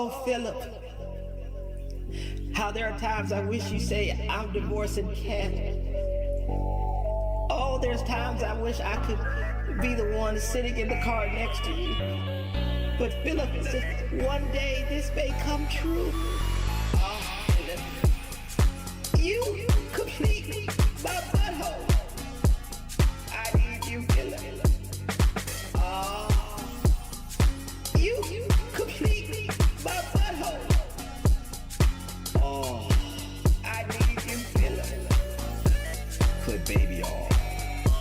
Oh, Philip, how there are times I wish you say I'm divorcing Cat. Oh, there's times I wish I could be the one sitting in the car next to you. But Philip, one day this may come true. Oh, Philip, you complete my butthole. I need you, Philip. Oh, you complete my butthole. Oh, I need you, Philip. Put baby on.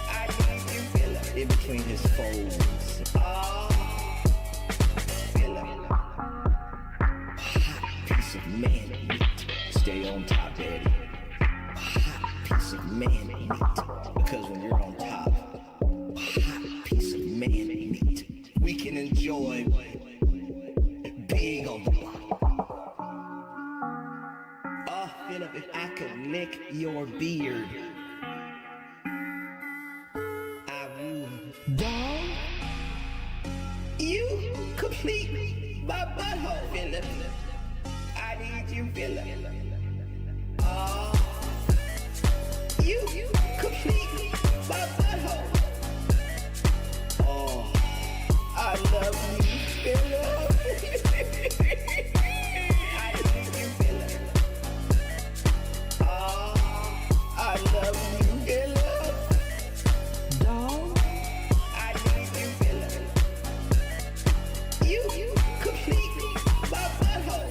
I need you, Philip. In between his folds. Oh, Philip. Hot piece of man meat. Stay on top, Daddy. Hot piece of man meat. Because when you're on top, hot piece of man meat. We can enjoy being on the bottom. Oh, Philip, if I could lick your beard, I would. Dog, you complete my butthole, Philip. I need you, Philip. Oh, you complete my butthole. Oh, I love you, Philip. I need you, Philip. Oh, I love you, Philip. Dog, I need you, Philip. You complete my butthole.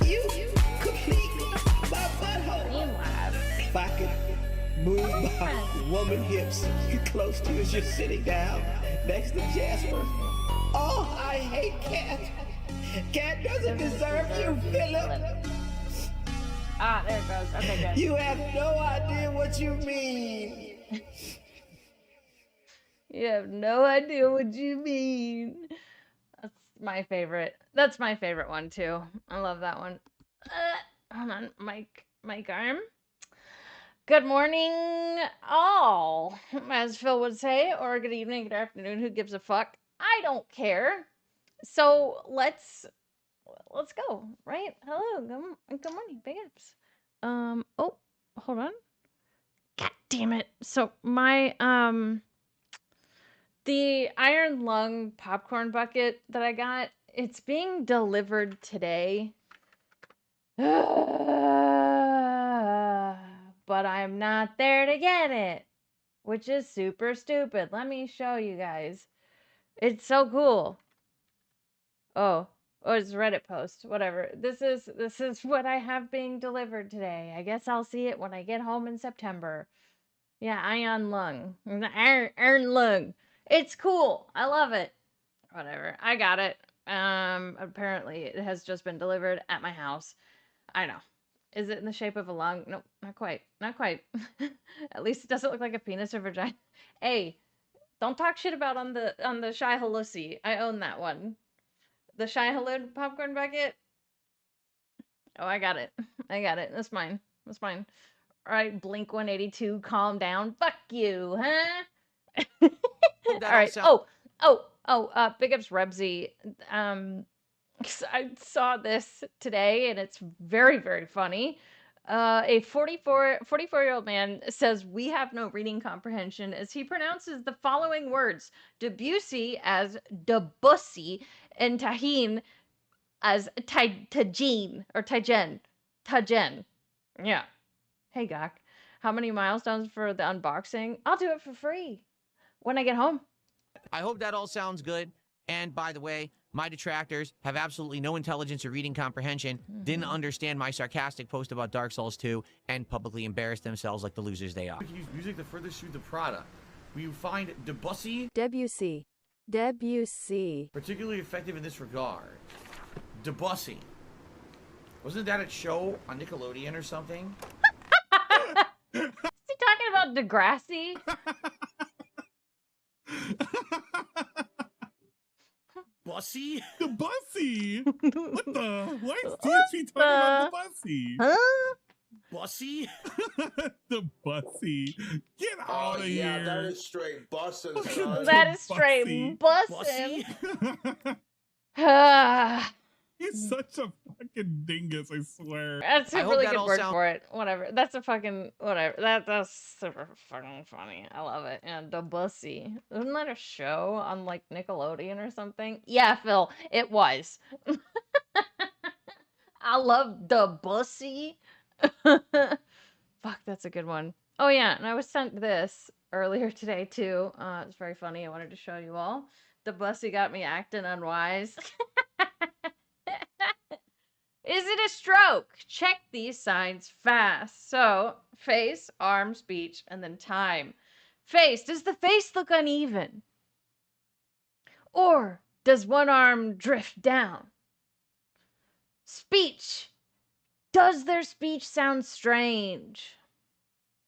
You complete my butthole. If I could move my woman hips close to you as you're sitting down next to Jasper. Oh, I hate Cat. Cat doesn't deserve you, Philip. Ah, there it goes. Okay, good. You have no idea what you mean. You have no idea what you mean. That's my favorite. That's my favorite one too. I love that one. Hold on, mic arm. Good morning, all, as Phil would say, or good evening, good afternoon. Who gives a fuck? I don't care. So let's go. Right? Hello. Good morning, big ups. Oh, hold on. God damn it. So my the Iron Lung popcorn bucket that I got, it's being delivered today. But I'm not there to get it, which is super stupid. Let me show you guys. It's so cool. Oh, it's a Reddit post. Whatever. This is what I have being delivered today. I guess I'll see it when I get home in September. Yeah, Iron Lung. Iron Lung. It's cool. I love it. Whatever. I got it. Apparently it has just been delivered at my house. I know. Is it in the shape of a lung? Nope, not quite. Not quite. At least it doesn't look like a penis or vagina. Hey, don't talk shit about on the Shy Halussy. I own that one. The Shy Halud popcorn bucket. Oh, I got it. I got it. That's mine. That's mine. All right, Blink 182, calm down. Fuck you, huh? All right. Big ups Rebsy. I saw this today and it's very, very funny. A 44-year-old man says we have no reading comprehension as he pronounces the following words: Debussy as Debussy and Tahin as Tajin or Tajen. Yeah. Hey, Gok. How many milestones for the unboxing? I'll do it for free when I get home. I hope that all sounds good. And by the way, my detractors have absolutely no intelligence or reading comprehension, didn't understand my sarcastic post about Dark Souls 2, and publicly embarrassed themselves like the losers they are. Use music to further suit the product. We find Debussy particularly effective in this regard. Debussy. Wasn't that a show on Nickelodeon or something? Is he talking about Degrassi? Bussy? The Bussy? What the? Why is DSP talking about the Bussy? Huh? Bussy? The Bussy. Get out of yeah, here. that is straight bussin', Look at son. That is straight Bussy? bussin'. He's such a fucking dingus, I swear. That's I a hope really that good all word sound- for it. Whatever. That's a fucking whatever. That's super fucking funny. I love it. And the Bussy. Isn't that a show on like Nickelodeon or something? Yeah, Phil, it was. I love the Bussy. Fuck, that's a good one. Oh yeah, and I was sent this earlier today too. It's very funny. I wanted to show you all. The Bussy got me acting unwise. Is it a stroke? Check these signs fast. So, face, arm, speech, and then time. Face. Does the face look uneven? Or does one arm drift down? Speech. Does their speech sound strange?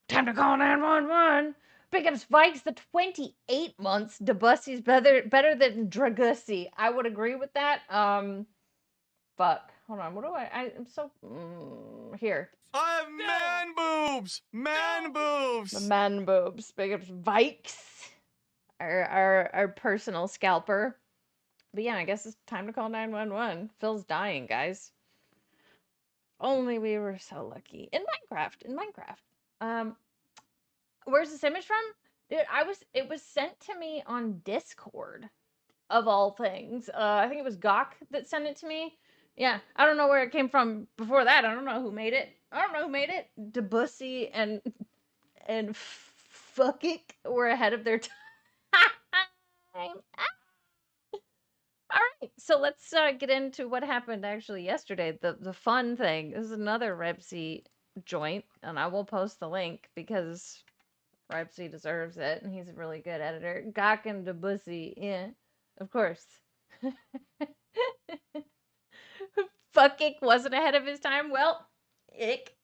Time to call 911. Pickups Vikes the 28 months. Debussy's better than Dragussy. I would agree with that. Fuck. Hold on. What do I'm so here. I have man boobs. Man boobs. The man boobs. Big ups Vikes. Our personal scalper. But yeah, I guess it's time to call 911. Phil's dying, guys. Only we were so lucky. In Minecraft. Where's this image from? Dude, it was sent to me on Discord, of all things. I think it was Gawk that sent it to me. Yeah, I don't know where it came from before that. I don't know who made it. Debussy and Fuckick were ahead of their time. All right, so let's get into what happened actually yesterday. The fun thing. This is another Rebsy joint, and I will post the link because Rebsy deserves it, and he's a really good editor. Gawk and Debussy, yeah, of course. Fuckick wasn't ahead of his time. Well, ick.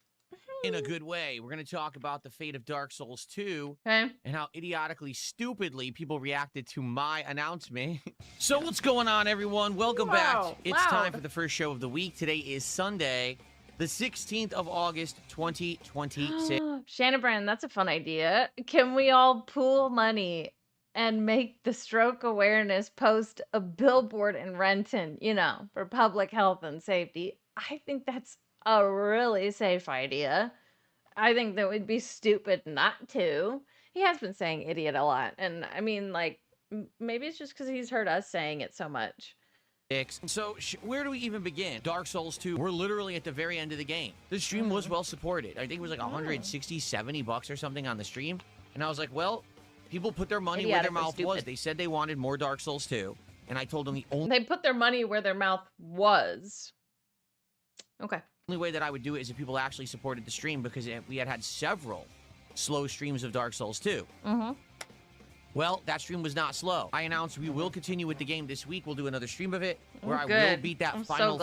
In a good way. We're going to talk about the fate of Dark Souls 2 Okay. and how idiotically, stupidly people reacted to my announcement. So what's going on, everyone? Welcome back. It's time for the first show of the week. Today is Sunday, the 16th of August, 2026. Shannonbrand, that's a fun idea. Can we all pool money and make the stroke awareness post a billboard in Renton, for public health and safety? I think that's a really safe idea. I think that would be stupid not to. He has been saying idiot a lot. And I mean, like, maybe it's just because he's heard us saying it so much. So, where do we even begin? Dark Souls 2, we're literally at the very end of the game. The stream was well supported. I think it was like 160, 70 bucks or something on the stream. And I was like, well, people put their money where their mouth was. They said they wanted more Dark Souls 2. And I told them the only They put their money where their mouth was. Okay. only way that I would do it is if people actually supported the stream, because we had several slow streams of Dark Souls 2. Mm-hmm. Well, that stream was not slow. I announced we will continue with the game this week. We'll do another stream of it where I will beat that final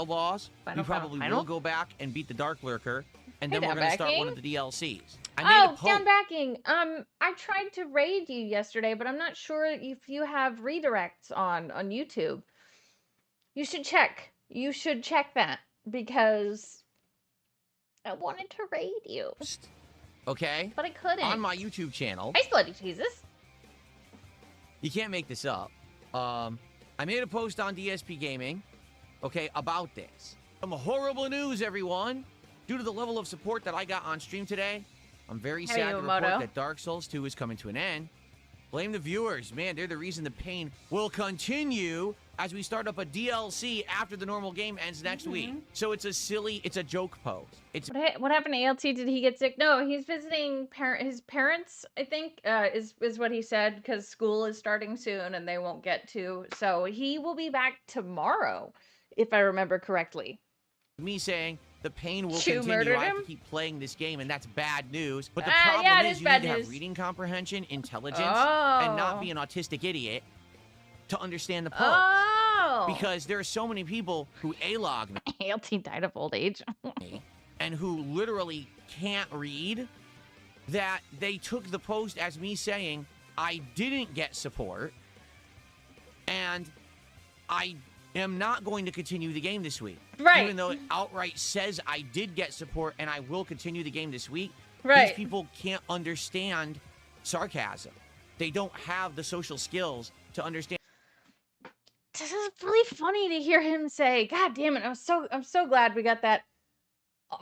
boss. We probably will go back and beat the Dark Lurker, and then we're going to start one of the DLCs. Down backing. I tried to raid you yesterday, but I'm not sure if you have redirects on YouTube. You should check. You should check that because I wanted to raid you. Okay. But I couldn't. On my YouTube channel. Hey, Slutty Jesus. You can't make this up. I made a post on DSP Gaming, okay, about this. Some horrible news, everyone. Due to the level of support that I got on stream today, I'm very sad to report that Dark Souls 2 is coming to an end. Blame the viewers. Man, they're the reason the pain will continue as we start up a DLC after the normal game ends next week. So it's a joke post. What happened to ALT? Did he get sick? No, he's visiting his parents, I think, is what he said, because school is starting soon and they won't get to. So he will be back tomorrow, if I remember correctly. Me saying the pain will continue. I have to keep playing this game, and that's bad news. But the problem is you need to have reading comprehension, intelligence, and not be an autistic idiot to understand the post. Because there are so many people who A-log me. ALT died of old age. And who literally can't read, that they took the post as me saying I didn't get support, and I am not going to continue the game this week. Right. Even though it outright says I did get support and I will continue the game this week. Right. These people can't understand sarcasm. They don't have the social skills to understand. This is really funny to hear him say, God damn it, I'm so glad we got that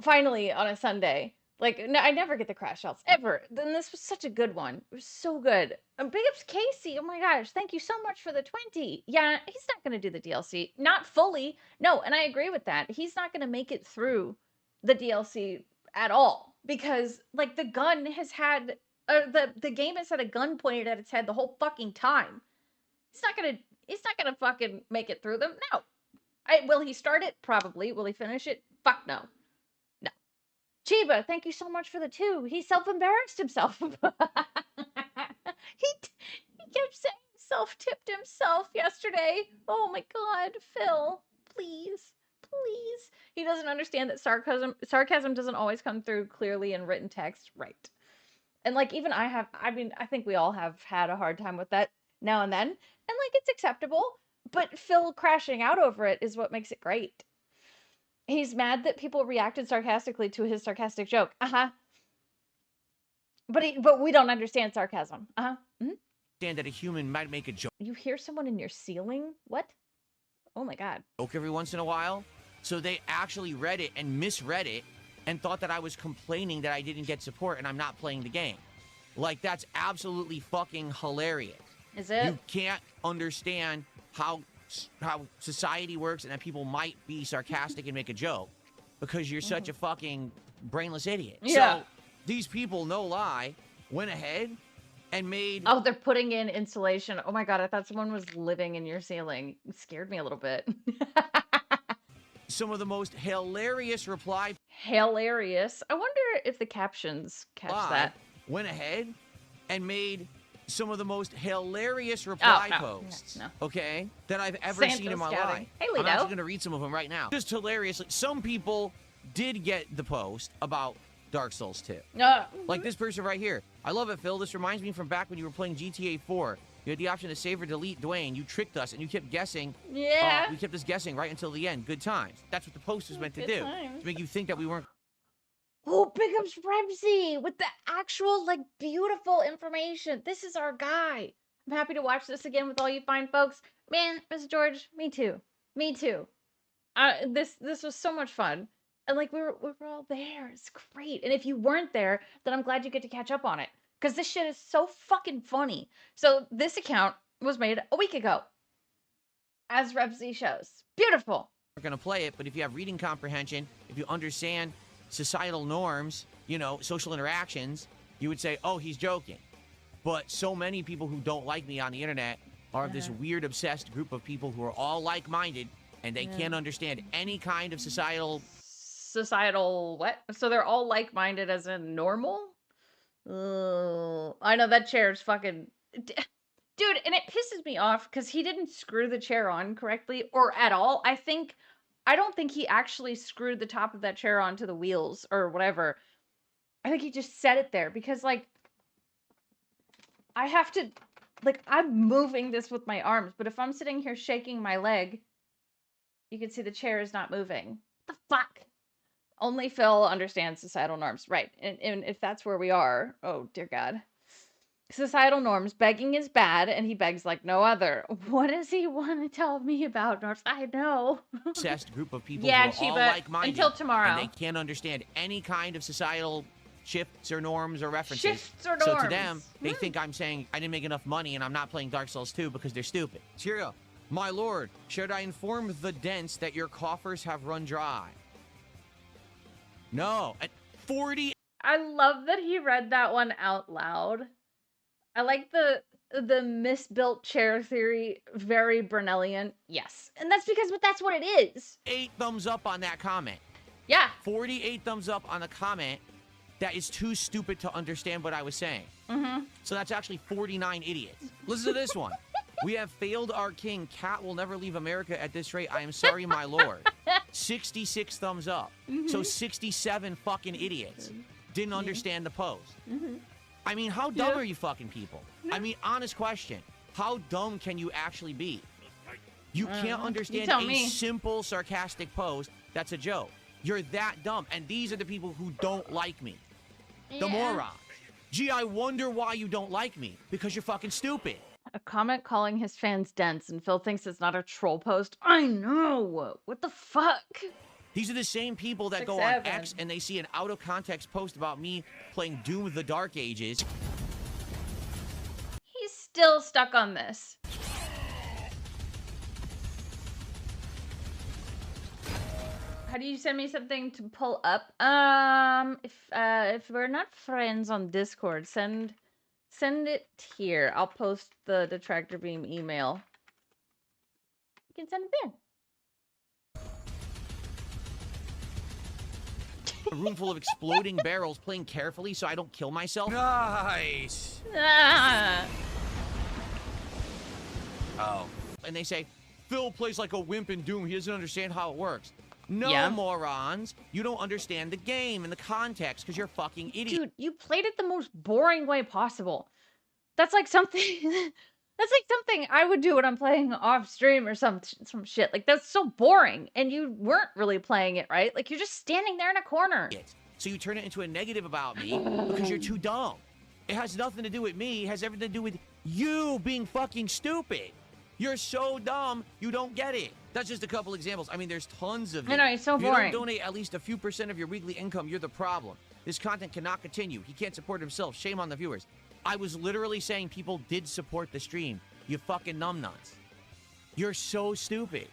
finally on a Sunday. Like, no, I never get the crash outs, ever. Then this was such a good one. It was so good. Big ups Casey. Oh my gosh, thank you so much for the 20. Yeah, he's not going to do the DLC. Not fully. No, and I agree with that. He's not going to make it through the DLC at all. Because, like, the gun has had, the game has had a gun pointed at its head the whole fucking time. He's not gonna fucking make it through them. No. Will he start it? Probably. Will he finish it? Fuck no. No. Chiba, thank you so much for the 2. He self-embarrassed himself. he kept saying self-tipped himself yesterday. Oh my god, Phil. Please. Please. He doesn't understand that sarcasm doesn't always come through clearly in written text. Right. And like even I think we all have had a hard time with that now and then. And like it's acceptable, but Phil crashing out over it is what makes it great. He's mad that people reacted sarcastically to his sarcastic joke. Uh-huh. But we don't understand sarcasm. Uh-huh. Mm-hmm. Understand that a human might make a joke. You hear someone in your ceiling? What? Oh my god. Every once in a while. So they actually read it and misread it and thought that I was complaining that I didn't get support and I'm not playing the game. Like, that's absolutely fucking hilarious. Is it? You can't understand how society works and that people might be sarcastic and make a joke because you're such a fucking brainless idiot. Yeah. So these people, no lie, went ahead and made... Oh, they're putting in insulation. Oh my god, I thought someone was living in your ceiling. It scared me a little bit. some of the most hilarious reply... Hilarious. I wonder if the captions catch that. Went ahead and made some of the most hilarious reply posts, okay, that I've ever seen in my life. Hey, Lido. I'm actually going to read some of them right now. Just hilariously, some people did get the post about Dark Souls 2. Like this person right here. I love it, Phil. This reminds me from back when you were playing GTA 4. You had the option to save or delete Dwayne. You tricked us, and you kept guessing. Yeah. You kept us guessing right until the end. Good times. That's what the post was meant to do. To make you think that we weren't... Oh, big ups Remsy with the actual, like, beautiful information. This is our guy. I'm happy to watch this again with all you fine folks. Man, Mr. George, me too. Me too. This was so much fun. And, like, we were all there. It's great. And if you weren't there, then I'm glad you get to catch up on it. Because this shit is so fucking funny. So this account was made a week ago. As Remsy shows. Beautiful. We're going to play it, but if you have reading comprehension, if you understand societal norms, you know, social interactions, you would say, oh, he's joking. But so many people who don't like me on the internet are this weird, obsessed group of people who are all like-minded, and they can't understand any kind of societal what? So they're all like-minded as in normal? I know that chair is fucking... Dude, and it pisses me off because he didn't screw the chair on correctly or at all. I don't think he actually screwed the top of that chair onto the wheels or whatever. I think he just set it there because, like, I have to, like, I'm moving this with my arms, but if I'm sitting here shaking my leg, you can see the chair is not moving. What the fuck? Only Phil understands societal norms. Right. And if that's where we are, oh, dear God. Societal norms, begging is bad, and he begs like no other. What does he want to tell me about norms? I know. Obsessed group of people who are all like-minded. Until tomorrow. And they can't understand any kind of societal shifts or norms or references. Shifts or norms. So to them, they think I'm saying I didn't make enough money and I'm not playing Dark Souls 2 because they're stupid. Cheerio. My lord, should I inform the dents that your coffers have run dry? No. At 40... I love that he read that one out loud. I like the misbuilt chair theory, very Brunellian. Yes. And that's because that's what it is. 8 thumbs up on that comment. Yeah. 48 thumbs up on a comment that is too stupid to understand what I was saying. So that's actually 49 idiots. Listen to this one. We have failed our king. Cat will never leave America at this rate. I am sorry, my lord. 66 thumbs up. So 67 fucking idiots didn't understand the post. I mean, how dumb are you fucking people? I mean, honest question. How dumb can you actually be? You can't understand a simple, sarcastic post that's a joke. You're that dumb. And these are the people who don't like me. The morons. Gee, I wonder why you don't like me. Because you're fucking stupid. A comment calling his fans dense, and Phil thinks it's not a troll post. I know! What the fuck? These are the same people that go on X and they see an out-of-context post about me playing Doom of the Dark Ages. He's still stuck on this. How do you send me something to pull up? If we're not friends on Discord, send it here. I'll post the Detractor Beam email. You can send it there. A room full of exploding barrels, playing carefully so I don't kill myself. Nice. Ah. Oh. And they say, Phil plays like a wimp in Doom. He doesn't understand how it works. No, Yeah. morons. You don't understand the game and the context because you're a fucking idiot. Dude, you played it the most boring way possible. That's like something... That's like something I would do when I'm playing off stream or some shit. Like, that's so boring. And you weren't really playing it, right? Like, you're just standing there in a corner. So you turn it into a negative about me because you're too dumb. It has nothing to do with me. It has everything to do with you being fucking stupid. You're so dumb, you don't get it. That's just a couple examples. I mean, there's tons of it. I know, it's so If you boring. don't donate at least a few % of your weekly income, you're the problem. This content cannot continue. He can't support himself. Shame on the viewers. I was literally saying people did support the stream. You fucking numbnuts. You're so stupid.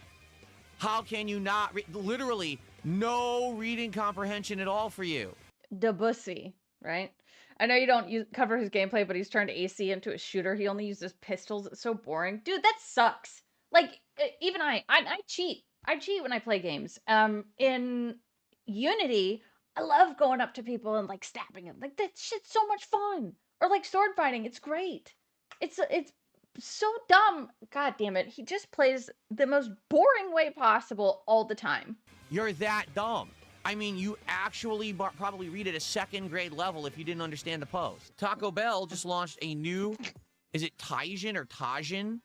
How can you not literally no reading comprehension at all for you? Debussy, right? I know you don't cover his gameplay, but he's turned AC into a shooter. He only uses pistols. It's so boring. Dude, that sucks. Like, even I cheat. I cheat when I play games. In Unity, I love going up to people and, like, stabbing them. Like, that shit's so much fun. Or, like, sword fighting. It's great. It's so dumb. God damn it. He just plays the most boring way possible all the time. You're that dumb. I mean, you actually probably read at a 2nd grade level if you didn't understand the post. Taco Bell just launched a new, is it Tajin or Tajin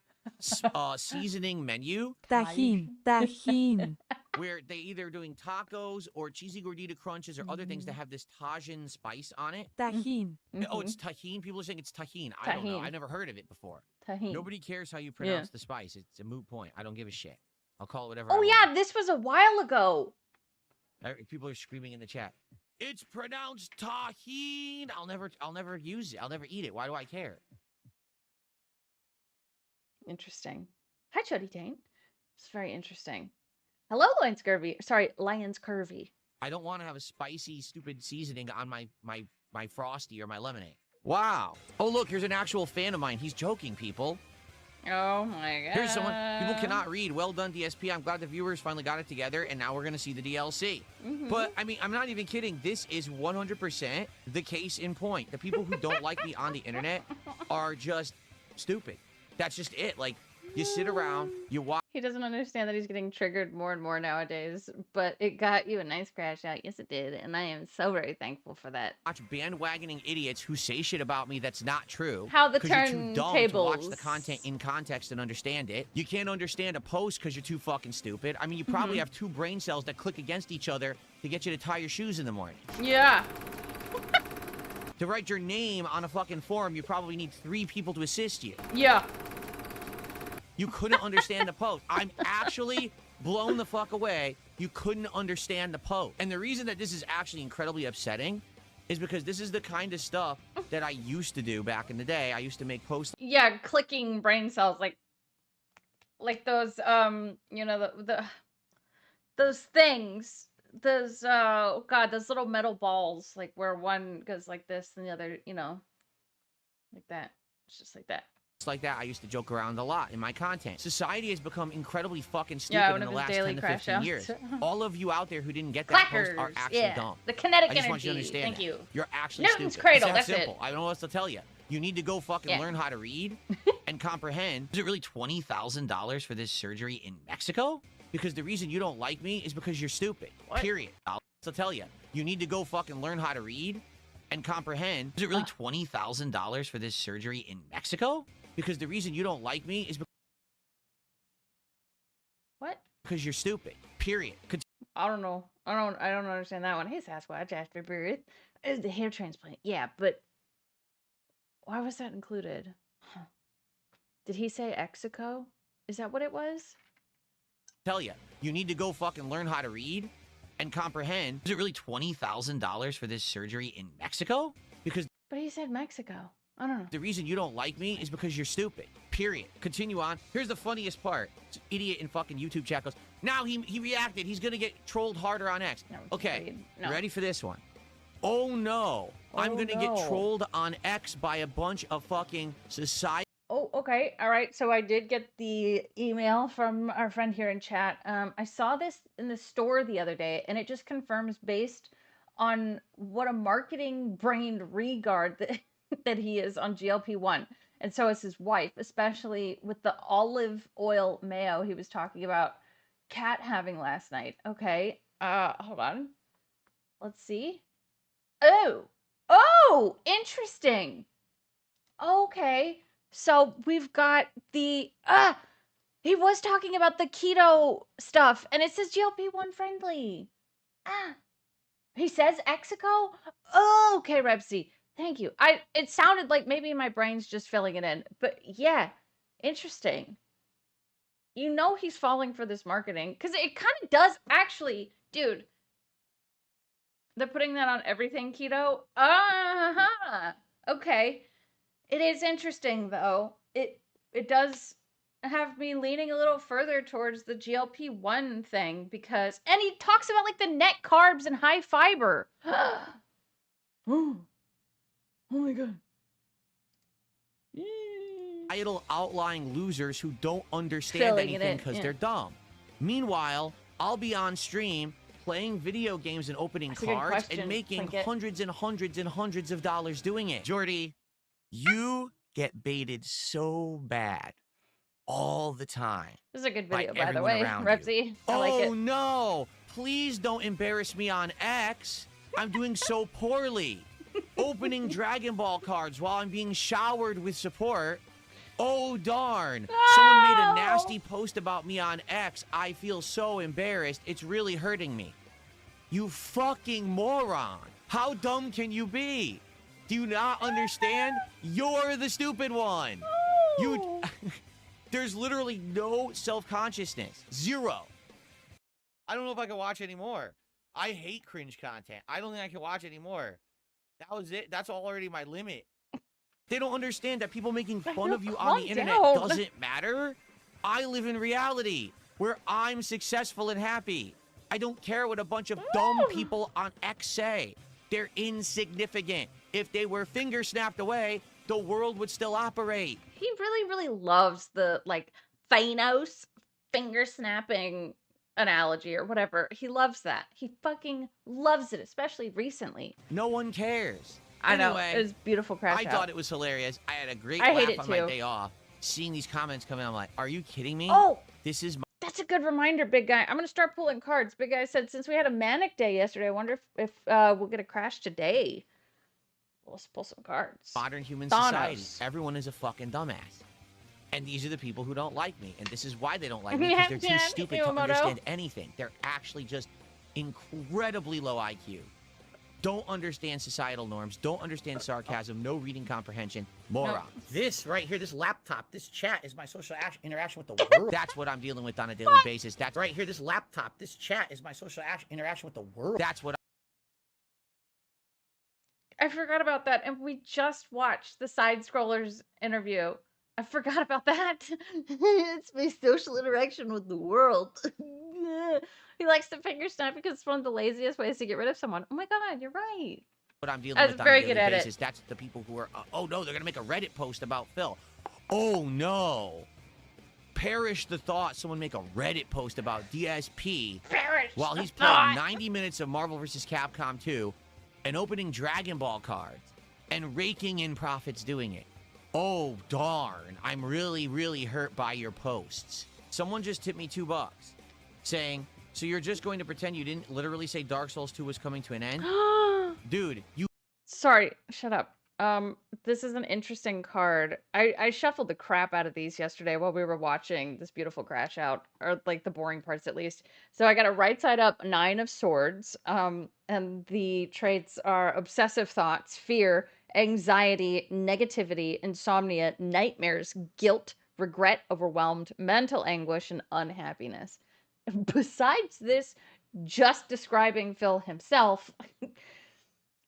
seasoning menu? Tajin. Where they either doing tacos or cheesy gordita crunches or other things that have this Tajin spice on it. Tajin. Oh, it's tahine? People are saying it's tahine. I don't know. Tahine. I've never heard of it before. Tahine. Nobody cares how you pronounce the spice. It's a moot point. I don't give a shit. I'll call it whatever Oh, I yeah, want. this was a while ago. People are screaming in the chat. It's pronounced tahine. I'll never use it. I'll never eat it. Why do I care? Interesting. Hi, Chuddy Taint. It's very interesting. Hello, Lions Curvy. Sorry, Lions Curvy. I don't want to have a spicy, stupid seasoning on my Frosty or my lemonade. Wow. Oh, look, here's an actual fan of mine. He's joking, people. Oh my god. Here's someone. People cannot read. Well done, DSP. I'm glad the viewers finally got it together, and now we're going to see the DLC. But, I mean, I'm not even kidding. This is 100% the case in point. The people who don't like me on the internet are just stupid. That's just it. Like, you sit around, you watch. He doesn't understand that he's getting triggered more and more nowadays, but it got you a nice crash out. Yes, it did, and I am so very thankful for that. Watch bandwagoning idiots who say shit about me that's not true. How the 'cause you're too dumb to watch the turntables. content in context and understand it. You can't understand a post because you're too fucking stupid. I mean, you probably have 2 brain cells that click against each other to get you to tie your shoes in the morning. Yeah. To write your name on a fucking forum, you probably need 3 people to assist you. Yeah. You couldn't understand the post. I'm actually blown the fuck away. You couldn't understand the post. And the reason that this is actually incredibly upsetting is because this is the kind of stuff that I used to do back in the day. I used to make posts. Yeah, clicking brain cells like those you know, those things. Those oh god, those little metal balls, like where one goes like this and the other, you know, like that. It's just like that. Like that, I used to joke around a lot in my content. Society has become incredibly fucking stupid Yeah, in one the of his last daily 10 to crash 15 outs. years. All of you out there who didn't get that post are Clackers, actually yeah. dumb. The kinetic I just energy. want you to understand Thank that. you. You're actually Newton's stupid. cradle, It's that that's simple. it. I don't know what else to tell you. You need to go fucking learn how to read and comprehend. Is it really $20,000 for this surgery in Mexico? Because the reason you don't like me is because you're stupid. What? Period. I'll tell you. You need to go fucking learn how to read and comprehend. Is it really $20,000 for this surgery in Mexico? Because the reason you don't like me is What? because you're stupid. Period. I don't know. I don't understand that one. Hey Sasquatch, after birth is the hair transplant. Yeah, but Why was that included? Huh. Did he say Mexico? Is that what it was? Tell you, you need to go fucking learn how to read and comprehend. Is it really $20,000 for this surgery in Mexico? Because But he said Mexico. I don't know. the reason you don't like me is because you're stupid. Period. Continue on. Here's the funniest part. This idiot in fucking YouTube chat goes, now he reacted. He's gonna get trolled harder on X. No, Okay, Reed, no. ready for this one? Oh no, I'm Oh, gonna no. get trolled on X by a bunch of fucking society. Oh, okay. All right. So I did get the email from our friend here in chat. I saw this in the store the other day, and it just confirms based on what a marketing brained regard that, that he is on GLP-1. And so is his wife, especially with the olive oil mayo he was talking about Kat having last night. Okay. Hold on. Let's see. Oh, interesting. Okay. So we've got the he was talking about the keto stuff and it says GLP-1 friendly. He says Mexico? Oh, okay, Repsy. Thank you. It sounded like maybe my brain's just filling it in. But yeah, interesting. You know he's falling for this marketing cuz it kind of does actually, dude. They're putting that on everything keto. Okay. It is interesting though. It does have me leaning a little further towards the GLP-1 thing because and he talks about like the net carbs and high fiber. Oh my god. Idle outlying losers who don't understand Filling it anything in, because yeah. they're dumb. Meanwhile, I'll be on stream playing video games and opening That's a good cards question, and making Plinkett. hundreds and hundreds and hundreds of dollars doing it. Jordy, you get baited so bad all the time. This is a good by video, by the everyone way, around you. Repsy. I like Oh it. no! Please don't embarrass me on X. I'm doing so poorly. Opening Dragon Ball cards while I'm being showered with support. Oh darn! Someone made a nasty post about me on X. I feel so embarrassed. It's really hurting me. You fucking moron! How dumb can you be? Do you not understand? You're the stupid one. You. There's literally no self-consciousness. Zero. I don't know if I can watch anymore. I hate cringe content. I don't think I can watch anymore. That was it. That's already my limit. They don't understand that people making fun of you on the internet doesn't matter. I live in reality where I'm successful and happy. I don't care what a bunch of dumb people on X say. They're insignificant. If they were finger snapped away, the world would still operate. He really, really loves the like Thanos finger snapping analogy or whatever. He loves that. He fucking loves it, especially recently. No one cares. I know. Anyway, It was beautiful crash I out. thought it was hilarious. I had a great I hate laugh it on my too. day off. Seeing these comments come in, I'm like, are you kidding me? Oh, This is my that's a good reminder, big guy. I'm gonna start pulling cards. Big guy said, since we had a manic day yesterday, I wonder if we'll get a crash today. Let's pull some cards. modern human Thanos. society. Everyone is a fucking dumbass. And these are the people who don't like me. And this is why they don't like me, because they're too Yeah, stupid to Miyamoto. understand anything. They're actually just incredibly low IQ. Don't understand societal norms. Don't understand sarcasm. No reading comprehension. Morons. This right here, this laptop, this chat is my social interaction with the world. That's what I'm dealing with on a daily basis. That's Right here, this laptop, this chat is my social interaction with the world. That's what I forgot about that, and we just watched the side scrollers interview. I forgot about that. It's my social interaction with the world. He likes to finger snap because it's one of the laziest ways to get rid of someone. Oh my god, you're right. I'm dealing That's with on very a daily good at it. basis. That's the people who are, oh no, they're going to make a Reddit post about Phil. Oh no. Perish the thought someone make a Reddit post about DSP Perish while the he's playing thought. 90 minutes of Marvel vs. Capcom 2 and opening Dragon Ball cards and raking in profits doing it. Oh, darn. I'm really, really hurt by your posts. Someone just tipped me $2 saying, so you're just going to pretend you didn't literally say Dark Souls 2 was coming to an end? Dude, you Sorry, shut up. This is an interesting card. I shuffled the crap out of these yesterday while we were watching this beautiful crash out, or like the boring parts at least. So I got a right side up 9 of swords, and the traits are obsessive thoughts, fear, anxiety, negativity, insomnia, nightmares, guilt, regret, overwhelmed, mental anguish, and unhappiness. Besides this, just describing Phil himself,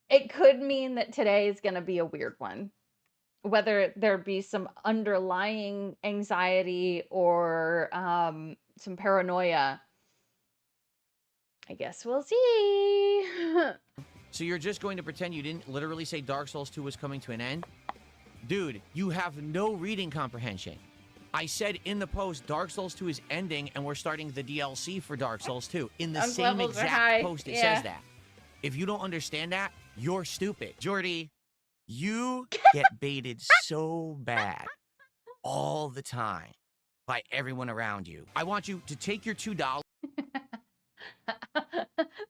it could mean that today is going to be a weird one. Whether there be some underlying anxiety or some paranoia, I guess we'll see. So you're just going to pretend you didn't literally say Dark Souls 2 was coming to an end? Dude, you have no reading comprehension. I said in the post, Dark Souls 2 is ending and we're starting the DLC for Dark Souls 2. In the same exact post, it says that. If you don't understand that, you're stupid. Jordy, you get baited so bad all the time by everyone around you. I want you to take your $2.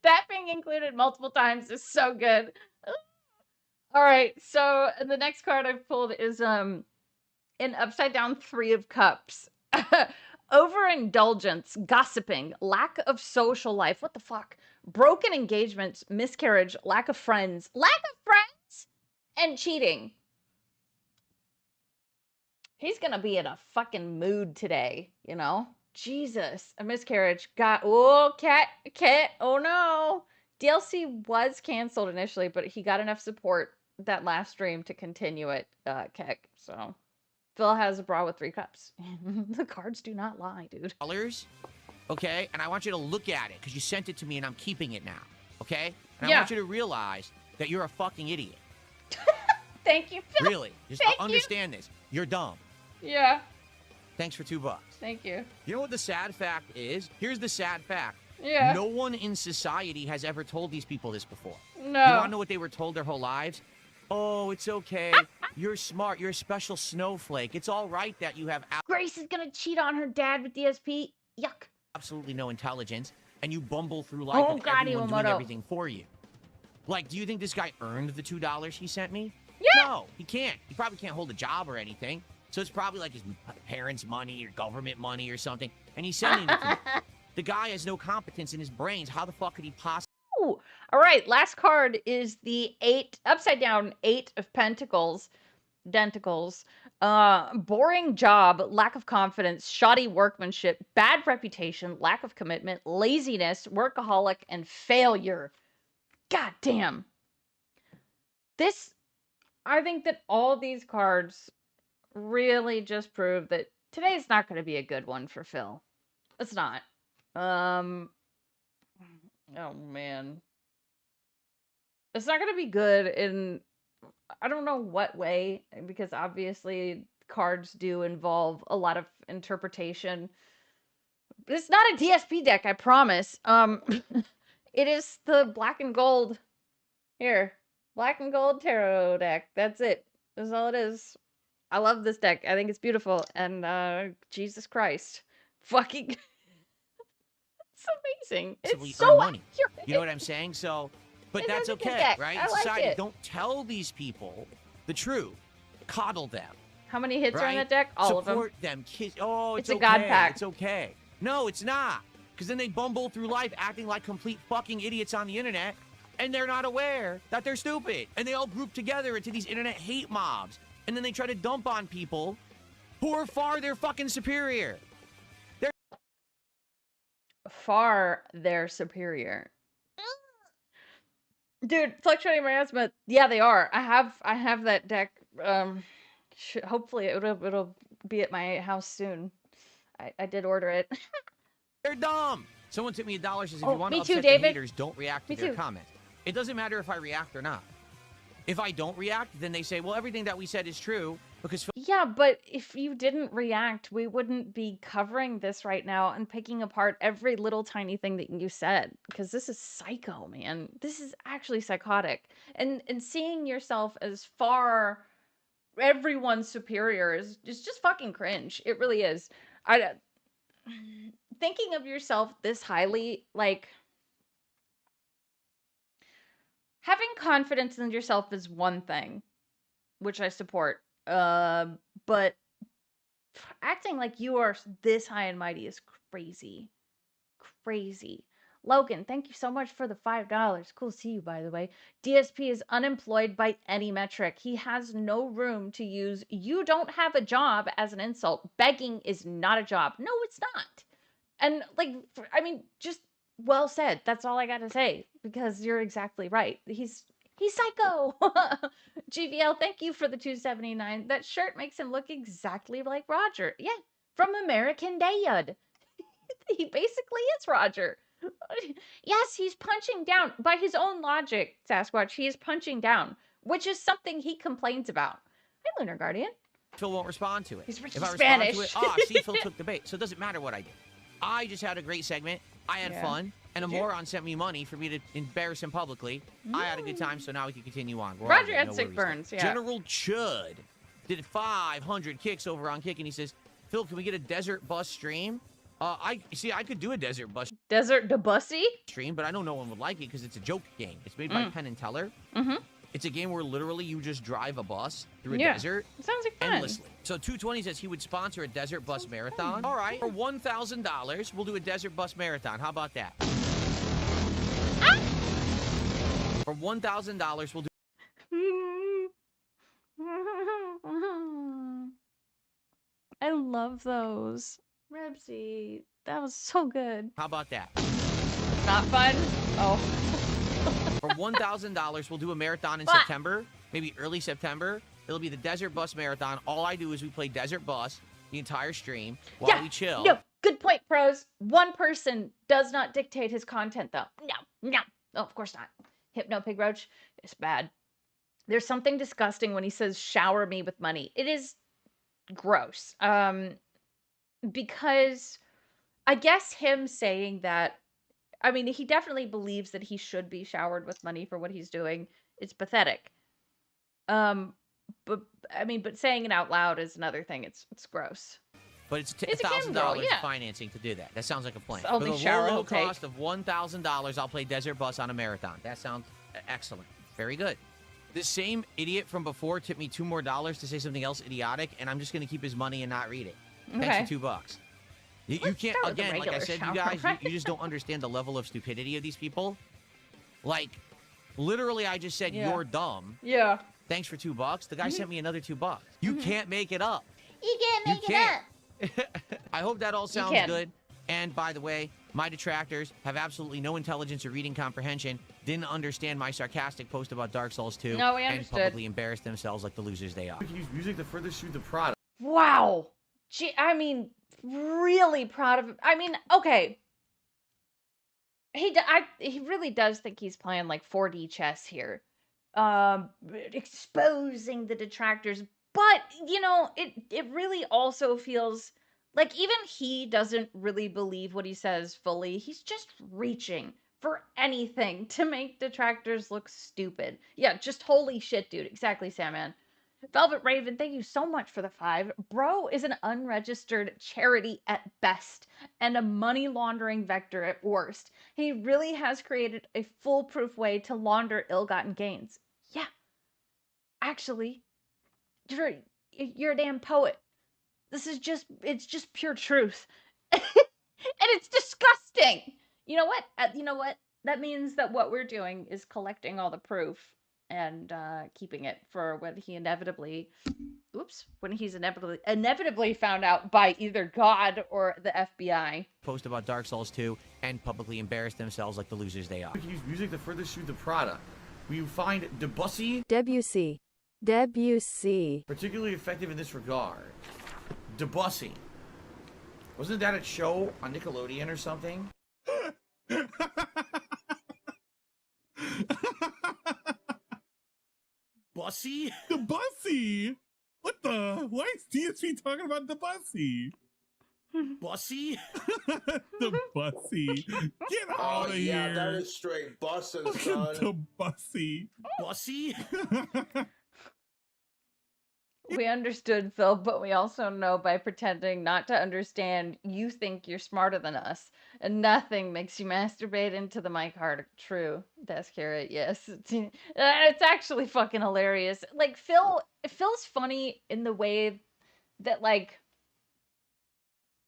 That being included multiple times is so good. All right, so the next card I've pulled is an upside down 3 of cups. Overindulgence, gossiping, lack of social life. What the fuck? Broken engagements, miscarriage, lack of friends, and cheating. He's gonna be in a fucking mood today, you know? Jesus, a miscarriage. Cat, oh no. DLC was canceled initially, but he got enough support that last stream to continue it, Keck. So, Phil has a bra with 3 cups. The cards do not lie, dude. Okay, and I want you to look at it, because you sent it to me and I'm keeping it now, okay? And Yeah. I want you to realize that you're a fucking idiot. Thank you, Phil. Really, just Thank understand this. You're dumb. Yeah, Thanks for $2. thank you. You know what the sad fact is? Here's the sad fact. Yeah. No one in society has ever told these people this before. No. You want to know what they were told their whole lives? Oh, it's okay. You're smart. You're a special snowflake. It's all right that you have Grace is gonna cheat on her dad with DSP. Yuck. absolutely no intelligence, and you bumble through life Oh, with God, everyone doing Iwamoto. everything for you. Like, do you think this guy earned the $2 he sent me? Yeah. No, he can't. He probably can't hold a job or anything. So it's probably like his parents' money or government money or something, and he's sending it to me. The guy has no competence in his brains. How the fuck could he possibly? Ooh. All right, last card is the upside down 8 of Pentacles. Denticles. Boring job, lack of confidence, shoddy workmanship, bad reputation, lack of commitment, laziness, workaholic, and failure. God damn. I think that all these cards really just prove that today's not going to be a good one for Phil. It's not. Oh man. It's not going to be good in, I don't know what way, because obviously cards do involve a lot of interpretation. But it's not a DSP deck, I promise. It is the black and gold. Here, black and gold tarot deck. That's it. That's all it is. I love this deck. I think it's beautiful. And Jesus Christ. Fucking it's amazing. We It's so earn money. accurate. You know what I'm saying? So, but It that's is a good okay, deck. right? I like Society, it. don't tell these people the truth. Coddle them. How many hits are in Right? that deck? All Support them. Kiss. Oh, It's it's a okay. God pack. It's okay. No, it's not. Because then they bumble through life acting like complete fucking idiots on the internet, and they're not aware that they're stupid. And they all group together into these internet hate mobs. And then they try to dump on people who are far their fucking superior. far their superior. Dude, fluctuating miasma. Yeah, they are. I have that deck. Hopefully it'll be at my house soon. I did order it. They're dumb. Someone took me $1. Says if Oh, you want me to too, upset David. the haters, don't react to Me their too. comments. It doesn't matter if I react or not. If I don't react, then they say, well, everything that we said is true because Yeah, but if you didn't react, we wouldn't be covering this right now and picking apart every little tiny thing that you said, because this is psycho, man. This is actually psychotic. And seeing yourself as far everyone's superior is just fucking cringe. It really is. Thinking of yourself this highly, like, having confidence in yourself is one thing, which I support. But acting like you are this high and mighty is crazy. Crazy. Logan, thank you so much for the $5. Cool to see you, by the way. DSP is unemployed by any metric. He has no room to use "you don't have a job" as an insult. Begging is not a job. No, it's not. And, like, I mean, just well said. That's all I got to say, because you're exactly right. He's psycho. GVL, thank you for the 279. That shirt makes him look exactly like Roger. Yeah, from American Dad. He basically is Roger. Yes, he's punching down. By his own logic, Sasquatch, he is punching down, which is something he complains about. Hi, Lunar Guardian. Phil won't respond to it. He's rich If I Spanish. respond to it, see, Phil took the bait. So it doesn't matter what I did. I just had a great segment. I had fun. And a moron sent me money for me to embarrass him publicly. I had a good time, so now we can continue on. Roger had sick burns, yeah. General Chud did 500 kicks over on Kick, and he says, Phil, can we get a desert bus stream? I could do a desert bus Desert de Bussy? stream, but I know no one would like it because it's a joke game. It's made by Penn and Teller. Mm-hmm. It's a game where literally you just drive a bus through a desert Sounds like fun. endlessly. So 220 says he would sponsor a desert bus marathon. All right, for $1,000, we'll do a desert bus marathon. How about that? For $1,000, we'll do. I love those. Rebsy, that was so good. How about that? It's not fun? Oh. For $1,000, we'll do a marathon in September, maybe early September. It'll be the Desert Bus Marathon. All I do is we play Desert Bus the entire stream while we chill. No, good point, pros. One person does not dictate his content, though. No, of course not. Hypno Pig Roach, it's bad. There's something disgusting when he says, shower me with money. It is gross. Because I guess him saying that, I mean, he definitely believes that he should be showered with money for what he's doing. It's pathetic. But saying it out loud is another thing. It's gross. But it's It's a $1,000 gamble, yeah. of financing to do that. That sounds like a plan. It's only For the shower low he'll take. cost of $1,000, I'll play Desert Bus on a marathon. That sounds excellent. Very good. This same idiot from before tipped me $2 more to say something else idiotic, and I'm just going to keep his money and not read it. Okay. Thanks for $2. You Let's can't, start with the again, like I regular said, shower, you guys, right? you just don't understand the level of stupidity of these people. Like, literally, I just said, Yeah. you're dumb. Yeah. Thanks for $2. The guy sent me another $2. You can't make it up. You can't You make can't. I hope that all sounds can. good. And by the way, my detractors have absolutely no intelligence or reading comprehension, didn't understand my sarcastic post about Dark Souls 2, No, we and understood. publicly embarrassed themselves like the losers they are. We can use music to further shoot the product. Wow. Gee, I mean, really proud of him. I mean, okay. He really does think he's playing like 4D chess here. Exposing the detractors. But, you know, it really also feels like even he doesn't really believe what he says fully. He's just reaching for anything to make detractors look stupid. Yeah, just holy shit, dude. Exactly, Sandman. Velvet Raven, thank you so much for the 5. Bro is an unregistered charity at best and a money laundering vector at worst. He really has created a foolproof way to launder ill-gotten gains. Yeah. Actually, you're a damn poet. It's just pure truth. And it's disgusting. You know what? That means that what we're doing is collecting all the proof and keeping it for when he's inevitably found out by either God or the FBI. Post about Dark Souls 2 and publicly embarrass themselves like the losers they are. We can use music to further shoot the product. We find Debussy Debussy. particularly effective in this regard. Debussy. Wasn't that a show on Nickelodeon or something? Bussy? The Bussy? What the? Why is DSP talking about the Bussy? Bussy? The Bussy. Get Oh out of yeah, here. that is straight bussin', son. The Bussy. Bussy? We understood, Phil, but we also know by pretending not to understand, you think you're smarter than us, and nothing makes you masturbate into the mic harder. True. That's Carrot, yes. It's actually fucking hilarious. Like, Phil's funny in the way that, like,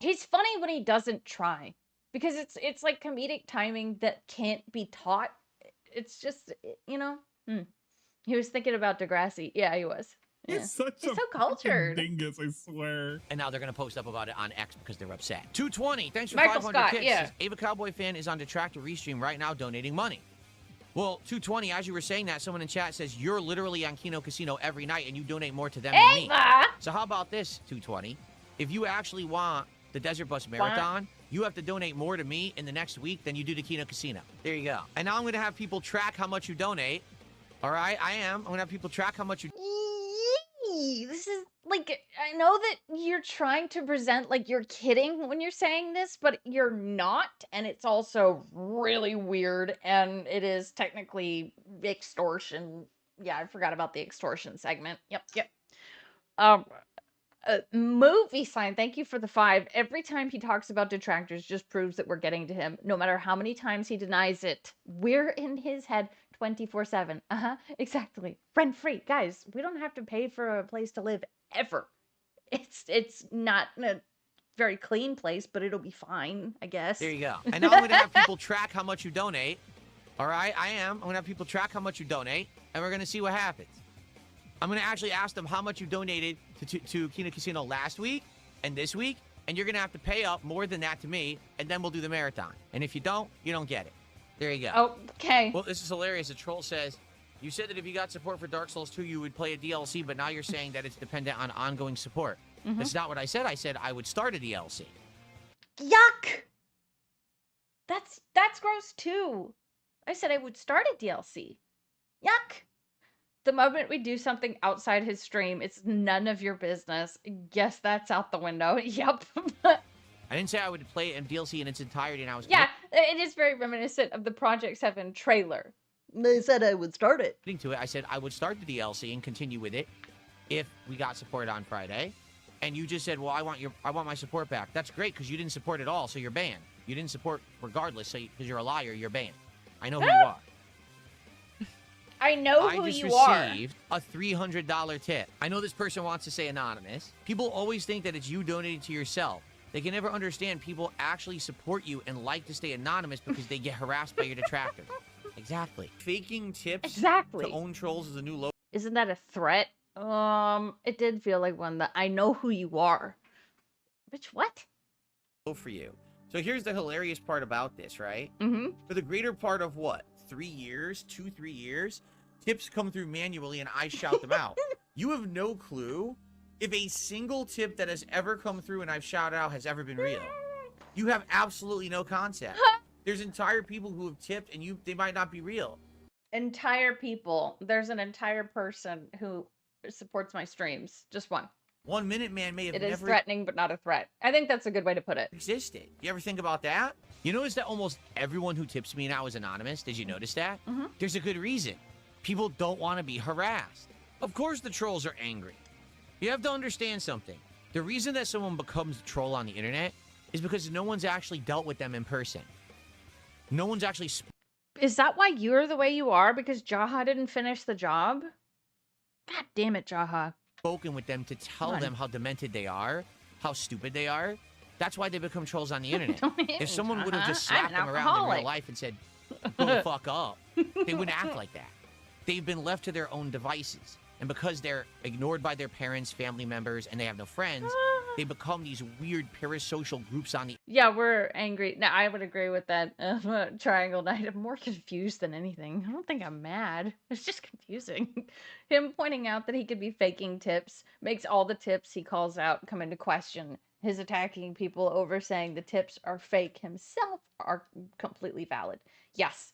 he's funny when he doesn't try. because it's like comedic timing that can't be taught. It's just, you know. He was thinking about Degrassi. Yeah, he was. Yeah. He's such He's a so fucking cultured. dingus, I swear. And now they're going to post up about it on X because they're upset. 220, thanks for Michael 500 Scott, kicks. yeah. Says, Ava Cowboy fan is on Detractor Restream right now donating money. Well, 220, as you were saying that, someone in chat says, you're literally on Kino Casino every night and you donate more to them than me. Ava! So how about this, 220? If you actually want the Desert Bus Marathon, you have to donate more to me in the next week than you do to Kino Casino. There you go. And now I'm going to have people track how much you donate. All right, I am. I'm going to have people track how much you... This is like, I know that you're trying to present like you're kidding when you're saying this, but you're not, and it's also really weird, and it is technically extortion. Yeah, I forgot about the extortion segment. Yep. Movie sign, thank you for the 5. Every time he talks about detractors just proves that we're getting to him, no matter how many times he denies it. We're in his head 24/7. Exactly. Rent free. Guys, we don't have to pay for a place to live ever. It's not a very clean place, but it'll be fine, I guess. There you go. And now I'm going to have people track how much you donate. All right, I am. I'm going to have people track how much you donate, and we're going to see what happens. I'm going to actually ask them how much you donated to Kino Casino last week and this week, and you're going to have to pay up more than that to me, and then we'll do the marathon. And if you don't get it. There you go. Okay. Well, this is hilarious. A troll says, you said that if you got support for Dark Souls 2, you would play a DLC, but now you're saying that it's dependent on ongoing support. That's not what I said. I said I would start a DLC. Yuck! That's gross too. I said I would start a DLC. Yuck! The moment we do something outside his stream, it's none of your business. Guess that's out the window. Yep. I didn't say I would play a DLC in its entirety, and I was Yeah, it is very reminiscent of the Project 7 trailer. They said I would start it. getting to it. I said I would start the DLC and continue with it if we got support on Friday. And you just said, well, I want my support back. That's great because you didn't support at all, so you're banned. You didn't support regardless, so because you're a liar, you're banned. I know who you are. I know who you are. I just received a $300 tip. I know this person wants to say anonymous. People always think that it's you donating to yourself. They can never understand people actually support you and like to stay anonymous because they get harassed by your detractors. Exactly. Faking tips to own trolls is a new low. Isn't that a threat? It did feel like one that I know who you are. Bitch, what? For you. So here's the hilarious part about this, right? Mm-hmm. For the greater part of what? 3 years? 2-3 years? Tips come through manually and I shout them out. You have no clue if a single tip that has ever come through and I've shouted out has ever been real. You have absolutely no concept. There's entire people who have tipped and they might not be real. Entire people. There's an entire person who supports my streams. Just one. 1 Minute Man may have It never is threatening, but not a threat. I think that's a good way to put it. existed. You ever think about that? You notice that almost everyone who tips me now is anonymous? Did you notice that? Mm-hmm. There's a good reason. People don't want to be harassed. Of course the trolls are angry. You have to understand something. The reason that someone becomes a troll on the internet is because no one's actually dealt with them in person. No one's actually... Is that why you're the way you are? Because Jaha didn't finish the job? God damn it, Jaha. spoken with them to tell them how demented they are, how stupid they are. That's why they become trolls on the internet. If someone would have just slapped them around in real life and said, go the fuck up, they wouldn't act like that. They've been left to their own devices. And because they're ignored by their parents, family members, and they have no friends, they become these weird parasocial groups on the... Yeah, we're angry. Now, I would agree with that. Triangle Knight. I'm more confused than anything. I don't think I'm mad. It's just confusing. Him pointing out that he could be faking tips makes all the tips he calls out come into question. His attacking people over saying the tips are fake himself are completely valid. Yes.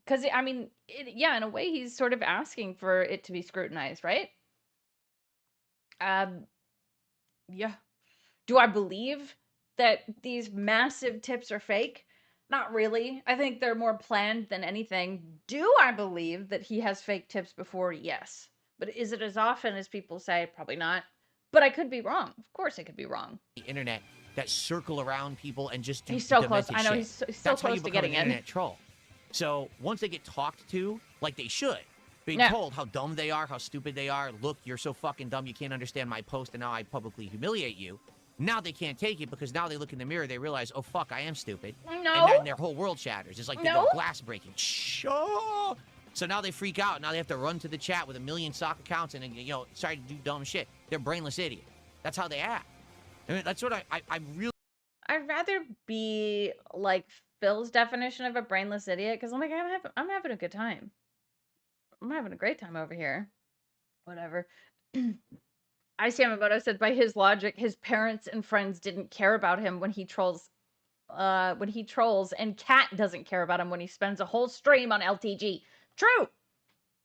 Because, I mean, yeah, in a way, he's sort of asking for it to be scrutinized, right? Yeah. Do I believe that these massive tips are fake? Not really. I think they're more planned than anything. Do I believe that he has fake tips before? Yes. But is it as often as people say? Probably not. But I could be wrong. Of course I could be wrong. The internet that circle around people and just do He's so close. demented I know, shit. he's so That's how close you to become getting an in. internet troll. So once they get talked to, like they should, being Yeah. told how dumb they are, how stupid they are, look, you're so fucking dumb you can't understand my post and now I publicly humiliate you, Now they can't take it because now they look in the mirror, they realize, oh fuck, I am stupid. No. And then their whole world shatters. It's like they No. go glass breaking. Oh! So now they freak out. Now they have to run to the chat with 1 million stock accounts and, you know, try to do dumb shit. They're brainless idiots. That's how they act. I mean, that's what I really I'd rather be like Phil's definition of a brainless idiot because I'm like, I'm having a good time. I'm having a great time over here. Whatever. Ice Yamamoto said by his logic, his parents and friends didn't care about him when he trolls, and Cat doesn't care about him when he spends a whole stream on LTG. True.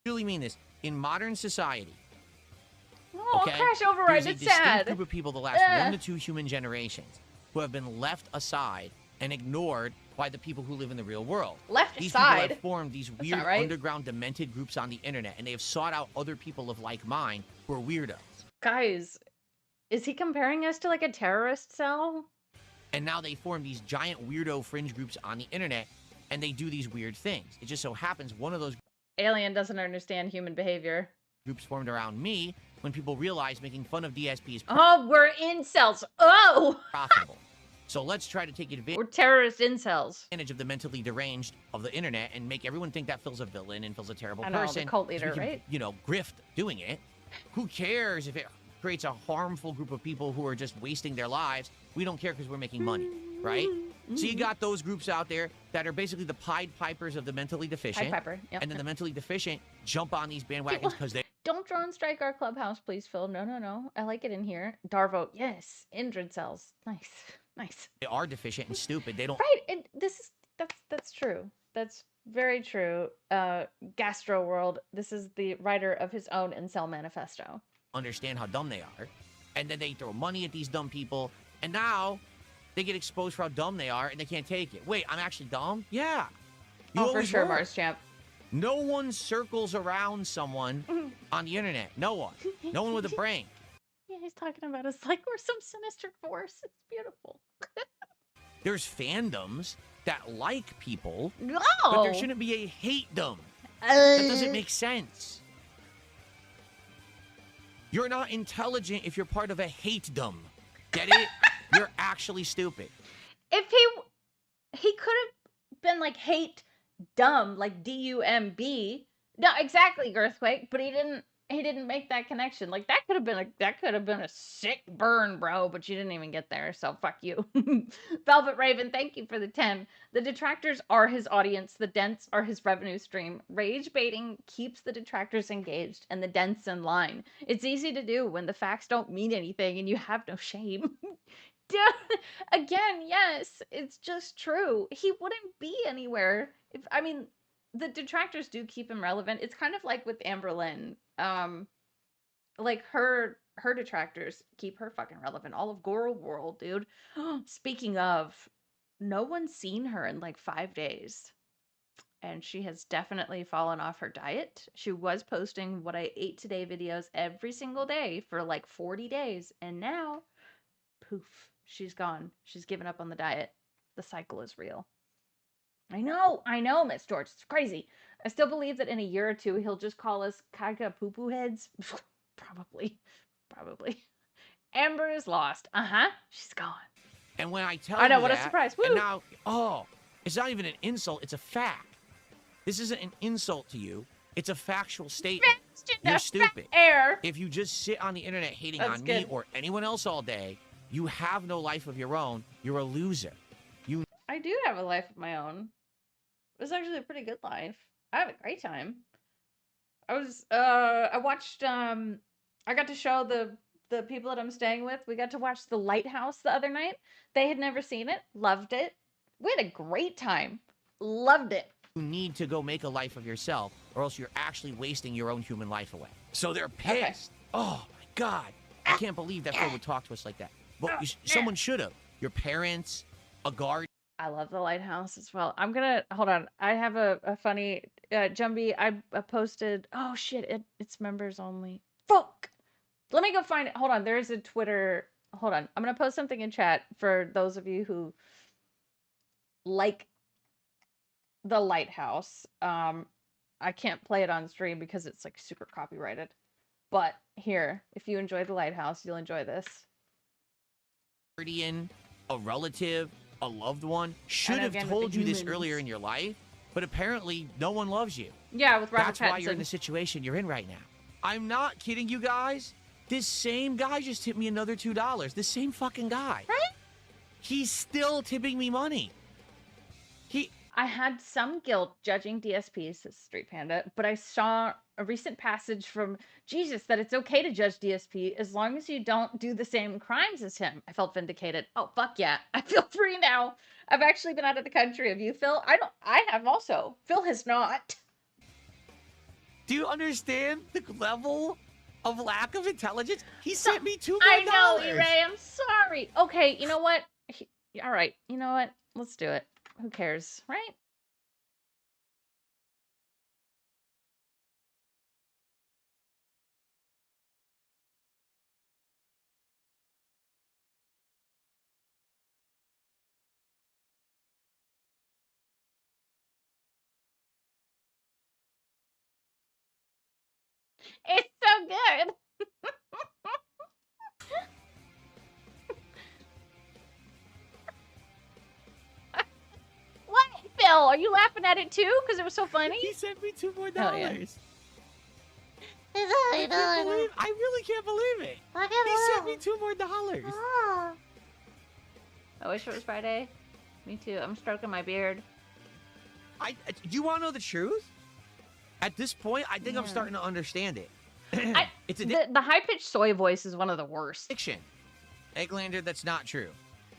really mean this. In modern society, Oh, okay, Crash Override. there's a It's distinct sad. group of people the last 1 to 2 human generations who have been left aside and ignored by the people who live in the real world. Left These aside. people have formed these That's weird not right. underground demented groups on the internet, and they have sought out other people of like mind who are weirdos. Guys, is he comparing us to like a terrorist cell? And now they form these giant weirdo fringe groups on the internet, and they do these weird things. It just so happens one of those Alien doesn't understand human behavior. groups formed around me when people realized making fun of DSP is Oh, we're incels. Oh, profitable. So let's try to take advantage we're terrorist incels. of the mentally deranged of the internet and make everyone think that Phil's a villain and Phil's a terrible I know, the person. cult 'cause leader, we can, right? You know, grift doing it. Who cares if it creates a harmful group of people who are just wasting their lives? We don't care because we're making money, right? So you got those groups out there that are basically the Pied Pipers of the mentally deficient. Pied Piper, yep. And then the mentally deficient jump on these bandwagons because they Don't drone strike our clubhouse, please, Phil. No, no, no. I like it in here. Darvo, yes. Indrid cells. Nice. Nice. are deficient and stupid. They don't Right. And that's true. That's very true. Gastro World. This is the writer of his own Incel Manifesto. understand how dumb they are. And then they throw money at these dumb people. And now they get exposed for how dumb they are and they can't take it. Wait, I'm actually dumb? Yeah. You Oh, for always sure, were. Mars Champ. No one circles around someone on the internet. No one. No one with a brain. Yeah, he's talking about us like we're some sinister force. It's beautiful. There's fandoms that like people, No. but there shouldn't be a hate-dom. That doesn't make sense. You're not intelligent if you're part of a hate-dom. Get it? You're actually stupid. If he could have been like hate dumb, like D-U-M-B. No, exactly, Girthquake, but he didn't make that connection. Like that could have been a sick burn, bro, but you didn't even get there, so fuck you. Velvet Raven, thank you for the 10. The detractors are his audience, the dents are his revenue stream. Rage baiting keeps the detractors engaged and the dents in line. It's easy to do when the facts don't mean anything and you have no shame. Again, yes, it's just true. He wouldn't be anywhere. The detractors do keep him relevant. It's kind of like with Amber Lynn. Like her detractors keep her fucking relevant. All of Goro World, dude. Speaking of, no one's seen her in like 5 days. And she has definitely fallen off her diet. She was posting what I ate today videos every single day for like 40 days. And now, poof, she's gone. She's given up on the diet. The cycle is real. I know, Miss George. It's crazy. I still believe that in a year or two, he'll just call us Kaga Poo Poo Heads. Probably. Amber is lost. She's gone. And when I tell I know, you what a that, surprise. Woo! And now, it's not even an insult. It's a fact. This isn't an insult to you. It's a factual statement. You're stupid. Air. If you just sit on the internet hating That's on good. me or anyone else all day, you have no life of your own. You're a loser. I do have a life of my own. It was actually a pretty good life. I have a great time. I watched, I got to show the people that I'm staying with, we got to watch The Lighthouse the other night. They had never seen it. Loved it. We had a great time. Loved it. You need to go make a life of yourself, or else you're actually wasting your own human life away. So they're Okay. pissed. Oh my God. I can't believe that Phil would talk to us like that. Well, someone should have. Your parents, a guard. I love The Lighthouse as well. I'm gonna hold on. I have a funny Jumby. I posted. Oh shit! It's members only. Fuck. Let me go find it. Hold on. There's a Twitter. Hold on. I'm gonna post something in chat for those of you who like The Lighthouse. I can't play it on stream because it's like super copyrighted. But here, if you enjoy The Lighthouse, you'll enjoy this. guardian, a relative, a loved one should And have again with told the you this humans. earlier in your life, but apparently no one loves you. Yeah, with Robert That's why you're in Pattinson. the situation you're in right now. I'm not kidding you guys. This same guy just tipped me another $2. The same fucking guy. Right? He's still tipping me money. I had some guilt judging DSP, says Street Panda, but I saw a recent passage from Jesus that it's okay to judge DSP as long as you don't do the same crimes as him. I felt vindicated. Oh, fuck yeah. I feel free now. I've actually been out of the country. Have you, Phil? I have also. Phil has not. Do you understand the level of lack of intelligence? He sent me $2 more. I know, E-Ray. I'm sorry. Okay, you know what? All right. You know what? Let's do it. Who cares, right? It's so good. What, Phil? Are you laughing at it too? Because it was so funny? He sent me $2 more. Hell yeah. I really can't believe it. He sent me $2 more. I wish it was Friday. Me too. I'm stroking my beard. Do you want to know the truth? At this point, I think I'm Yeah. starting to understand it. It's The high-pitched soy voice is one of the worst. addiction. Egglander, that's not true.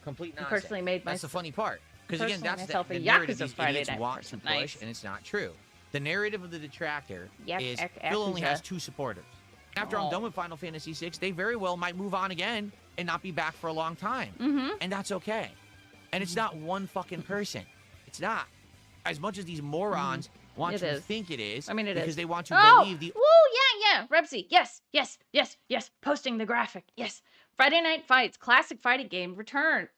Complete I nonsense. personally made That's the funny part. Because again, personally that's myself the a narrative Yakuza these Friday idiots night want to person. push, Nice. and it's not true. The narrative of the detractor Yep, is Yakuza. Phil only has 2 supporters. After I'm done with Final Fantasy VI, they very well might move on again and not be back for a long time. Mm-hmm. And that's okay. And it's not one fucking person. It's not. As much as these morons want It to is. think it is, I mean, it because is. they want to Oh! believe the Woo, yeah. Rebsy, yes. Posting the graphic, yes. Friday Night Fights, classic fighting games return.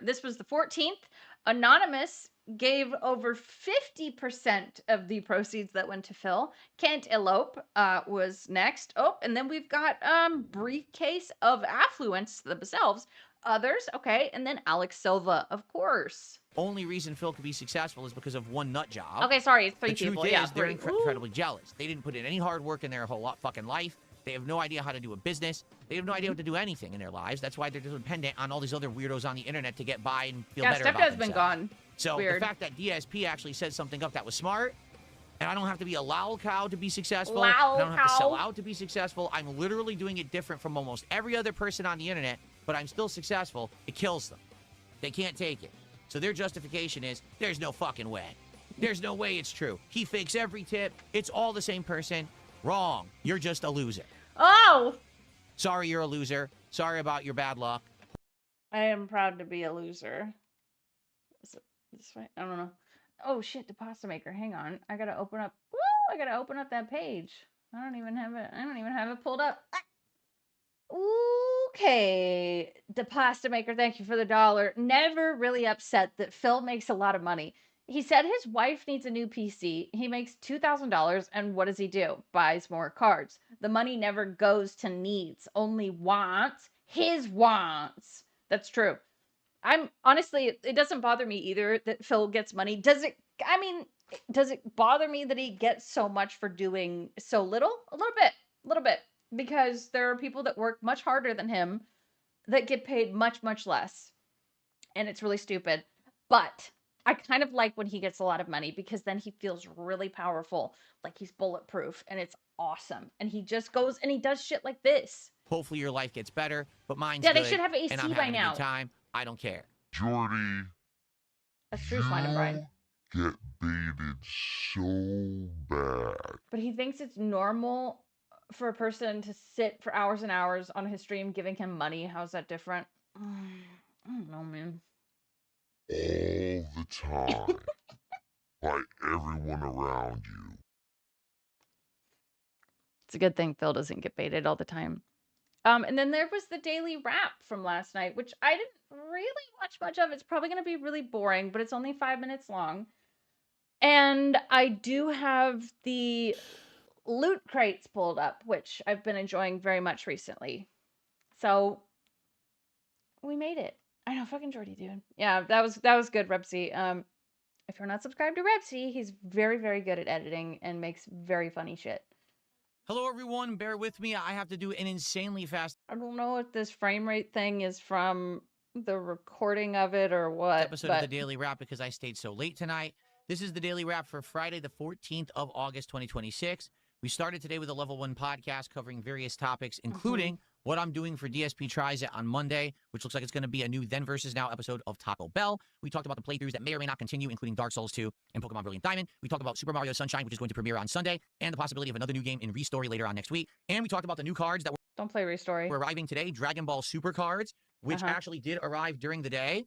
This was the 14th. Anonymous gave over 50% of the proceeds that went to Phil. Can't Elope was next. Oh, and then we've got Briefcase of Affluence themselves. Others, okay, and then Alex Silva, of course. only reason Phil could be successful is because of one nut job. Okay, sorry, it's 3 The truth people. is, Yeah, they're 3. incredibly jealous. They didn't put in any hard work in their whole fucking life. They have no idea how to do a business. They have no idea what to do anything in their lives. That's why they're just dependent on all these other weirdos on the internet to get by and feel Yeah, better Steph about has been themselves. gone. So Weird. the fact that DSP actually said something up that was smart, and I don't have to be a lol cow to be successful. Lol and I don't have to sell cow. out to be successful. I'm literally doing it different from almost every other person on the internet, but I'm still successful. It kills them. They can't take it. So their justification is, there's no fucking way. There's no way it's true. He fakes every tip. It's all the same person. Wrong. You're just a loser. Oh! Sorry you're a loser. Sorry about your bad luck. I am proud to be a loser. Is it this way? I don't know. Oh shit, the pasta maker. Hang on. I gotta open up. Woo! I gotta open up that page. I don't even have it pulled up. Ah! Okay. The pasta maker, thank you for the $1. Never really upset that Phil makes a lot of money. He said his wife needs a new PC. He makes $2,000, and what does he do? Buys more cards. The money never goes to needs, only wants. His wants. That's true. I'm honestly, it doesn't bother me either that Phil gets money. Does it bother me that he gets so much for doing so little? A little bit. Because there are people that work much harder than him that get paid much, much less. And it's really stupid. But I kind of like when he gets a lot of money because then he feels really powerful, like he's bulletproof, and it's awesome. And he just goes and he does shit like this. Hopefully your life gets better, but mine's Yeah, they good, should have AC and I'm by having now. a good time. I don't care. Jordy, That's true, Swine and Brian. get baited so bad. But he thinks it's normal for a person to sit for hours and hours on his stream giving him money. How's that different? I don't know, man. All the time. By everyone around you. It's a good thing Phil doesn't get baited all the time. And then there was the daily wrap from last night, which I didn't really watch much of. It's probably going to be really boring, but it's only 5 minutes long. And I do have the loot crates pulled up, which I've been enjoying very much recently. So We made it. I know, fucking Jordy, dude. Yeah, that was good, Repsy. If you're not subscribed to Repsy, he's very, very good at editing and makes very funny shit. Hello, everyone. Bear with me. I have to do an insanely fast I don't know if this frame rate thing is from the recording of it or what. episode of the Daily Wrap because I stayed so late tonight. This is the Daily Wrap for Friday, the 14th of August, 2026. We started today with a Level 1 podcast covering various topics, including what I'm doing for DSP Tries It on Monday, which looks like it's going to be a new Then versus Now episode of Taco Bell. We talked about the playthroughs that may or may not continue, including Dark Souls 2 and Pokemon Brilliant Diamond. We talked about Super Mario Sunshine, which is going to premiere on Sunday, and the possibility of another new game in Restory later on next week. And we talked about the new cards that Don't play Restory. were arriving today, Dragon Ball Super cards, which actually did arrive during the day.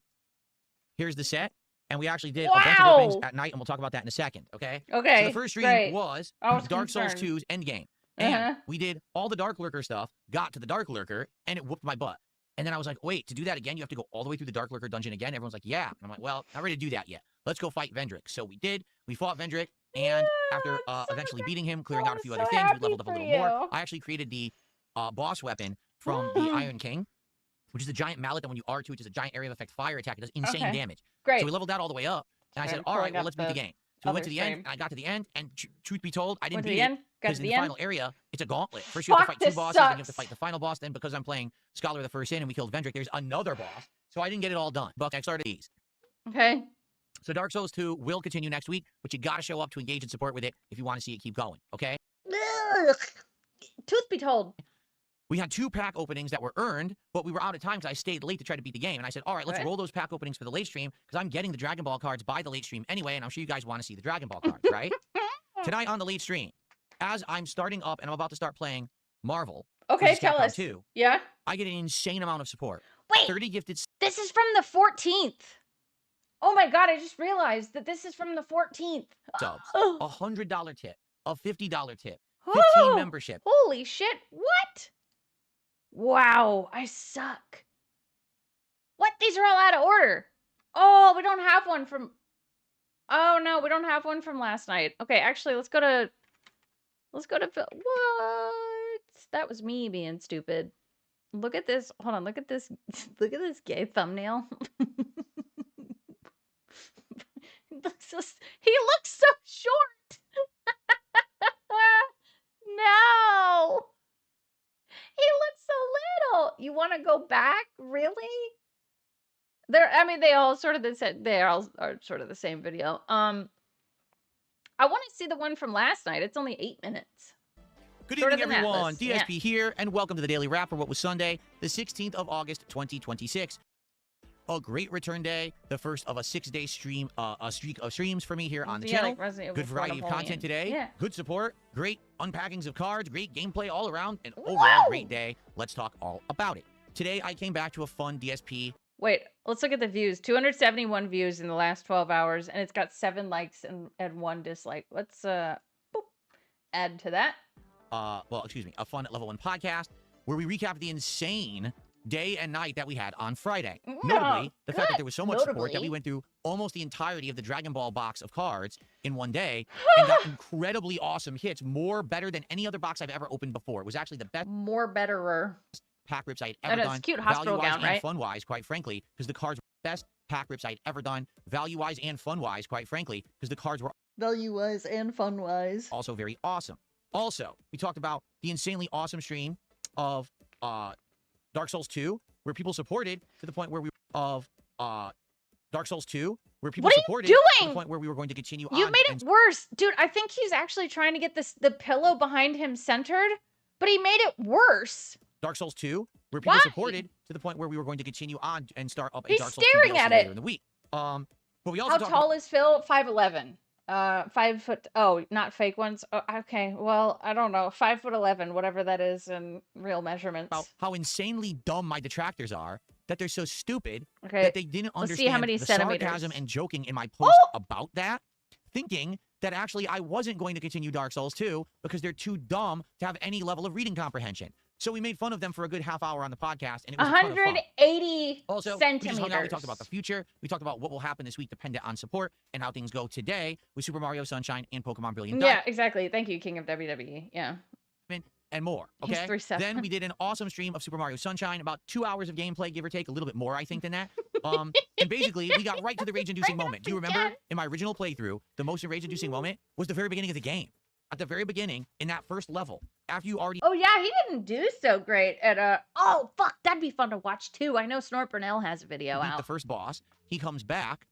Here's the set. And we actually did a bunch of openings at night, and we'll talk about that in a second, okay? Okay, So the first stream was Dark Souls concerned. 2's Endgame. And we did all the Dark Lurker stuff, got to the Dark Lurker, and it whooped my butt. And then I was like, wait, to do that again, you have to go all the way through the Dark Lurker dungeon again? Everyone's like, yeah. And I'm like, well, not ready to do that yet. Let's go fight Vendrick. So we did. We fought Vendrick, and after eventually beating him, clearing out a few other things, we leveled up a little more. I actually created the boss weapon from the Iron King, which is a giant mallet that when you R2, which is a giant area of effect fire attack, it does insane damage. Great. So we leveled that all the way up. And I said, all right, well, let's beat the game. So we went to the end, and I got to the end, and truth be told, I didn't beat it, because in the final area, it's a gauntlet. First you have to fight two bosses, then you have to fight the final boss, then because I'm playing Scholar of the First Sin and we killed Vendrick, there's another boss. So I didn't get it all done. But I started these. Okay. So Dark Souls 2 will continue next week, but you gotta show up to engage and support with it if you want to see it keep going, okay? Ugh. Truth be told. We had 2 pack openings that were earned, but we were out of time because I stayed late to try to beat the game. And I said, all right, let's roll those pack openings for the late stream because I'm getting the Dragon Ball cards by the late stream anyway, and I'm sure you guys want to see the Dragon Ball cards, right? Tonight on the late stream, as I'm starting up and I'm about to start playing Marvel. Okay, tell us. 2, yeah? I get an insane amount of support. Wait, 30 gifted this is from the 14th. Oh my god, I just realized that this is from the 14th. subs, Oh. a $100 tip, a $50 tip, 15 Oh, membership. Holy shit, what? Wow, I suck. What? These are all out of order. Oh, we don't have one from... Oh, no, we don't have one from last night. Okay, actually, let's go to... What? That was me being stupid. Look at this. Hold on, look at this. Look at this gay thumbnail. He looks so short. No. He looks so little. You want to go back? Really? I mean, they all sort of they all are sort of the same video. I want to see the one from last night. It's only 8 minutes. Good Sort evening, of an everyone. atlas, DSP here, and welcome to the Daily Wrap for what was Sunday, the 16th of August, 2026. A great return day, the first of a 6-day stream, a streak of streams for me here on the channel. Like Good variety of content today. Yeah. Good support. Great unpackings of cards. Great gameplay all around. An Whoa! overall great day. Let's talk all about it. Today, I came back to a fun DSP. Wait, let's look at the views. 271 views in the last 12 hours, and it's got 7 likes and 1 dislike. Let's boop, add to that. A fun Level 1 podcast where we recap the insane day and night that we had on Friday. Notably, the fact that there was so much support that we went through almost the entirety of the Dragon Ball box of cards in one day and got incredibly awesome hits, better than any other box I've ever opened before. It was actually the best Betterer. pack rips I'd ever done. Cute hospital value-wise gown, right? and fun-wise, quite frankly, because the cards were the best pack rips I'd ever done. Value-wise and fun-wise, quite frankly, because the cards were Value-wise and fun-wise. also very awesome. Also, we talked about the insanely awesome stream of Dark Souls 2, where people supported to the point where Dark Souls 2, where people supported to the point where we were going to continue on. You made it worse. Dude, I think he's actually trying to get the pillow behind him centered, but he made it worse. Dark Souls 2, where people supported to the point where we were going to continue on and start up a He's Dark Souls 2 staring DLC at later it. in the week. But we also How talked tall is Phil? 5'11". 5 foot. Oh, not fake ones. Oh, okay. Well, I don't know. 5'11", whatever that is in real measurements. about how insanely dumb my detractors are, that they're so stupid Okay. that they didn't Let's see understand how many the centimeters. sarcasm and joking in my post about that, thinking that actually I wasn't going to continue Dark Souls 2 because they're too dumb to have any level of reading comprehension. So we made fun of them for a good half hour on the podcast, and it was a ton of fun. 180 Also, centimeters. we just hung out. We talked about the future. We talked about what will happen this week dependent on support and how things go today with Super Mario Sunshine and Pokemon Brilliant Diamond. Yeah, exactly. Thank you, King of WWE. Yeah. and more. He's Okay. 3'7". Then we did an awesome stream of Super Mario Sunshine, about 2 hours of gameplay, give or take, a little bit more, I think, than that. And basically, we got right to the rage-inducing moment. Do you remember in my original playthrough, the most rage-inducing moment was the very beginning of the game. At the very beginning, in that first level, after you already Oh yeah, he didn't do so great at oh fuck, that'd be fun to watch too. I know Snort Burnell has a video beat out. the first boss, he comes back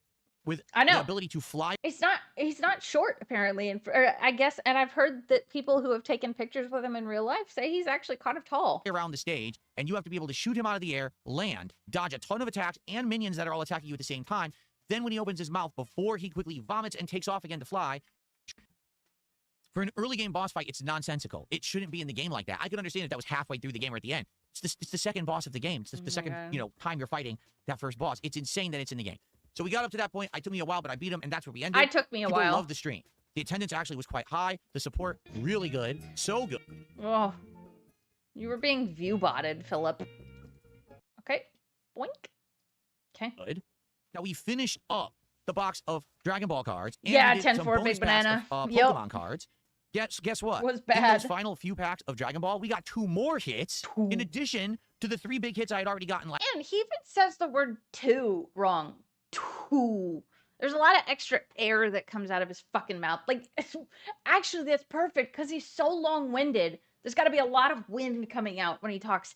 with I know. the ability to fly He's not short apparently, and I guess, and I've heard that people who have taken pictures with him in real life say he's actually kind of tall. around the stage, and you have to be able to shoot him out of the air, land, dodge a ton of attacks and minions that are all attacking you at the same time. Then when he opens his mouth, before he quickly vomits and takes off again to fly, for an early game boss fight, it's nonsensical. It shouldn't be in the game like that. I could understand if that was halfway through the game or at the end. It's the second boss of the game. It's the second, time you're fighting that first boss. It's insane that it's in the game. So we got up to that point. It took me a while, but I beat him, and that's where we ended. It took me a People while. loved the stream. The attendance actually was quite high. The support, really good. So good. Oh, you were being view-botted, Philip. Okay, boink. Okay. Good. Now we finished up the box of Dragon Ball cards. And Yeah, we did some 10-4 bonus Big packs Banana. Of, Yep. Pokemon cards. Guess what? Was In bad. those final few packs of Dragon Ball, we got 2 more hits in addition to the 3 big hits I had already gotten last. And he even says the word two wrong. Two. There's a lot of extra air that comes out of his fucking mouth. Like, actually, that's perfect because he's so long-winded. There's got to be a lot of wind coming out when he talks.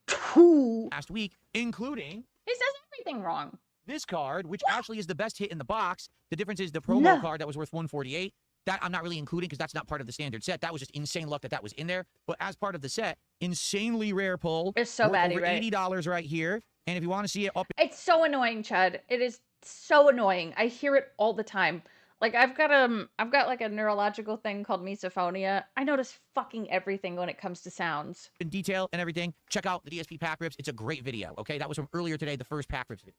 Two. Last week, including He says everything wrong. this card, which actually is the best hit in the box. The difference is the promo card that was worth 148. That I'm not really including because that's not part of the standard set. That was just insane luck that was in there. But as part of the set, insanely rare pull. It's so bad, over right? $80 right here. And if you want to see it up, It's so annoying, Chud. It is so annoying. I hear it all the time. Like I've got like a neurological thing called misophonia. I notice fucking everything when it comes to sounds. in detail and everything, check out the DSP pack rips. It's a great video. Okay, that was from earlier today, the first pack rips video.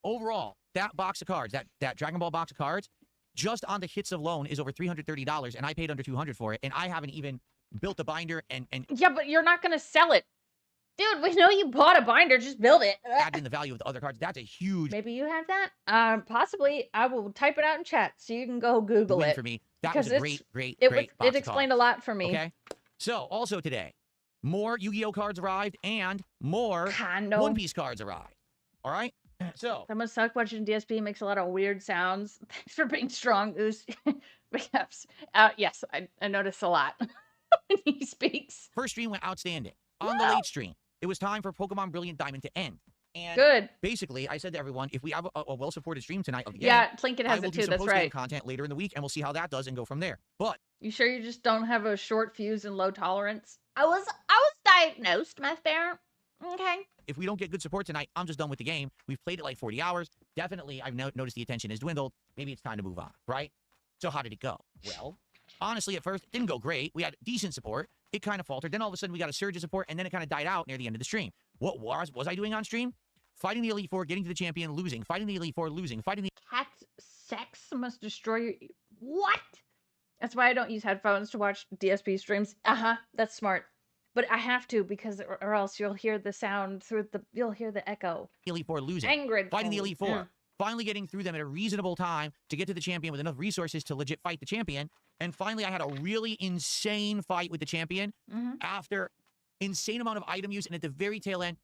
Overall, that box of cards, that Dragon Ball box of cards, just on the hits alone is over $330, and I paid under $200 for it, and I haven't even built the binder and Yeah, but you're not gonna sell it. Dude, we know you bought a binder, just build it. add in the value of the other cards. That's a huge Maybe you have that? Possibly. I will type it out in chat so you can go Google win it. for me. That because was a it's- great It box of explained a cards. lot for me. Okay, so also today, more Yu-Gi-Oh cards arrived and more Kind of. One Piece cards arrived. All right, so That must suck watching DSP makes a lot of weird sounds. Thanks for being strong, Goose. Yes, yes, I notice a lot when he speaks. first stream went outstanding. On the late stream, it was time for Pokemon Brilliant Diamond to end. And Good. basically, I said to everyone, if we have a well-supported stream tonight of the game, Yeah, Plinkett I has will it do too. some That's post-game right. content later in the week, and we'll see how that does and go from there. But You sure you just don't have a short fuse and low tolerance? I was diagnosed, my fair. Okay. if we don't get good support tonight, I'm just done with the game. We've played it like 40 hours. Definitely, I've noticed the attention has dwindled. Maybe it's time to move on, right? So how did it go? Well, honestly, at first, it didn't go great. We had decent support. It kind of faltered. Then all of a sudden, we got a surge of support, and then it kind of died out near the end of the stream. What was I doing on stream? Fighting the Elite Four, getting to the champion, losing. Fighting the Elite Four, losing. Fighting the Cat sex must destroy your... What? That's why I don't use headphones to watch DSP streams. That's smart. But I have to because or else you'll hear the sound you'll hear the echo. Elite Four, losing. Angry. Fighting the Elite Four. Yeah. Finally getting through them at a reasonable time to get to the champion with enough resources to legit fight the champion. And finally, I had a really insane fight with the champion after insane amount of item use. And at the very tail end,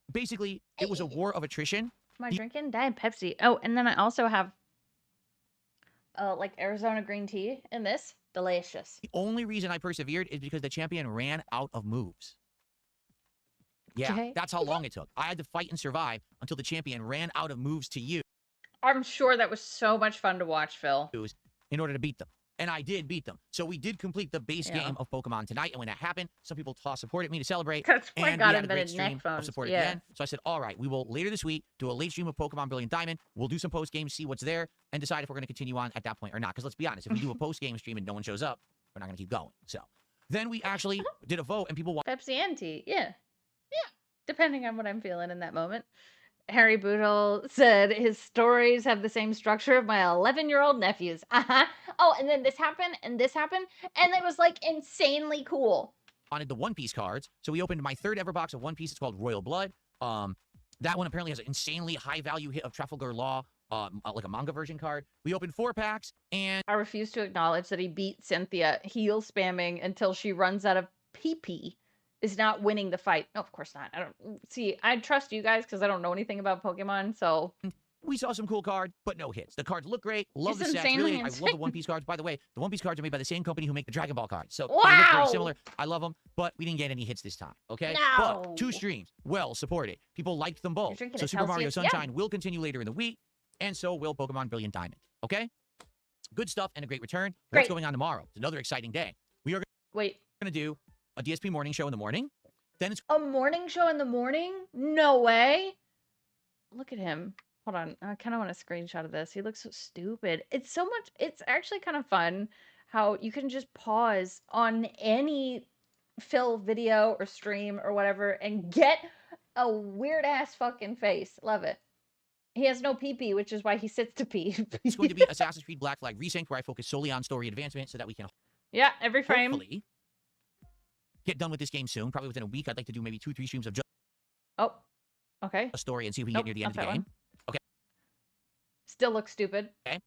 basically, it was a war of attrition. Am I drinking Diet Pepsi? Oh, and then I also have like Arizona green tea in this. Delicious. The only reason I persevered is because the champion ran out of moves. Yeah, Okay. that's how long it took. I had to fight and survive until the champion ran out of moves to use I'm sure that was so much fun to watch, Phil. in order to beat them. And I did beat them. So we did complete the base Yeah. game of Pokemon tonight. And when that happened, some people supported me to celebrate. That's why And God we had a great invented stream neck of phones. support Yeah. again. So I said, all right, we will later this week do a late stream of Pokemon Brilliant Diamond. We'll do some post games, see what's there, and decide if we're going to continue on at that point or not. Because let's be honest, if we do a post game stream and no one shows up, we're not going to keep going. So then we actually did a vote and people Pepsi and tea. Yeah. Yeah. Depending on what I'm feeling in that moment. Harry Boodle said his stories have the same structure of my 11-year-old nephews. Oh, and then this happened, and it was like insanely cool. wanted the One Piece cards. So we opened my third ever box of One Piece. It's called Royal Blood. That one apparently has an insanely high value hit of Trafalgar Law like a manga version card. We opened 4 packs, and I refuse to acknowledge that he beat Cynthia heal spamming until she runs out of PP is not winning the fight. No, of course not. I don't see. I trust you guys because I don't know anything about Pokemon. So we saw some cool cards, but no hits. The cards look great. Love It's the sets. insanely Really, I love the One Piece cards. By the way, the One Piece cards are made by the same company who make the Dragon Ball cards. So they look Wow. very similar. I love them, but we didn't get any hits this time. Okay? No. But 2 streams, well supported. People liked them both. drinking So a Super Mario Celsius? Yeah. Sunshine will continue later in the week, and so will Pokemon Brilliant Diamond. Okay? Good stuff and a great return. Great. What's going on tomorrow? It's another exciting day. We are wait, going to do a DSP morning show in the morning. Then it's a morning show in the morning? No way. Look at him. Hold on. I kind of want a screenshot of this. He looks so stupid. It's so much. It's actually kind of fun how you can just pause on any Phil video or stream or whatever and get a weird ass fucking face. Love it. He has no PP, which is why he sits to pee. It's going to be Assassin's Creed Black Flag Resynced, where I focus solely on story advancement so that we can Yeah, every frame. hopefully get done with this game soon. Probably within a week. I'd like to do maybe 2-3 streams of just Oh, okay. a story and see if we can Nope, get near the end not of the that game. one. Still looks stupid. And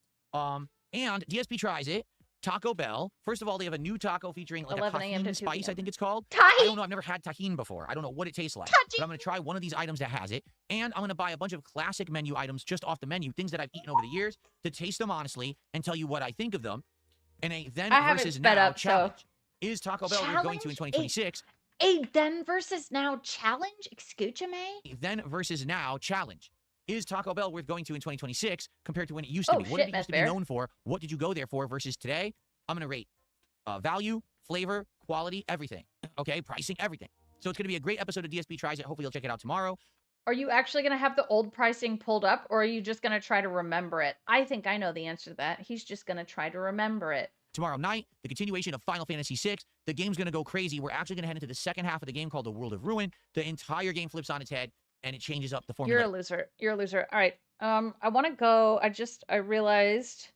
DSP tries it. Taco Bell. First of all, they have a new taco featuring like a 11 a.m. to tahini 2 spice, I p.m. think it's called. I don't Tahini. know. I've never had tahini before. I don't know what it tastes like. Tahini. But I'm going to try one of these items that has it. And I'm going to buy a bunch of classic menu items just off the menu, things that I've eaten over the years, to taste them honestly and tell you what I think of them. And a then I have it versus sped now up, so- challenge. Is Taco Bell worth going to in Challenge? 2026? A then versus now challenge? Excuse me? A then versus now challenge. Is Taco Bell worth going to in 2026 compared to when it used to Oh, be? What shit, did it used to be Messbear. known for? What did you go there for versus today? I'm going to rate value, flavor, quality, everything. Okay, pricing, everything. So it's going to be a great episode of DSP Tries It. Hopefully you'll check it out tomorrow. Are you actually going to have the old pricing pulled up, or are you just going to try to remember it? I think I know the answer to that. He's just going to try to remember it. Tomorrow night, the continuation of Final Fantasy VI. The game's going to go crazy. We're actually going to head into the second half of the game called the World of Ruin. The entire game flips on its head, and it changes up the formula. You're a loser. You're a loser. All right. I want to go. I realized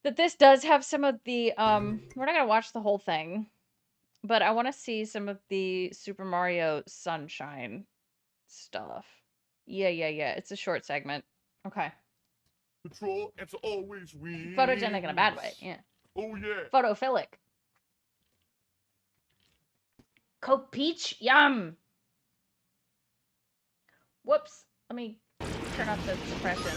that this does have some of the, we're not going to watch the whole thing, but I want to see some of the Super Mario Sunshine stuff. Yeah. It's a short segment. Okay. Control and to always win. Photogenic in a bad way. Yeah. Oh yeah. Photophilic. Coke Peach? Yum! Whoops. Let me turn off the suppression.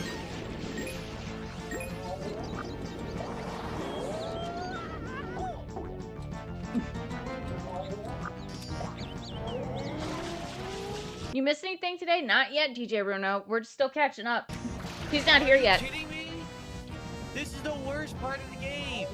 You missed anything today? Not yet, DJ Bruno. We're still catching up. He's not here yet. Are you kidding me? This is the worst part of the game.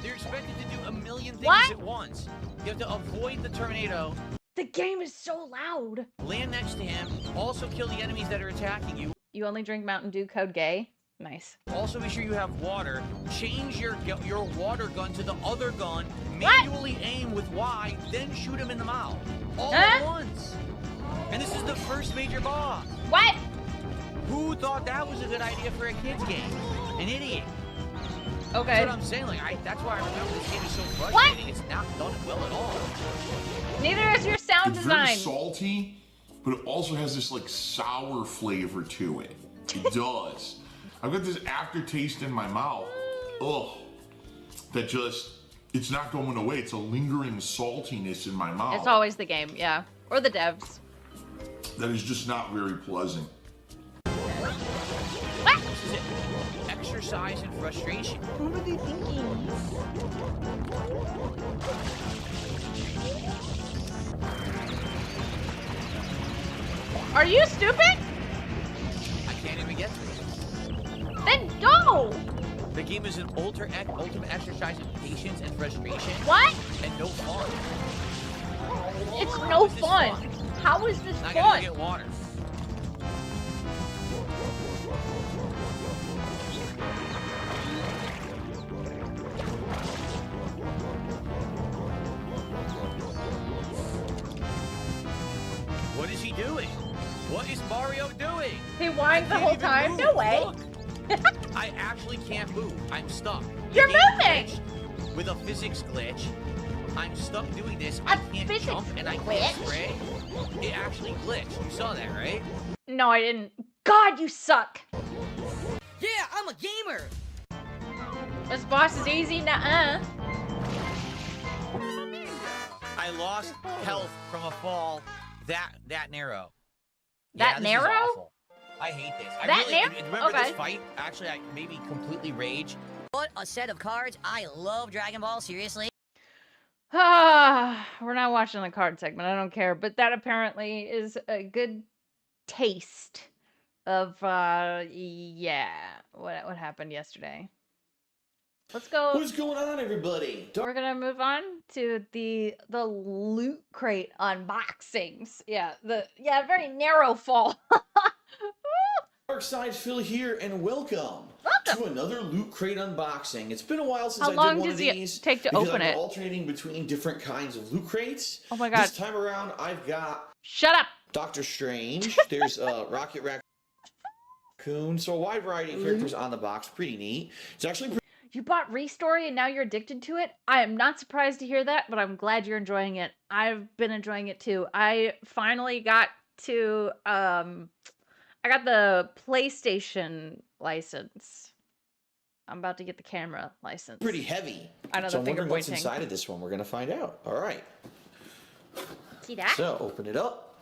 They're expected to do a million things What? at once. You have to avoid the tornado, The game is so loud. land next to him, also kill the enemies that are attacking you. You only drink Mountain Dew, code gay. Nice. Also be sure you have water. Change your water gun to the other gun. Manually aim with Y, then shoot him in the mouth. All at Huh? once. And this is the first major boss. What? Who thought that was a good idea for a kid's game? An idiot. Okay. That's what I'm saying. Like, that's why I remember this game is so frustrating. It's not done well at all. Neither is your sound It's very design. salty, but it also has this like sour flavor to it. It does. I've got this aftertaste in my mouth. Ugh. That just, it's not going away. It's a lingering saltiness in my mouth. It's always the game, yeah. Or the devs. That is just not very pleasant. What? This is it. Exercise and frustration. What are they thinking? Are you stupid? I can't even get to it. Then go! The game is an ultimate exercise in patience and frustration What? and no fun. It's How no is this fun. How is this I gotta go fun? get water. What is he doing? What is Mario doing? He whined the I can't whole even time? move. No way. Look. I actually can't move. I'm stuck. The You're game moving! glitched with a physics glitch. I'm stuck doing this. A I can't physics jump and I glitch? can't spray. It actually glitched. You saw that, right? No, I didn't. God, you suck. Yeah, I'm a gamer. This boss is easy, nuh-uh. I lost health from a fall that narrow. That yeah, this narrow? Is awful. I hate this. I That really, narrow? Remember Okay. this fight? Actually, I maybe completely rage. What a set of cards. I love Dragon Ball, seriously. Ah, we're not watching the card segment. I don't care. But that apparently is a good taste of, yeah, what happened yesterday. Let's go. What's going on, everybody? We're gonna move on to the loot crate unboxings. Yeah, very narrow fall. Dark Side's Phil here, and welcome to another Loot Crate unboxing. It's been a while since How I long did one does of it these. take to because open I've it? been alternating between different kinds of Loot Crates. Oh my god. This time around, I've got Shut up. Doctor Strange. There's Rocket Raccoon. So a wide variety of characters on the box. Pretty neat. It's actually You bought Restory and now you're addicted to it? I am not surprised to hear that, but I'm glad you're enjoying it. I've been enjoying it too. I finally got to I got the PlayStation license. I'm about to get the camera license. pretty heavy. I know So the I'm finger wondering what's pointing. inside of this one. We're going to find out. All right. See that? So open it up.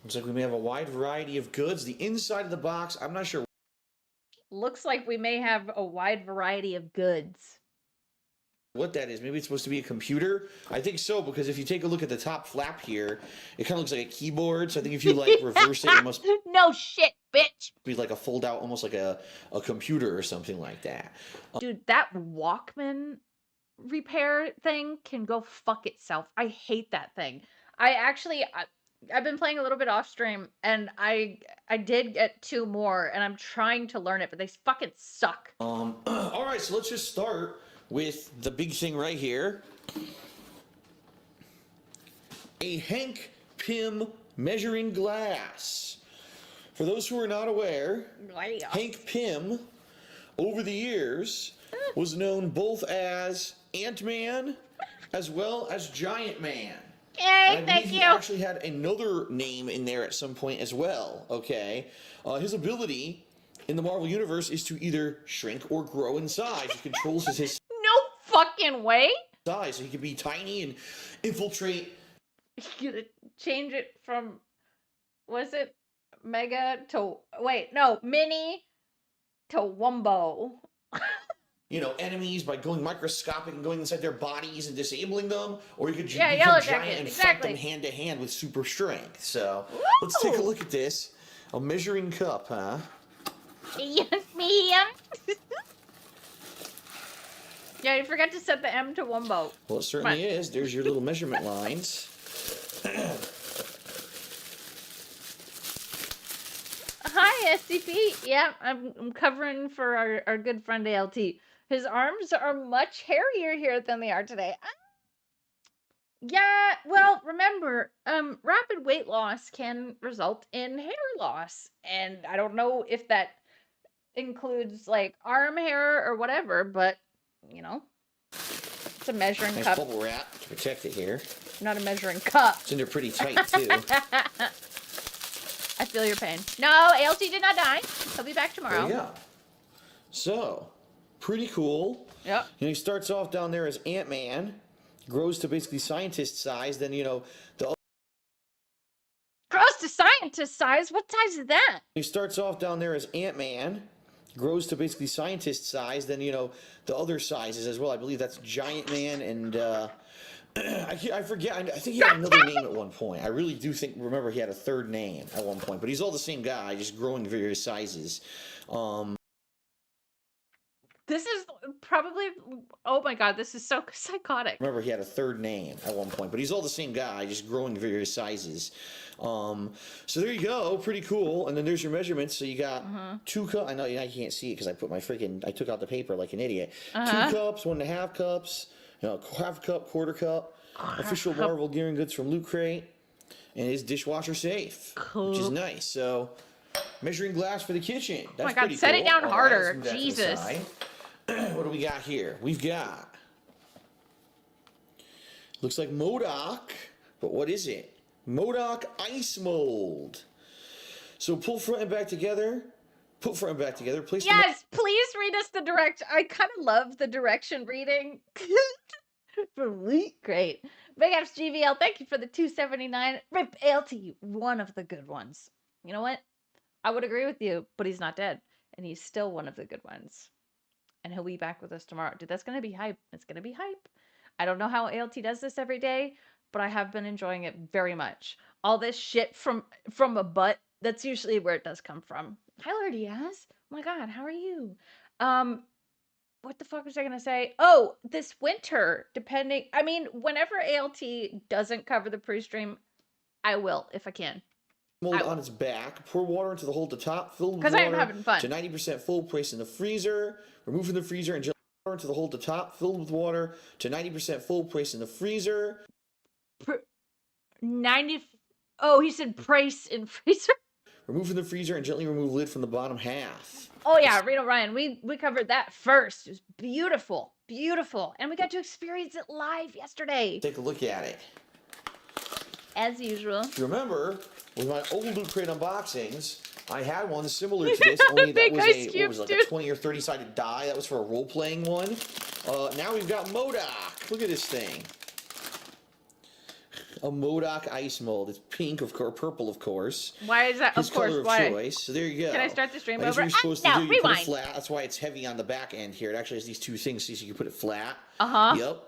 Looks like we may have a wide variety of goods. The inside of the box, I'm not sure. Looks like we may have a wide variety of goods. What that is. Maybe it's supposed to be a computer. I think so, because if you take a look at the top flap here, it kind of looks like a keyboard. So I think if you like reverse it, it must No shit, bitch. be like a fold out, almost like a computer or something like that. Dude, that Walkman repair thing can go fuck itself. I hate that thing. I've been playing a little bit off stream, and I did get 2 more, and I'm trying to learn it, but they fucking suck. All right, so let's just start with the big thing right here. A Hank Pym measuring glass. For those who are not aware, Hank Pym, over the years, was known both as Ant-Man as well as Giant Man. Yay, thank He you. actually had another name in there at some point as well, okay? His ability in the Marvel Universe is to either shrink or grow in size. He controls his No fucking way. size, so he can be tiny and infiltrate. You gotta change it from, was it mega to, wait, no, mini to wumbo. You know, enemies by going microscopic and going inside their bodies and disabling them, or you could Yeah, become Yellow giant Jacket, and exactly. fight them hand to hand with super strength. So let's take a look at this. A measuring cup, huh? Yes, ma'am. Yeah, you forgot to set the M to wumbo. Well, it certainly is. There's your little measurement lines. Hi, SCP. Yeah, I'm covering for our good friend ALT. His arms are much hairier here than they are today. Yeah, well, remember, rapid weight loss can result in hair loss. And I don't know if that includes, like, arm hair or whatever, but, you know, it's a measuring Nice cup, bubble wrap to protect it here. not a measuring cup. It's in there pretty tight, too. I feel your pain. No, ALT did not die. He'll be back tomorrow. There you go. So, pretty cool. Yep. You know, he starts off down there as Ant-Man, grows to basically scientist size, then, you know, Grows to scientist size? What size is that? he starts off down there as Ant-Man, grows to basically scientist size, then, you know, the other sizes as well. I believe that's Giant Man and, I forget. I think he had another name at one point. I really do remember he had a third name at one point, but he's all the same guy, just growing various sizes. This is probably, oh my god, this is so psychotic. Remember he had a third name at one point, but he's all the same guy, just growing various sizes. So there you go, pretty cool. And then there's your measurements. So you got 2 cups. I know you can't see it because I took out the paper like an idiot. 2 cups, 1.5 cups. You know, half cup, quarter cup, official Marvel gear and goods from Loot Crate, and his dishwasher safe, which is nice. So, measuring glass for the kitchen. That's oh my god, pretty set cool. it down All right, harder. let's move that to the Jesus. side. What do we got here? We've got, looks like MODOK, but what is it? MODOK Ice Mold. So pull front and back together. Put front and back together. Place the Yes, please read us the direction. I kind of love the direction reading. Great. Big ups, GVL. Thank you for the 279. Rip ALT, one of the good ones. You know what? I would agree with you, but he's not dead. And he's still one of the good ones. And he'll be back with us tomorrow. Dude, that's going to be hype. It's going to be hype. I don't know how ALT does this every day, but I have been enjoying it very much. All this shit from a butt, that's usually where it does come from. Tyler Diaz? Oh my god, how are you? What the fuck was I gonna say? Oh, this winter, whenever ALT doesn't cover the pre-stream, I will, if I can. mold on its back. Pour water into the hole at the top. Fill with Because I am water having fun. to 90% full. Place in the freezer. Remove from the freezer and gently pour into the hole at the top. Filled with water to 90% full. Place in the freezer. 90... Oh, he said price in freezer? Remove from the freezer and gently remove lid from the bottom half. Oh yeah, Reno Ryan, we covered that first. It was beautiful, beautiful. And we got to experience it live yesterday. Take a look at it. As usual. If you remember, with my old Loot Crate unboxings, I had one similar to this, only that was a 20 or 30 sided die. That was for a role-playing one. Now we've got MODOK. Look at this thing. A MODOK ice mold. It's pink, of course, purple, of course. Why is that? His of course, color of why? choice. So there you go. Can I start the stream I guess over? what you're supposed to No, do, you put rewind. it flat. That's why it's heavy on the back end here. It actually has these two things so you can put it flat. Uh-huh. Yep.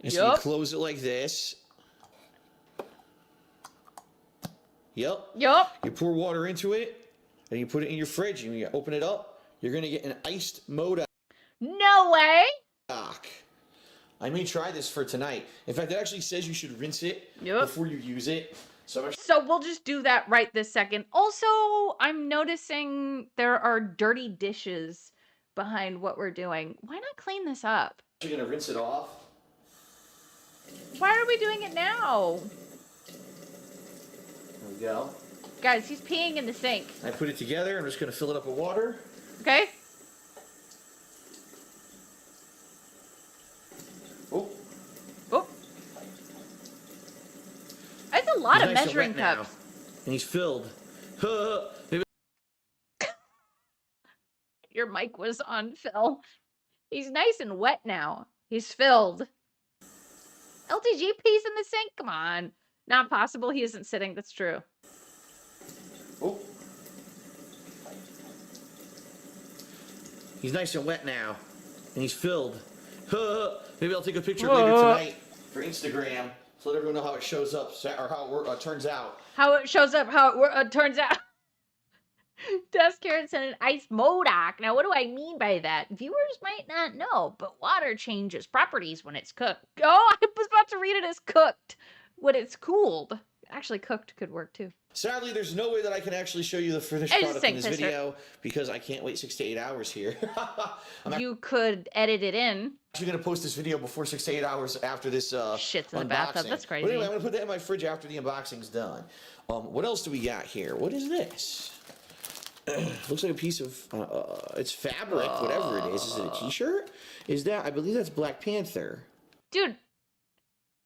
And so you close it like this. Yep. Yup. You pour water into it, and you put it in your fridge. And when you open it up, you're going to get an iced MODOK. No way. I may try this for tonight. In fact, it actually says you should rinse it before you use it. So we'll just do that right this second. Also, I'm noticing there are dirty dishes behind what we're doing. Why not clean this up? You're going to rinse it off. Why are we doing it now? There we go. Guys, he's peeing in the sink. I put it together. I'm just going to fill it up with water. Okay? Oh. Oh. That's a lot of He's nice and measuring wet now. cups. And he's filled. Maybe Your mic was on, Phil. He's nice and wet now. He's filled. LTG pees in the sink? Come on. Not possible. He isn't sitting. That's true. Oh. He's nice and wet now. And he's filled. Maybe I'll take a picture later tonight for Instagram so let everyone know how it shows up or how it turns out. How it shows up, how it turns out. Dust Karen sent an ice MODOK. Now, what do I mean by that? Viewers might not know, but water changes properties when it's cooked. Oh, I was about to read it as cooked. When it's cooled. Actually, cooked could work too. Sadly, there's no way that I can actually show you the finished product in this video because I can't wait 6 to 8 hours here. You could edit it in. I'm actually going to post this video before 6 to 8 hours after this Shit's in the bathtub. That's crazy. But anyway, I'm going to put that in my fridge after the unboxing's done. What else do we got here? What is this? Looks like a piece of, it's fabric, whatever it is. Is it a t-shirt? Is that, I believe that's Black Panther. Dude,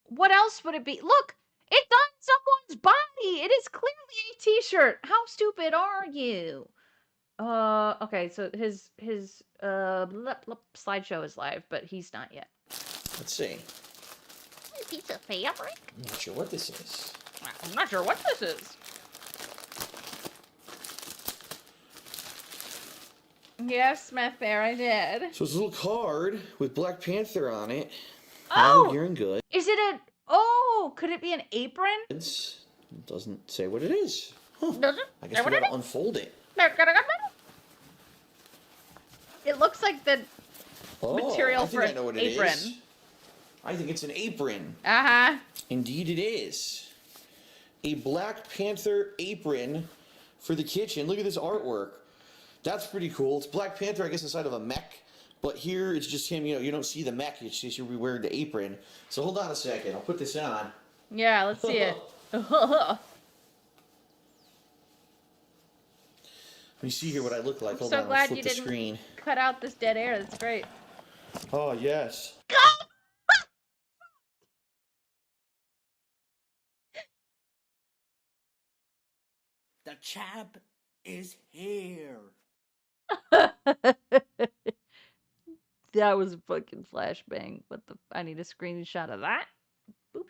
what else would it be? Look, it's on someone's body. It is clearly a t-shirt. How stupid are you? Okay, so his slideshow is live, but he's not yet. Let's see. A piece of fabric? I'm not sure what this is. I'm not sure what this is. Yes, Smith Bear, I did. So it's a little card with Black Panther on it. Oh! You're in good. Is it a... Oh, could it be an apron? It doesn't say what it is. Huh. Does it? I guess we gotta unfold it. It looks like the material for an apron. I think it's an apron. Uh-huh. Indeed it is. A Black Panther apron for the kitchen. Look at this artwork. That's pretty cool. It's Black Panther, I guess, inside of a mech. But here, it's just him, you don't see the mech. It's just you'll be wearing the apron. So hold on a second. I'll put this on. Yeah, let's see it. Let me see here what I look like. Hold on, I'll flip the screen. Cut out this dead air. That's great. Oh, yes. The chap is here. That was a fucking flashbang. What the? I need a screenshot of that. Boop.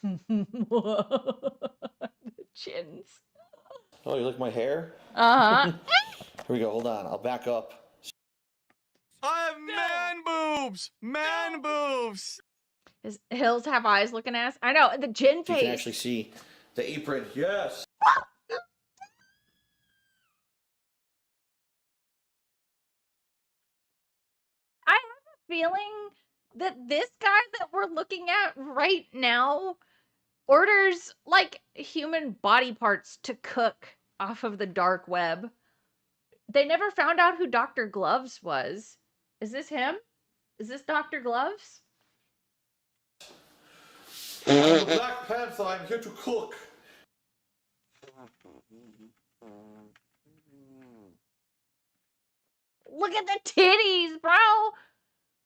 The chins. Oh, you like my hair? Uh-huh. Here we go. Hold on. I'll back up. I have man boobs! Man boobs! His hills have eyes looking ass. I know, the chin You face. can actually see the apron. Yes. I have a feeling that this guy that we're looking at right now orders like human body parts to cook off of the dark web. They never found out who Dr. Gloves was. Is this him? Is this Dr. Gloves? I'm the Black Panther. I'm here to cook. Look at the titties, bro.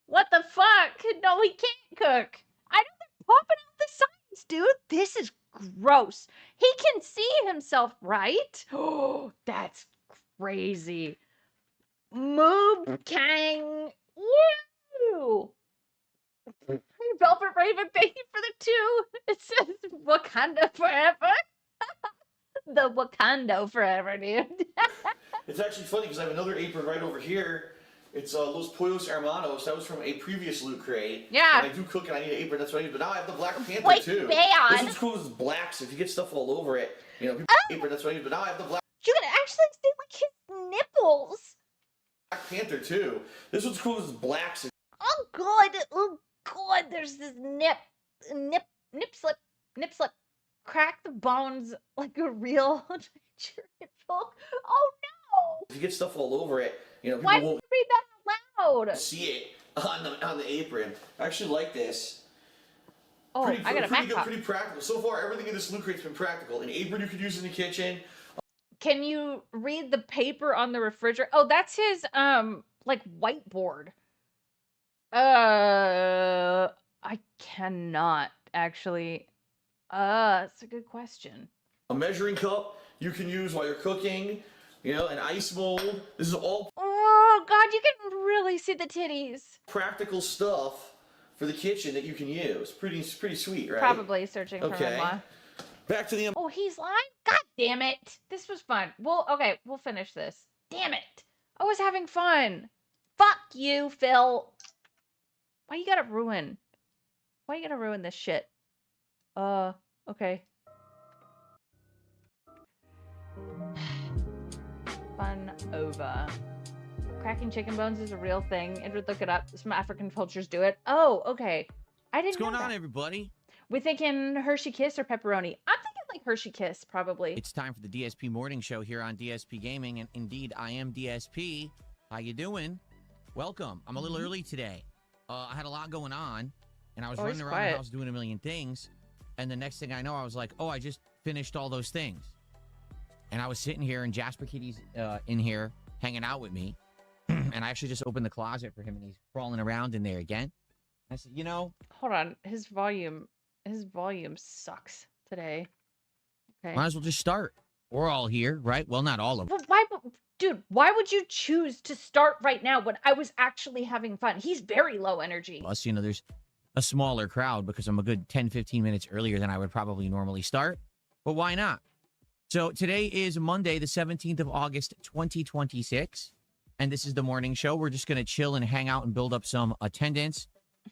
What the fuck? No, he can't cook. I know they're popping out the sides, dude. This is gross. He can see himself, right? Oh, that's crazy. Moob Kang. Woo! Velvet Raven, thank you for the 2. It says Wakanda forever. The Wakanda forever, dude. It's actually funny because I have another apron right over here. It's Los Pollos Hermanos. That was from a previous loot crate. Yeah. And I do cook and I need an apron. That's what I need. But now I have the Black Panther Wait, too. man. This one's cool. It's black, so if you get stuff all over it, you know, people apron. That's what I need. But now I have the Black You can actually see like his nipples. Panther too. This one's cool. It's black. So Oh god. Oh god. There's this nip slip. Crack the bones like a real Nigerian folk. Oh no. if you get stuff all over it, you know, people Why did you won't read that out loud? see it on the apron. I actually like this. Oh, I got a pretty backpack. pretty practical. So far, everything in this loot crate's been practical. An apron you could use in the kitchen. Can you read the paper on the refrigerator? Oh, that's his like whiteboard. I cannot actually. That's a good question. A measuring cup you can use while you're cooking. You know, an ice mold. This is all Oh god, you can really see the titties. practical stuff for the kitchen that you can use. Pretty sweet, right? Probably searching for Okay. Emma. Back to the Oh, he's lying? God damn it. This was fun. Okay, we'll finish this. Damn it. I was having fun. Fuck you, Phil. Why you gotta ruin this shit? Okay. Fun over. Cracking chicken bones is a real thing. Edward, look it up. Some African cultures do it. Oh, okay. I didn't What's going know on, that. everybody? We thinking Hershey Kiss or pepperoni? I'm thinking like Hershey Kiss, probably. It's time for the DSP Morning Show here on DSP Gaming, and indeed, I am DSP. How you doing? Welcome. I'm a little early today. I had a lot going on, and I was running around the house doing a million things, and the next thing I know, I was like, oh, I just finished all those things. And I was sitting here, and Jasper Kitty's in here hanging out with me, and I actually just opened the closet for him, and he's crawling around in there again. I said, you know... Hold on. His volume sucks today. Okay. Might as well just start. We're all here, right? Well, not all of them. Dude, why would you choose to start right now when I was actually having fun? He's very low energy. Plus, you know, there's a smaller crowd because I'm a good 10, 15 minutes earlier than I would probably normally start. But why not? So today is Monday, the 17th of August, 2026. And this is the morning show. We're just going to chill and hang out and build up some attendance.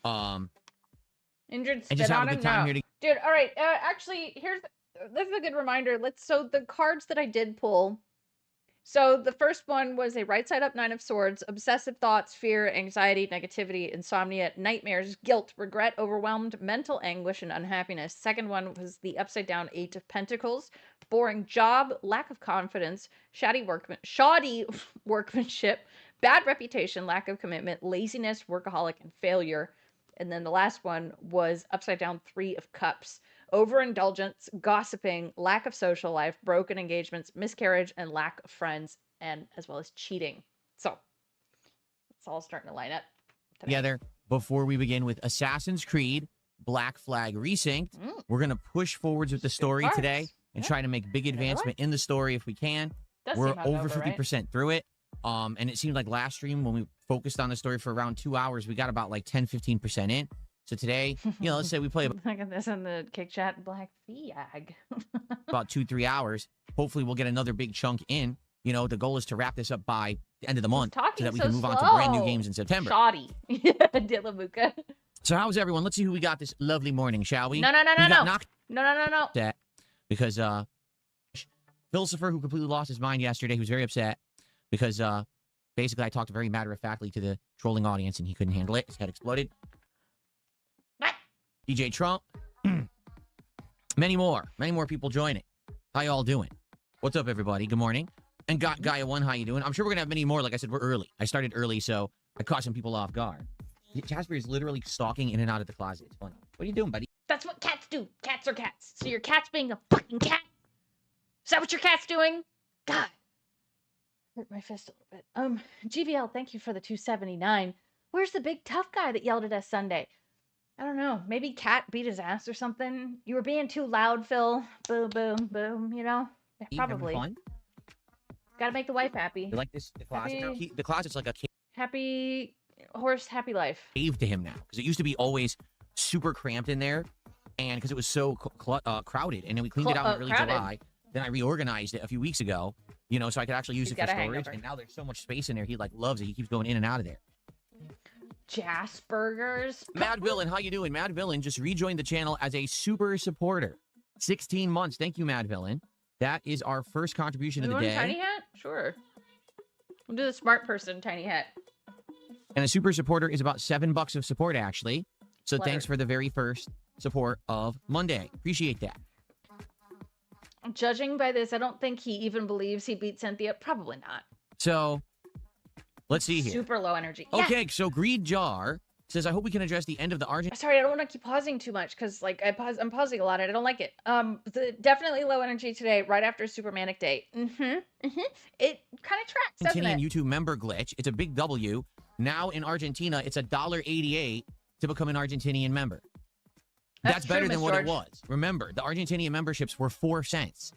Injured And just spit have on a him? good time No. here. Dude, all right. Actually, this is a good reminder. So the cards that I did pull. So the first one was a right side up 9 of swords, obsessive thoughts, fear, anxiety, negativity, insomnia, nightmares, guilt, regret, overwhelmed, mental anguish, and unhappiness. Second one was the upside down 8 of pentacles, boring job, lack of confidence, shoddy workmanship, bad reputation, lack of commitment, laziness, workaholic, and failure. And then the last one was upside down 3 of cups. Overindulgence, gossiping, lack of social life, broken engagements, miscarriage, and lack of friends, and as well as cheating. So it's all starting to line up Together, before we begin with Assassin's Creed Black Flag Resynced, we're going to push forwards with the story today and try to make big advancement in the story if we can. Does We're seem over hungover, right? 50% through it. And it seemed like last stream when we focused on the story for around 2 hours, we got about like 15% in. So today, let's say we play Look at this in the kick chat. Black Fiag. about 2-3 hours. Hopefully we'll get another big chunk in. The goal is to wrap this up by the end of the month so talking that we so can move on to brand new slow. games in September. Shoddy. Dillamuka. So how's everyone? Let's see who we got this lovely morning, shall we? No. We got knocked No. upset because Philosopher, who completely lost his mind yesterday, he was very upset because basically I talked very matter-of-factly to the trolling audience and he couldn't handle it. His head exploded. DJ Trump. Many more people joining. How y'all doing? What's up, everybody? Good morning. And Gaia One, how you doing? I'm sure we're gonna have many more. Like I said, we're early. I started early, so I caught some people off guard. Jasper is literally stalking in and out of the closet. It's funny. What are you doing, buddy? That's what cats do. Cats are cats. So your cat's being a fucking cat? Is that what your cat's doing? God. Hurt my fist a little bit. GVL, thank you for the 279. Where's the big tough guy that yelled at us Sunday? I don't know. Maybe Cat beat his ass or something. You were being too loud, Phil. Boom, boom, boom, Yeah, probably. Fun? Gotta make the wife happy. You like this? The closet? Happy- The closet's like a Happy horse, happy life. cave to him now because it used to be always super cramped in there, and because it was so crowded, and then we cleaned it out in early crowded. July. Then I reorganized it a few weeks ago, so I could actually use He's it for got a storage. hangover. And now there's so much space in there. He loves it. He keeps going in and out of there. Jaspergers. Mad Villain, how you doing? Mad Villain just rejoined the channel as a super supporter. 16 months. Thank you, Mad Villain. That is our first contribution of the day. Tiny hat? Sure. We'll do the smart person tiny hat. And a super supporter is about $7 of support, actually. So Flattered. thanks for the very first support of Monday. Appreciate that. Judging by this, I don't think he even believes he beat Cynthia. Probably not. So let's see here. Super low energy. Yeah. Okay, so Greed Jar says, I hope we can address the end of the Argent. Sorry, I don't want to keep pausing too much because, I'm pausing a lot and I don't like it. Definitely low energy today, right after Super Manic Day. It kind of tracks, doesn't Argentinian it? YouTube member glitch. It's a big W. Now in Argentina, it's $1.88 to become an Argentinian member. That's better true, than Miss what George. it was. Remember, the Argentinian memberships were 4 cents.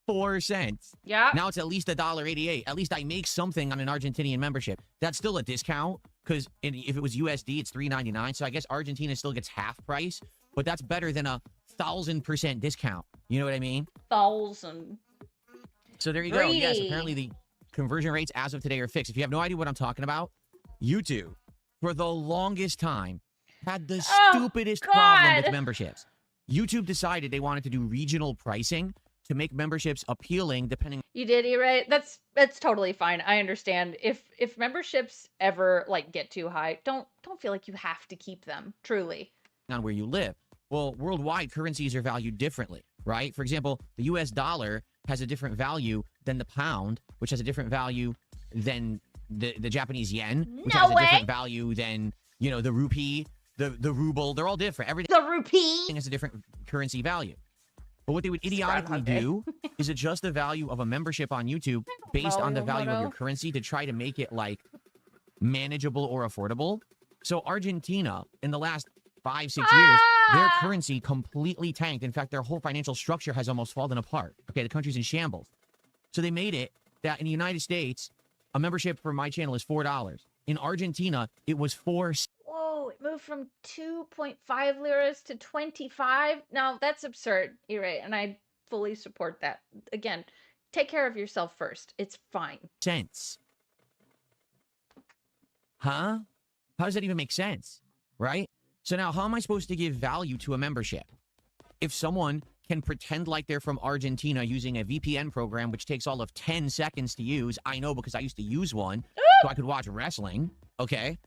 4 cents. Yeah. Now it's at least $1.88. At least I make something on an Argentinian membership. That's still a discount because if it was USD, it's $3.99. So I guess Argentina still gets half price, but that's better than 1,000% discount. You know what I mean? 1,000. So there you go. Yes, Greedy. apparently the conversion rates as of today are fixed. If you have no idea what I'm talking about, YouTube, for the longest time, had the stupidest problem with God. memberships. YouTube decided they wanted to do regional pricing to make memberships appealing depending You did, right? That's totally fine. I understand. If memberships ever get too high, don't feel like you have to keep them. Truly. on where you live. Well, worldwide currencies are valued differently, right? For example, the US dollar has a different value than the pound, which has a different value than the Japanese yen, which has a different value than, the rupee, the ruble. They're all different. Everything The rupee. has a different currency value. But what they would idiotically do is adjust the value of a membership on YouTube based on the value of your currency to try to make it manageable or affordable. So Argentina, in the last 5-6 years, their currency completely tanked. In fact, their whole financial structure has almost fallen apart. Okay, the country's in shambles. So they made it that in the United States, a membership for my channel is $4. In Argentina, it was 4 Whoa, it moved from 2.5 liras to 25. Now, that's absurd. You're right, and I fully support that. Again, take care of yourself first. It's fine. cents. Huh? How does that even make sense? Right? So now, how am I supposed to give value to a membership? If someone can pretend like they're from Argentina using a VPN program, which takes all of 10 seconds to use, I know because I used to use one, so I could watch wrestling, okay?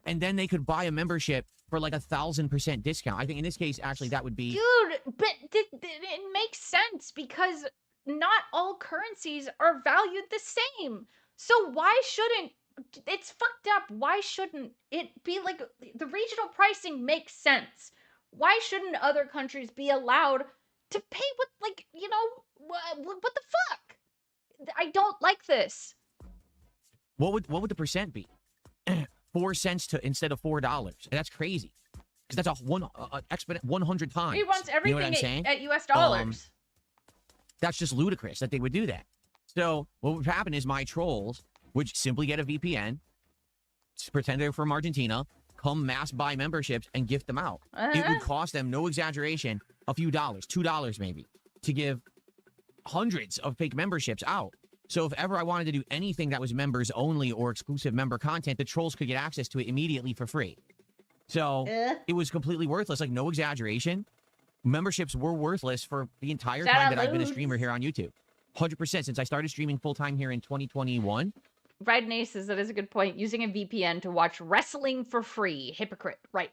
And then they could buy a membership for 1,000% discount. I think in this case, actually, that would be... Dude, but it makes sense because not all currencies are valued the same. So why shouldn't... It's fucked up. Why shouldn't it be the regional pricing makes sense? Why shouldn't other countries be allowed to pay what the fuck? I don't like this. What would the percent be? 4 cents instead of $4. That's crazy. Because that's exponent 100 times. He wants You know what I'm everything saying? at US dollars. That's just ludicrous that they would do that. So what would happen is my trolls would simply get a VPN, pretend they're from Argentina, come mass buy memberships and gift them out. It would cost them, no exaggeration, a few dollars, $2 maybe, to give hundreds of fake memberships out. So if ever I wanted to do anything that was members only or exclusive member content, the trolls could get access to it immediately for free. So it was completely worthless, like no exaggeration. Memberships were worthless for the entire time that I've been a streamer here on YouTube. 100% since I started streaming full-time here in 2021. Red Nace says that is a good point. Using a VPN to watch wrestling for free. Hypocrite. Right.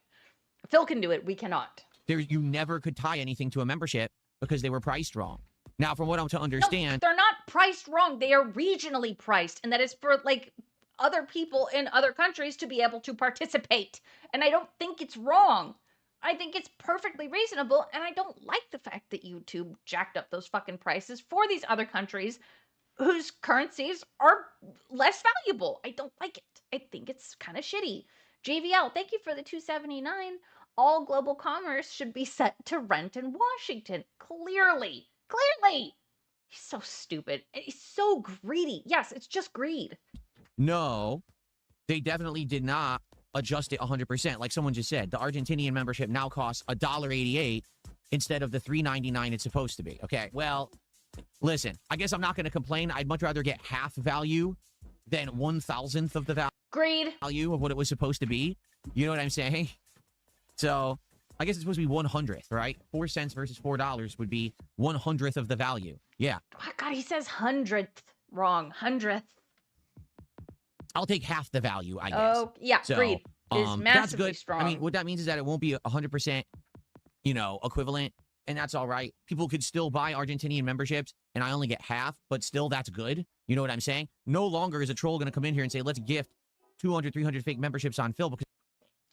Phil can do it. We cannot. You never could tie anything to a membership because they were priced wrong. Now, from what I'm to understand... No, they're not priced wrong. They are regionally priced. And that is for, like, other people in other countries to be able to participate. And I don't think it's wrong. I think it's perfectly reasonable, and I don't like the fact that YouTube jacked up those fucking prices for these other countries whose currencies are less valuable. I don't like it. I think it's kind of shitty. JVL, thank you for the $2.79. All global commerce should be set to rent in Washington. Clearly. Clearly. He's so stupid. He's so greedy. Yes, it's just greed. No, they definitely did not adjust it 100%. Like someone just said, the Argentinian membership now costs $1.88 instead of the $3.99 it's supposed to be. Okay, well, listen, I guess I'm not going to complain. I'd much rather get half value than 1,000th of the value of what it was supposed to be. You know what I'm saying? So I guess it's supposed to be 100th, right? 4 cents versus $4 would be 100th of the value. Yeah. Oh, God, he says 100th wrong. 100th. I'll take half the value, I guess. Oh, yeah, so, greed is massively that's good. strong. I mean, what that means is that it won't be 100%, you know, equivalent, and that's all right. People could still buy Argentinian memberships, and I only get half, but still that's good. You know what I'm saying? No longer is a troll going to come in here and say, let's gift 200, 300 fake memberships on Phil. Because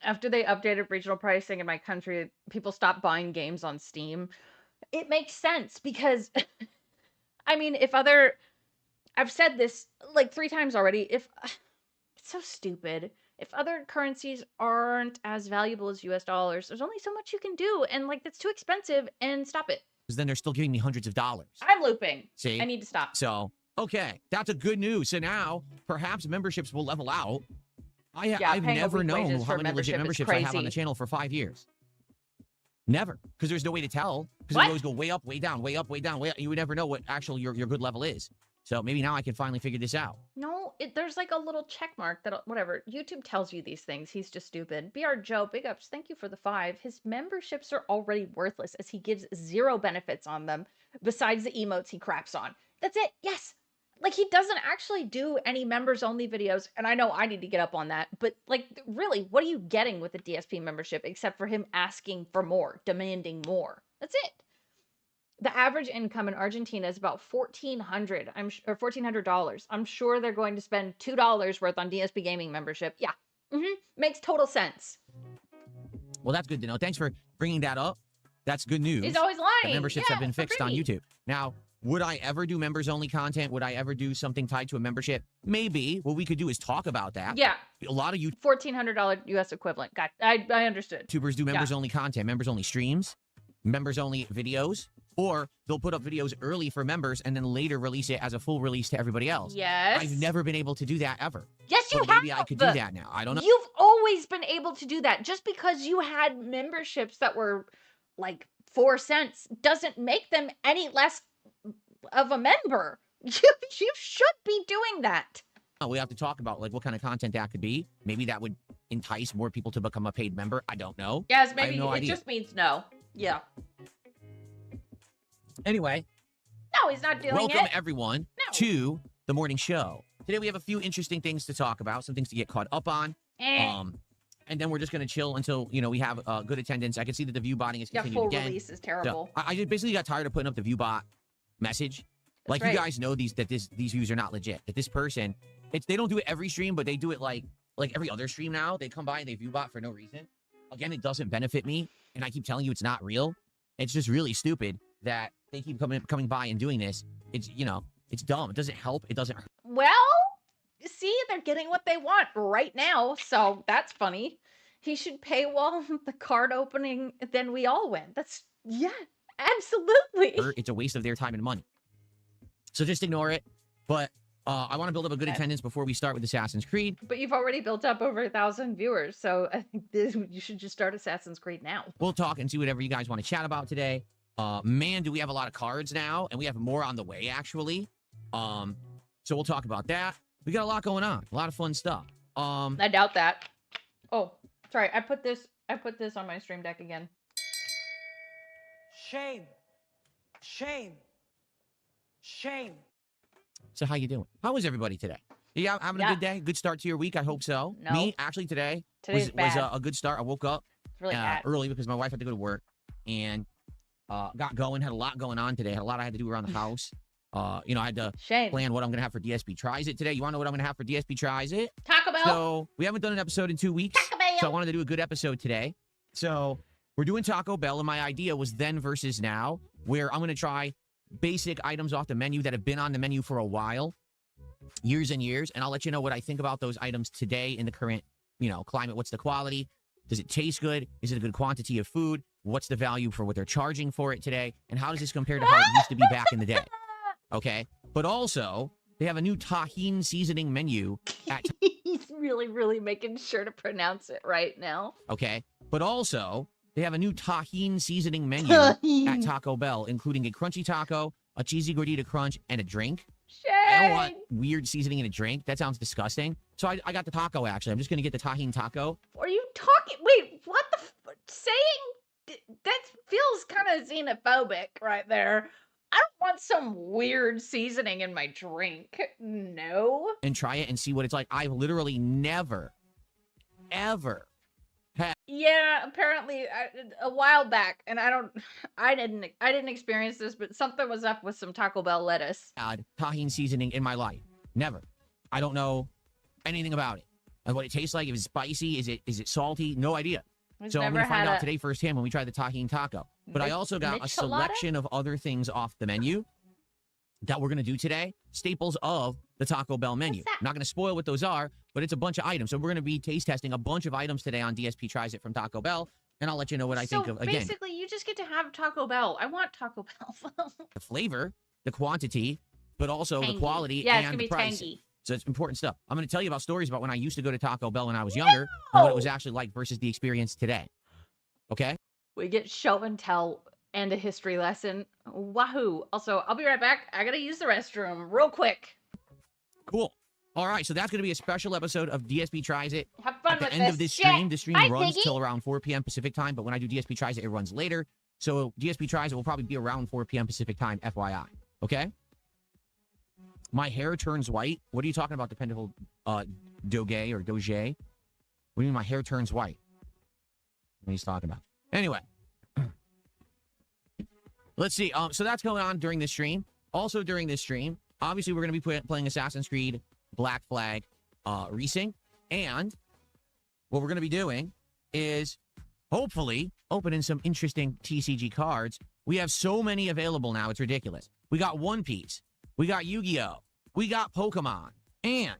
after they updated regional pricing in my country, people stopped buying games on Steam. It makes sense because, I mean, I've said this like 3 times already, it's so stupid. If other currencies aren't as valuable as US dollars, there's only so much you can do. And like, that's too expensive and stop it. then they're still giving me hundreds of dollars. I'm looping. See? I need to stop. So, okay. That's a good news. So now perhaps memberships will level out. I've never known how many legit memberships I have on the channel for 5 years. Never. Because there's no way to tell. Because it always go way up, way down, way up, way down, way up. You would never know what actual your good level is. So maybe now I can finally figure this out. No, there's like a little check mark that, whatever. YouTube tells you these things. He's just stupid. BR Joe, big ups. Thank you for the 5. His memberships are already worthless as he gives 0 benefits on them besides the emotes he craps on. That's it. Yes. Like, he doesn't actually do any members-only videos, and I know I need to get up on that, but, like, really, what are you getting with the DSP membership except for him asking for more, demanding more? That's it. The average income in Argentina is about $1,400, or $1,400. I'm sure they're going to spend $2 worth on DSP gaming membership. Yeah. Makes total sense. Well, that's good to know. Thanks for bringing that up. That's good news. He's always lying. The memberships have been fixed on YouTube. Now, would I ever do members-only content? Would I ever do something tied to a membership? Maybe. What we could do is talk about that. Yeah. A lot of $1,400 US equivalent. Got. I understood. YouTubers do members-only content, members-only streams, members-only videos, or they'll put up videos early for members and then later release it as a full release to everybody else. Yes. I've never been able to do that ever. Yes, you but have. Maybe I could do that now. I don't know. You've always been able to do that. Just because you had memberships that were like 4 cents doesn't make them any less of a member. You should be doing that. We have to talk about like what kind of content that could be. Maybe that would entice more people to become a paid member. I don't know. Yes, maybe I have no idea. Just means no. Yeah. Anyway. No, he's not doing welcome everyone to the morning show. Today we have a few interesting things to talk about, some things to get caught up on. And then we're just going to chill until, you know, we have good attendance. I can see that the view botting is continued again. Full release is terrible. So I just basically got tired of putting up the view bot message. Like, you guys know these views are not legit. That this person, they don't do it every stream, but they do it like every other stream now. They come by and they view bot for no reason. Again, it doesn't benefit me, and I keep telling you it's not real. It's just really stupid that they keep coming by and doing this. It's, you know, it's dumb. It doesn't help. It doesn't hurt. Well, see, they're getting what they want right now, so that's funny. He should paywall the card opening, then we all win. That's, yeah, absolutely. It's a waste of their time and money. So just ignore it. But I want to build up a good attendance before we start with Assassin's Creed. But you've already built up over 1,000 viewers, so I think you should just start Assassin's Creed now. We'll talk and see whatever you guys want to chat about today. Man, do we have a lot of cards now, and we have more on the way, actually. So we'll talk about that. We got a lot going on, a lot of fun stuff. I doubt that. Oh, sorry, I put this on my stream deck again. Shame. Shame. Shame. So how you doing? How was everybody today? Yeah, having a good day? Good start to your week? I hope so. No. Me, actually, today was a good start. I woke up really early because my wife had to go to work and got going. Had a lot going on today. Had a lot I had to do around the house. I had to plan what I'm going to have for DSP Tries It today. You want to know what I'm going to have for DSP Tries It? Taco Bell. So we haven't done an episode in 2 weeks. Taco Bell. So I wanted to do a good episode today. So we're doing Taco Bell, and my idea was then versus now, where I'm going to try basic items off the menu that have been on the menu for a while, years and years, and I'll let you know what I think about those items today in the current, climate. What's the quality? Does it taste good? Is it a good quantity of food? What's the value for what they're charging for it today? And how does this compare to how it used to be back in the day? Okay. But also, they have a new tahini seasoning menu at He's really, really making sure to pronounce it right now. Okay. But also, they have a new tahini seasoning menu at Taco Bell, including a crunchy taco, a cheesy gordita crunch, and a drink. I don't want weird seasoning in a drink. That sounds disgusting. So I got the taco, actually. I'm just going to get the tahini taco. Are you talking? Wait, what the saying? That feels kind of xenophobic right there. I don't want some weird seasoning in my drink. No. And try it and see what it's like. I've literally never, ever had. Yeah, apparently a while back, and I didn't experience this, but something was up with some Taco Bell lettuce. Had tahini seasoning in my life. Never. I don't know anything about it. And what it tastes like. If it's spicy, is it salty? No idea. So I'm going to find out today firsthand when we try the tahini taco. But I also got a selection of other things off the menu that we're going to do today. Staples of the Taco Bell menu. I'm not going to spoil what those are, but it's a bunch of items. So we're going to be taste testing a bunch of items today on DSP Tries It from Taco Bell. And I'll let you know what I think of, again. Basically, you just get to have Taco Bell. I want Taco Bell. The flavor, the quantity, but also the quality and the price. Tangy. So it's important stuff. I'm going to tell you about stories about when I used to go to Taco Bell when I was younger and what it was actually like versus the experience today. Okay? We get show and tell and a history lesson. Wahoo. Also, I'll be right back. I got to use the restroom real quick. Cool. All right, so that's going to be a special episode of DSP Tries It. Have fun At the end of this stream, the stream runs till around 4 p.m. Pacific time, but when I do DSP Tries It, it runs later. So DSP Tries It will probably be around 4 p.m. Pacific time, FYI. Okay? My hair turns white. What are you talking about, dependable Doge or Doge? What do you mean my hair turns white? What he's talking about. Anyway. Let's see. So that's going on during this stream. Also during this stream, obviously we're going to be playing Assassin's Creed Black Flag Resync. And what we're going to be doing is hopefully opening some interesting TCG cards. We have so many available now, it's ridiculous. We got One Piece. We got Yu-Gi-Oh! We got Pokemon. And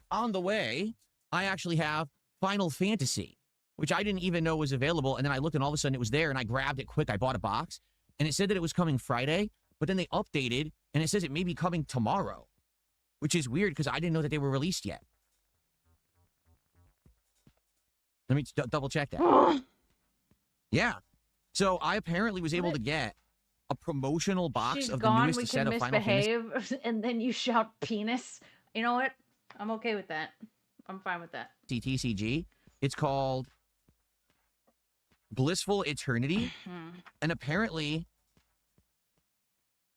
on the way, I actually have Final Fantasy, which I didn't even know was available. And then I looked and all of a sudden it was there and I grabbed it quick. I bought a box and it said that it was coming Friday, but then they updated and it says it may be coming tomorrow, which is weird because I didn't know that they were released yet. Let me double check that. Yeah. So I apparently was able to get a promotional box of the newest set of Final Fantasy. And then you shout penis. You know what? I'm okay with that. I'm fine with that. TCG. It's called Blissful Eternity. And apparently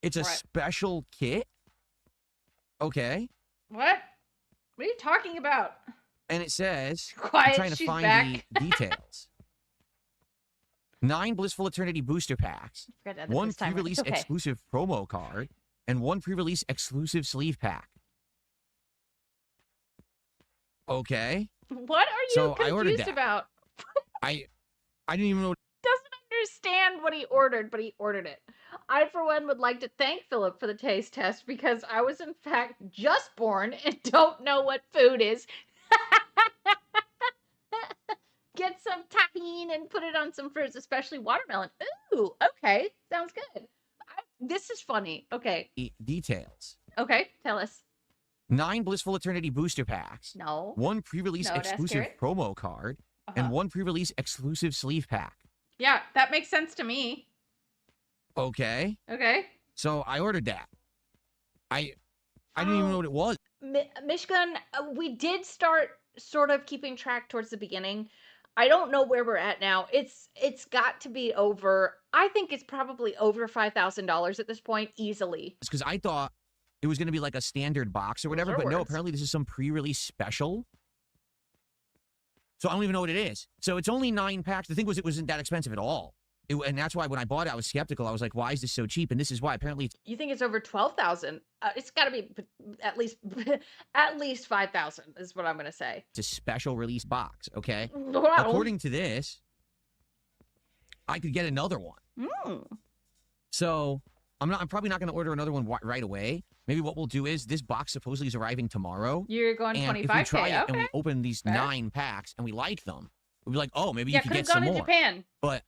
it's a special kit. Okay. What? What are you talking about? And it says, Quiet, I'm trying to find the details. 9 Blissful Eternity booster packs, 1 pre-release exclusive promo card, and 1 pre-release exclusive sleeve pack. Okay. What are you confused about? I didn't even know. Doesn't understand what he ordered, but he ordered it. I, for one, would like to thank Philip for the taste test because I was, in fact, just born and don't know what food is. Get some tahini and put it on some fruits, especially watermelon. Ooh, okay. Sounds good. This is funny. Okay. Details. Okay, tell us. 9 Blissful Eternity booster packs. No. 1 pre-release No, that's exclusive accurate. promo card. And 1 pre-release exclusive sleeve pack. Yeah, that makes sense to me. Okay. Okay. So I ordered that. I didn't even know what it was. Mishgun, we did start sort of keeping track towards the beginning. I don't know where we're at now. It's got to be over. I think it's probably over $5,000 at this point, easily. It's because I thought it was going to be like a standard box or whatever, but no, apparently this is some pre-release special. So I don't even know what it is. So it's only 9 packs. The thing was, it wasn't that expensive at all. And that's why when I bought it, I was skeptical. I was like, why is this so cheap? And this is why. Apparently, You think it's over 12,000? It's got to be at least 5,000 is what I'm going to say. it's a special release box, okay? Wow. According to this, I could get another one. So I'm probably not going to order another one right away. Maybe what we'll do is this box supposedly is arriving tomorrow. You're going and 25K, if we try it okay. and we open these Fair. 9 packs and we like them, we'll be like, oh, maybe Yeah, you could could get have some gone in more. Japan. But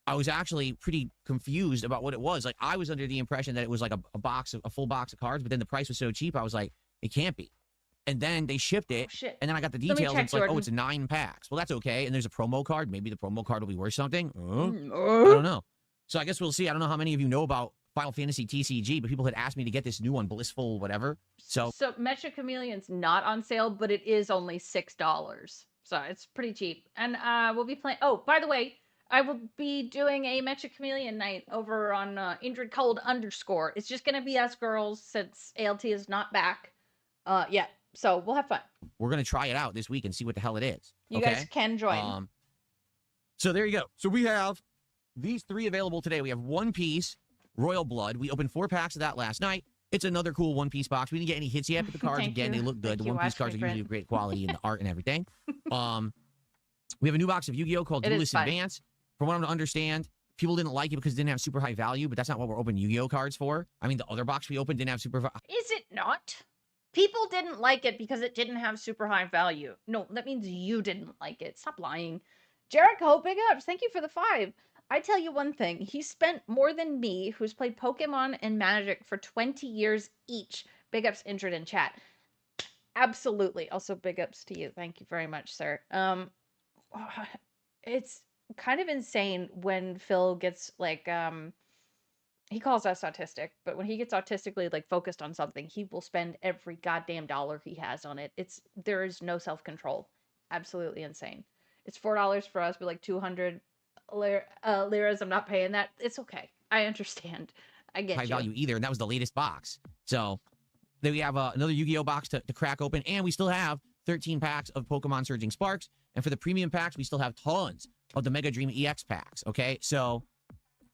I was actually pretty confused about what it was. Like, I was under the impression that it was like a full box of cards, but then the price was so cheap, I was like, it can't be. And then they shipped it, shit. and then I got the Let me details, and check, it's like, Jordan. oh, it's 9 packs. Well, that's okay. And there's a promo card. Maybe the promo card will be worth something. I Uh-huh. don't know. So I guess we'll see. I don't know how many of you know about Final Fantasy TCG, but people had asked me to get this new one, Blissful whatever. So Mecha Chameleon's not on sale, but it is only $6. So it's pretty cheap. And we'll be playing. Oh, by the way, I will be doing a Mecha Chameleon night over on Indrid Cold _. It's just gonna be us girls since ALT is not back yet. So we'll have fun. we're going to try it out this week and see what the hell it is. You okay? guys can join. So there you go. So we have these 3 available today. We have One Piece, Royal Blood. We opened 4 packs of that last night. It's another cool One Piece box. We didn't get any hits yet, but the cards, Thank again, you. they look good. Thank The you, One Piece Watch cards are Me, usually Brent. of great quality in the art and everything. We have a new box of Yu-Gi-Oh! Called It is Duelist fun. Advance. From what I'm to understand, people didn't like it because it didn't have super high value, but that's not what we're opening Yu-Gi-Oh! Cards for. I mean, the other box we opened didn't have super... Is it not? People didn't like it because it didn't have super high value. No, that means you didn't like it. Stop lying. Jericho, big ups. Thank you for the 5. I tell you one thing. He spent more than me, who's played Pokemon and Magic for 20 years each. Big ups, Indrid in chat. Absolutely. Also, big ups to you. Thank you very much, sir. It's kind of insane when Phil gets like he calls us autistic, but when he gets autistically like focused on something, he will spend every goddamn dollar he has on it. There is no self-control. Absolutely insane. It's $4 for us, but like 200 liras. I'm not paying that. It's okay. I understand. I get high you. value either, and that was the latest box. So then we have another Yu-Gi-Oh! Box to crack open, and we still have 13 packs of Pokemon Surging Sparks, and for the premium packs, we still have tons of the Mega Dream EX packs, okay? So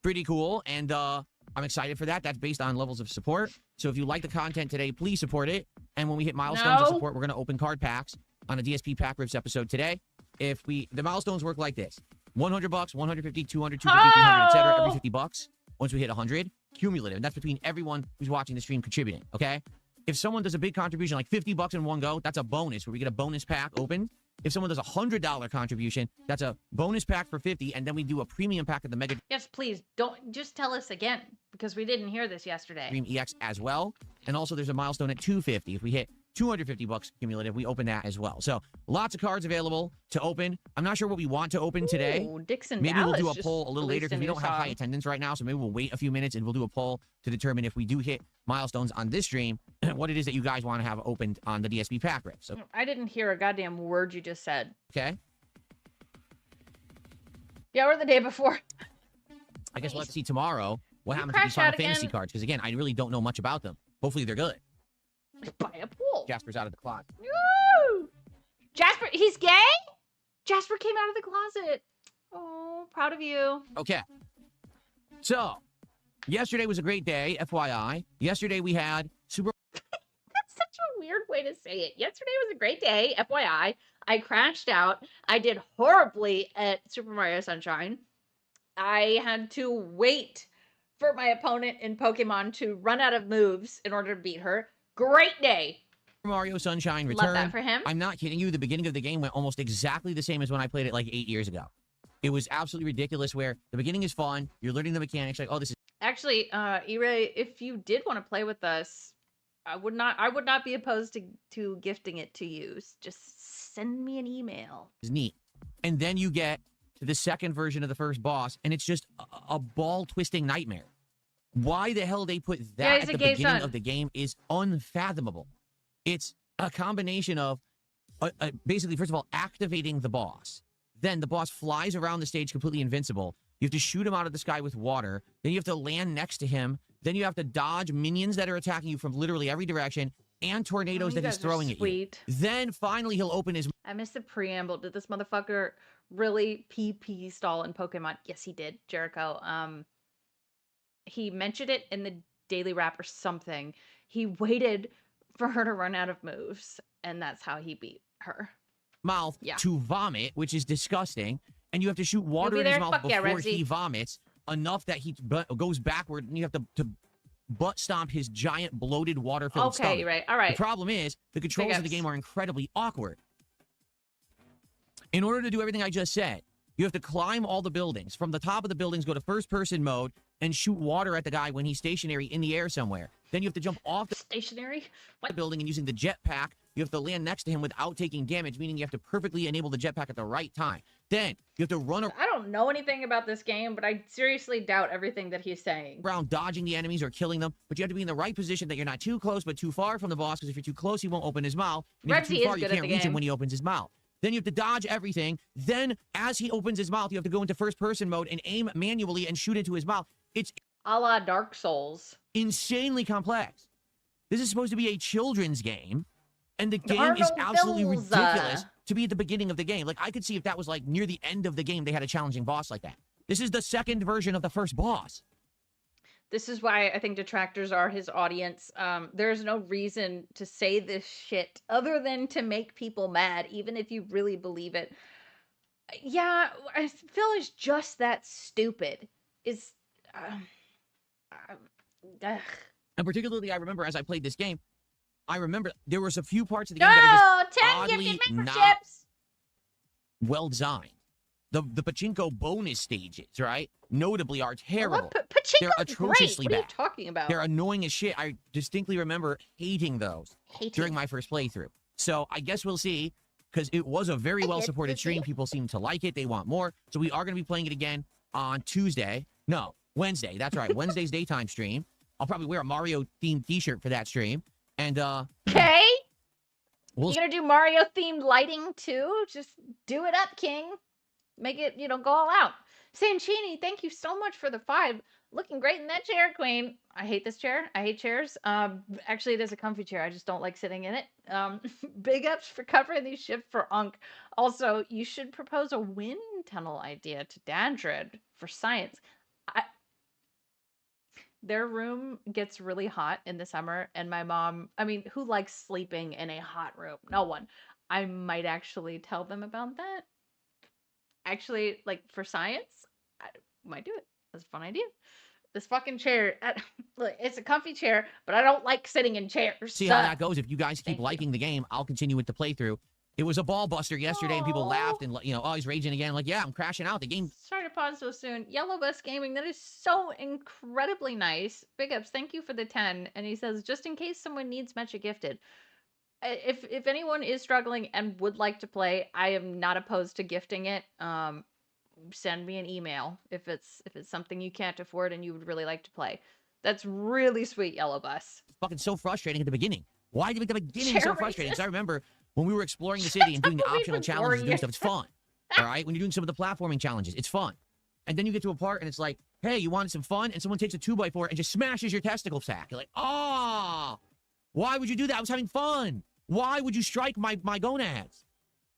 pretty cool, and I'm excited for that. That's based on levels of support. So if you like the content today, please support it, and when we hit milestones of support, we're going to open card packs on a DSP Pack Rips episode today. The milestones work like this: $100, 150, 200, 250, 300, etc. Every 50 bucks. Once we hit 100, cumulative. And that's between everyone who's watching the stream contributing, okay? If someone does a big contribution, like 50 bucks in one go, that's a bonus where we get a bonus pack opened. If someone does a $100 contribution, that's a bonus pack for 50, and then we do a premium pack of the Mega Yes, please. Don't just tell us again, because we didn't hear this yesterday. Dream EX as well. And also there's a milestone at 250. If we hit 250 bucks cumulative, we open that as well. So lots of cards available to open. I'm not sure what we want to open today. Ooh, Dixon Maybe Dallas we'll do a just poll a little later released because we new don't have high song. attendance right now. So maybe we'll wait a few minutes and we'll do a poll to determine if we do hit milestones on this stream, what it is that you guys want to have opened on the DSP Pack Rip. So, I didn't hear a goddamn word you just said. okay. Yeah, or the day before. I guess we'll have to see tomorrow what You happens with these crash Final out Fantasy again? cards. Because again, I really don't know much about them. Hopefully they're good. Buy a pool. Jasper's out of the closet. Woo! Jasper, he's gay? Jasper came out of the closet. Oh, proud of you. Okay. So, yesterday was a great day, FYI. Yesterday we had Super... That's such a weird way to say it. Yesterday was a great day, FYI. I crashed out. I did horribly at Super Mario Sunshine. I had to wait for my opponent in Pokemon to run out of moves in order to beat her. Great day. Mario Sunshine Return. Love that for him. I'm not kidding you. The beginning of the game went almost exactly the same as when I played it like 8 years ago. It was absolutely ridiculous where the beginning is fun. You're learning the mechanics. Like, oh, this is... Actually, E-Ray, if you did want to play with us, I would not be opposed to gifting it to you. Just send me an email. It's neat. And then you get to the second version of the first boss, and it's just a ball-twisting nightmare. Why the hell they put that at the beginning of the game is unfathomable. It's a combination of basically, first of all, activating the boss. Then the boss flies around the stage completely invincible. You have to shoot him out of the sky with water. Then you have to land next to him. Then you have to dodge minions that are attacking you from literally every direction and tornadoes that he's throwing at you. Then finally he'll open his... I missed the preamble. Did this motherfucker really PP stall in Pokemon? Yes, he did, Jericho. He mentioned it in the Daily Wrap or something. He waited for her to run out of moves, and that's how he beat her. Mouth to vomit, which is disgusting, and you have to shoot water in his mouth before he vomits enough that he goes backward, and you have to butt stomp his giant bloated water-filled stomach. Right, all right. The problem is the controls of the game are incredibly awkward. In order to do everything I just said, you have to climb all the buildings. From the top of the buildings, go to first-person mode and shoot water at the guy when he's stationary in the air somewhere. Then you have to jump off the building and using the jetpack. You have to land next to him without taking damage, meaning you have to perfectly enable the jetpack at the right time. Then you have to run around. I don't know anything about this game, but I seriously doubt everything that he's saying. Around dodging the enemies or killing them, but you have to be in the right position that you're not too close but too far from the boss, because if you're too close, he won't open his mouth. And if you're too far, you can't reach him when he opens his mouth. Then you have to dodge everything. Then, as he opens his mouth, you have to go into first-person mode and aim manually and shoot into his mouth. It's a la Dark Souls. Insanely complex. This is supposed to be a children's game, and the game is absolutely ridiculous to be at the beginning of the game. Like, I could see if that was, like, near the end of the game, they had a challenging boss like that. This is the second version of the first boss. This is why I think detractors are his audience. There's no reason to say this shit other than to make people mad, even if you really believe it. Yeah, Phil is just that stupid. And particularly, I remember as I played this game, I remember there was a few parts of the game that are just oddly not well designed. The pachinko bonus stages, right? Notably are terrible. They're atrociously bad. What are you talking about? They're annoying as shit. I distinctly remember hating those during my first playthrough. So I guess we'll see, because it was a very well-supported stream. People seem to like it. They want more. So we are going to be playing it again on Tuesday. No, Wednesday. That's right. Wednesday's daytime stream. I'll probably wear a Mario-themed t-shirt for that stream. And, okay. You gonna do Mario-themed lighting, too? Just do it up, King. Make it, go all out. Sanchini, thank you so much for the 5. Looking great in that chair, Queen. I hate this chair. I hate chairs. Actually, it is a comfy chair. I just don't like sitting in it. Big ups for covering these ships for Unk. Also, you should propose a wind tunnel idea to Dandred for science. Their room gets really hot in the summer, and my mom, who likes sleeping in a hot room? No one. I might actually tell them about that. Actually, like, for science, I might do it. That's a fun idea. This fucking chair, look, it's a comfy chair, but I don't like sitting in chairs. See how that goes. If you guys keep liking the game, I'll continue with the playthrough. It was a ball buster yesterday, and people laughed, and, oh, he's raging again. Like, yeah, I'm crashing out. The game... Sorry to pause so soon. Yellow Bus Gaming, that is so incredibly nice. Big ups. Thank you for the 10. And he says, just in case someone needs Mecha Gifted. If anyone is struggling and would like to play, I am not opposed to gifting it. Send me an email if it's something you can't afford and you would really like to play. That's really sweet, Yellow Bus. Fucking so frustrating at the beginning. Why did you make the beginning so frustrating? Because I remember when we were exploring the city and doing the optional challenges and doing stuff, it's fun. All right? When you're doing some of the platforming challenges, it's fun. And then you get to a part and it's like, hey, you wanted some fun? And someone takes a 2x4 and just smashes your testicle sack. You're like, oh, why would you do that? I was having fun. Why would you strike my gonads?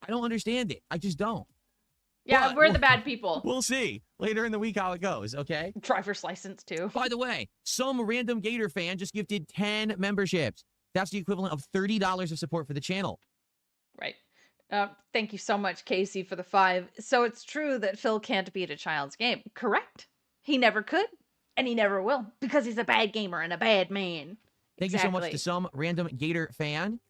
I don't understand it. I just don't. Yeah, we're the bad people. We'll see later in the week how it goes, okay? Driver's license, too. By the way, some random Gator fan just gifted 10 memberships. That's the equivalent of $30 of support for the channel. Right. Thank you so much, Casey, for the 5. So it's true that Phil can't beat a child's game. Correct. He never could, and he never will, because he's a bad gamer and a bad man. Thank you so much to some random Gator fan.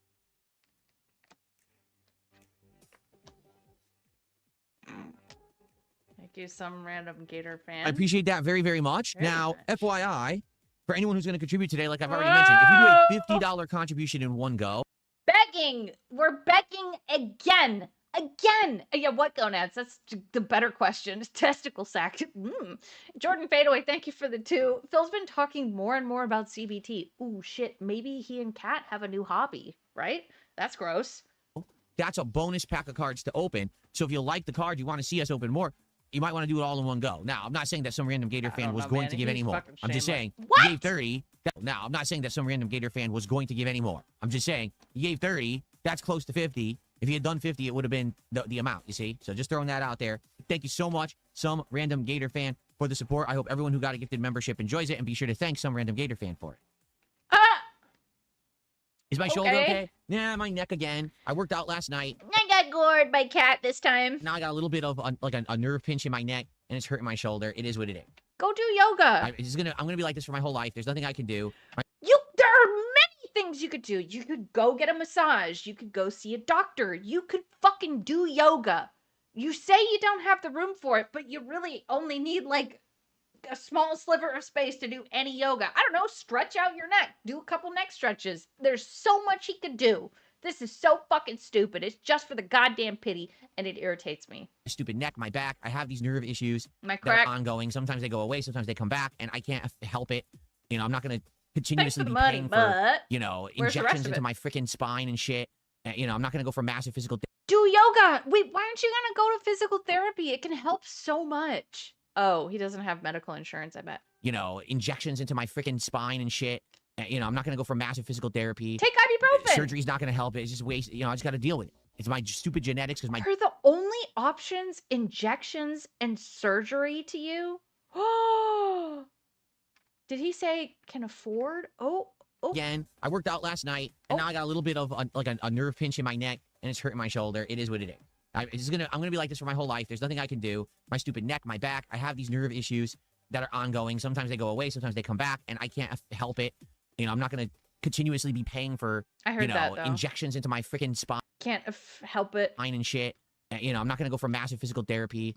Thank you, some random Gator fan. I appreciate that very, very much. Now, FYI, for anyone who's going to contribute today, like I've already mentioned, if you do a $50 contribution in one go, Begging. We're begging again. Again. Yeah, what gonads? That's the better question. Testicle sack. Jordan Fadeaway, thank you for the 2. Phil's been talking more and more about CBT. Ooh, shit. Maybe he and Kat have a new hobby, right? That's gross. that's a bonus pack of cards to open. So if you like the card, you want to see us open more, you might want to do it all in one go. Now, I'm not saying that some random Gator fan was going to give any more. I'm just saying, you gave 30. Now, I'm not saying that some random Gator fan was going to give any more. I'm just saying, you gave 30. That's close to 50. If you had done 50, it would have been the amount, you see? So just throwing that out there. Thank you so much, some random Gator fan, for the support. I hope everyone who got a gifted membership enjoys it, and be sure to thank some random Gator fan for it. Is my shoulder okay? Yeah, my neck again. I worked out last night. I got gored by Cat this time. Now I got a little bit of a nerve pinch in my neck, and it's hurting my shoulder. It is what it is. Go do yoga. I'm gonna be like this for my whole life. There's nothing I can do. There are many things you could do. You could go get a massage. You could go see a doctor. You could fucking do yoga. You say you don't have the room for it, but you really only need like a small sliver of space to do any yoga. I don't know, stretch out your neck. Do a couple neck stretches. There's so much he could do. This is so fucking stupid. It's just for the goddamn pity, and it irritates me. My stupid neck, my back. I have these nerve issues that are ongoing. Sometimes they go away, sometimes they come back, and I can't help it. You know, I'm not going to continuously be paying for, you know, injections into my freaking spine and shit. You know, I'm not going to go for massive physical do yoga. Wait, why aren't you going to go to physical therapy? It can help so much. Oh, he doesn't have medical insurance, I bet. You know, injections into my freaking spine and shit. You know, I'm not going to go for massive physical therapy. Take ibuprofen. Surgery's not going to help it. It's just waste. You know, I just got to deal with it. It's my stupid genetics because my... Are the only options injections and surgery to you? Oh, did he say can afford? Oh. Again, I worked out last night, and now I got a little bit of a nerve pinch in my neck, and it's hurting my shoulder. It is what it is. I'm gonna be like this for my whole life. There's nothing I can do. My stupid neck, my back. I have these nerve issues that are ongoing. Sometimes they go away, sometimes they come back, and I can't help it. You know, I'm not gonna continuously be paying for injections into my freaking spine. Can't help it. And shit. You know, I'm not gonna go for massive physical therapy.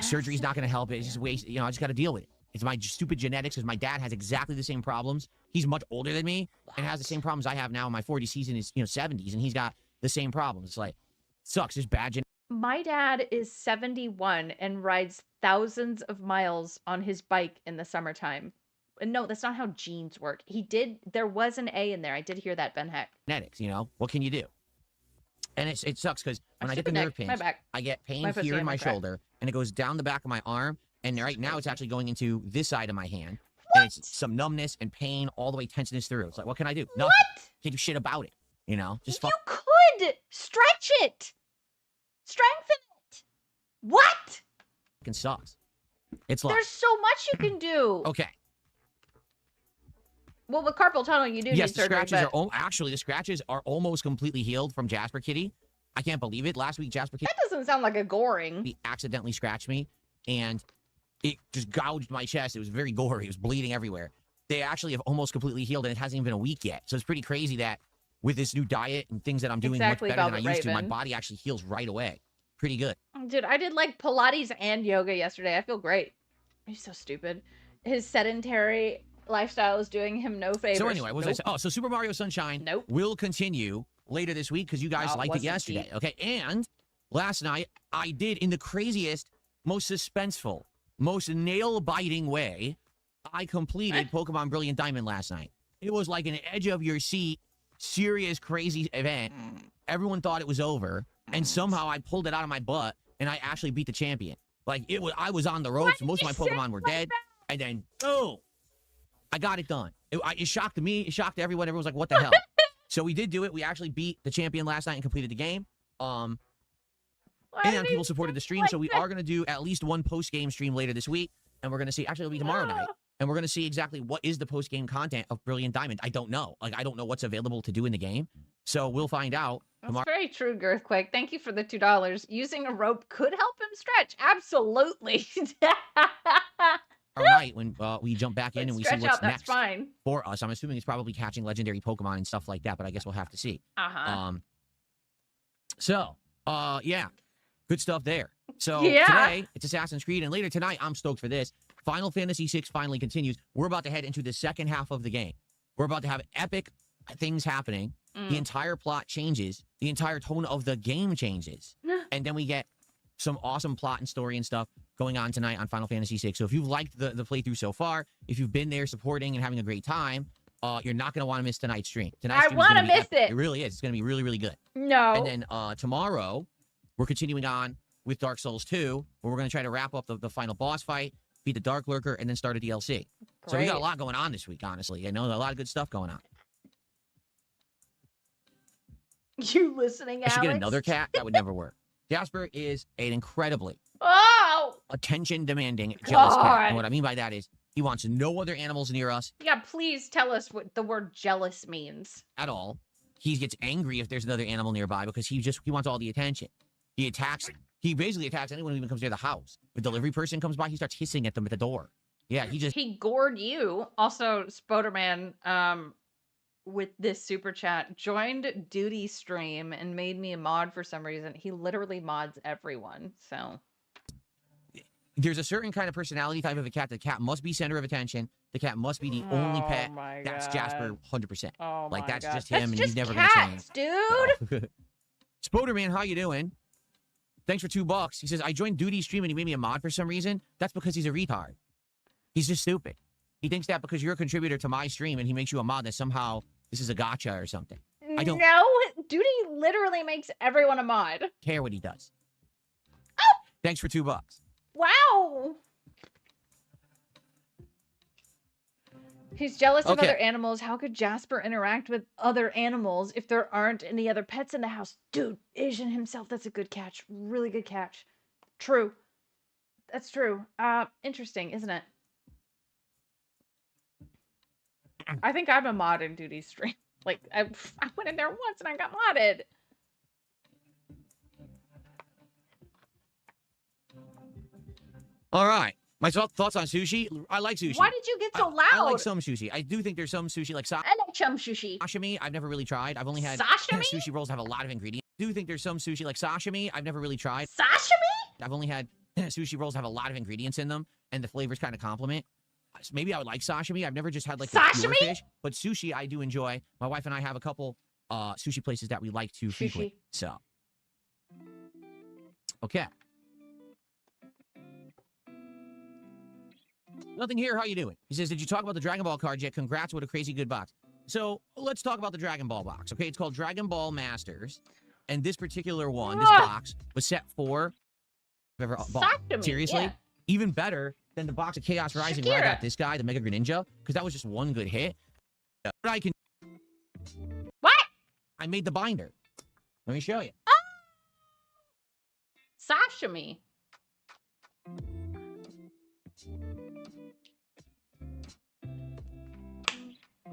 Surgery's not gonna help it. It's just waste. You know, I just gotta deal with it. It's my stupid genetics because my dad has exactly the same problems. He's much older than me and has the same problems I have now in my 40s. He's in his 70s, and he's got the same problems. It's like, sucks. There's bad genetics. My dad is 71 and rides thousands of miles on his bike in the summertime. No, that's not how genes work. There was an A in there. I did hear that, Ben Heck. Genetics, you know, what can you do? And it sucks because when I get the nerve pinch, I get pain here in my shoulder, and it goes down the back of my arm, and right now it's actually going into this side of my hand. And it's some numbness and pain all the way tenseness through. It's like, what can I do? Nothing. Can't do shit about it. You know, just you could stretch it. Strengthen it. What? It sucks. It's like there's so much you can do. Okay. Well, with carpal tunnel, you do need surgery. Yes, the scratches are almost completely healed from Jasper Kitty. I can't believe it. Last week, Jasper Kitty. That doesn't sound like a goring. He accidentally scratched me, and it just gouged my chest. It was very gory. It was bleeding everywhere. They actually have almost completely healed, and it hasn't even been a week yet. So it's pretty crazy that with this new diet and things that I'm doing much better than I used to, my body actually heals right away. Pretty good. Dude, I did like Pilates and yoga yesterday. I feel great. He's so stupid. His sedentary lifestyle is doing him no favors. So anyway, what was I saying? Oh, so Super Mario Sunshine will continue later this week because you guys liked it yesterday. Okay, and last night I did, in the craziest, most suspenseful, most nail-biting way, I completed Pokemon Brilliant Diamond last night. It was like an edge-of-your-seat, serious, crazy event. Everyone thought it was over, and somehow I pulled it out of my butt, and I actually beat the champion. Like, I was on the ropes. Most of my Pokemon were dead, and then, boom, I got it done. It shocked me. It shocked everyone. Everyone was like, what the hell? So we did do it. We actually beat the champion last night and completed the game. And people supported the stream, so we are going to do at least one post-game stream later this week, and we're going to see, actually it'll be tomorrow night, and we're going to see exactly what is the post-game content of Brilliant Diamond. I don't know. Like, I don't know what's available to do in the game, so we'll find out tomorrow. That's very true, Girthquake. Thank you for the $2. Using a rope could help him stretch. Absolutely. All right, when we jump back in and we see what's next fine. for us. I'm assuming it's probably catching legendary Pokemon and stuff like that, but I guess we'll have to see. Yeah. Good stuff there. So today, it's Assassin's Creed, and later tonight, I'm stoked for this. Final Fantasy VI finally continues. We're about to head into the second half of the game. We're about to have epic things happening. The entire plot changes. The entire tone of the game changes. And then we get some awesome plot and story and stuff going on tonight on Final Fantasy VI. So if you've liked the playthrough so far, if you've been there supporting and having a great time, you're not going to want to miss tonight's stream. I want to miss it. It really is. It's going to be really, really good. No. And then tomorrow, we're continuing on with Dark Souls 2, where we're going to try to wrap up the final boss fight, beat the Dark Lurker, and then start a DLC. Great. So we got a lot going on this week, honestly. I know a lot of good stuff going on. You listening, Alex? I should get another cat. That would never work. Jasper is an incredibly attention-demanding, jealous cat. And what I mean by that is he wants no other animals near us. Yeah, please tell us what the word jealous means. At all. He gets angry if there's another animal nearby because he wants all the attention. He basically attacks anyone who even comes near the house. If a delivery person comes by, he starts hissing at them at the door. Yeah, he gored you. Also, Spoderman, with this super chat, joined Duty stream and made me a mod for some reason. He literally mods everyone, so. There's a certain kind of personality type of a cat. The cat must be center of attention. The cat must be the only pet. That's Jasper, 100%. Oh like, that's God. just him, That's and just he's never cats, going to change. dude! Spoderman, how you doing? Thanks for $2. He says, I joined Duty stream and he made me a mod for some reason. That's because he's a retard. He's just stupid. He thinks that because you're a contributor to my stream and he makes you a mod that somehow this is a gotcha or something. I don't Duty literally makes everyone a mod. care what he does. Thanks for $2. Wow! He's jealous of other animals. How could Jasper interact with other animals if there aren't any other pets in the house? Dude, Asian himself, that's a good catch. Really good catch. True. That's true. Interesting, isn't it? I think I'm a mod in Duty stream. Like, I went in there once and I got modded. All right. My thoughts on sushi. I like sushi. Why did you get so loud? I like some sushi. I do think there's some sushi like I like chum sushi. sashimi. I've never really tried. I've only had Sashimi? sushi rolls that have a lot of ingredients. I do think there's some sushi like sashimi. I've never really tried. Sashimi? I've only had sushi rolls that have a lot of ingredients in them, and the flavors kind of complement. Maybe I would like sashimi. I've never just had like the pure fish, but sushi I do enjoy. My wife and I have a couple sushi places that we like to frequent. So, okay. Nothing here. How you doing? He says, did you talk about the Dragon Ball card yet? Congrats, what a crazy good box. So let's talk about the Dragon Ball box. Okay, it's called Dragon Ball Masters, and this particular one, this box was set for. Ever bought. Seriously, even better than the box of Chaos Rising where I got this guy, the Mega Greninja, because that was just one good hit. But What? I made the binder. Let me show you. Sashimi.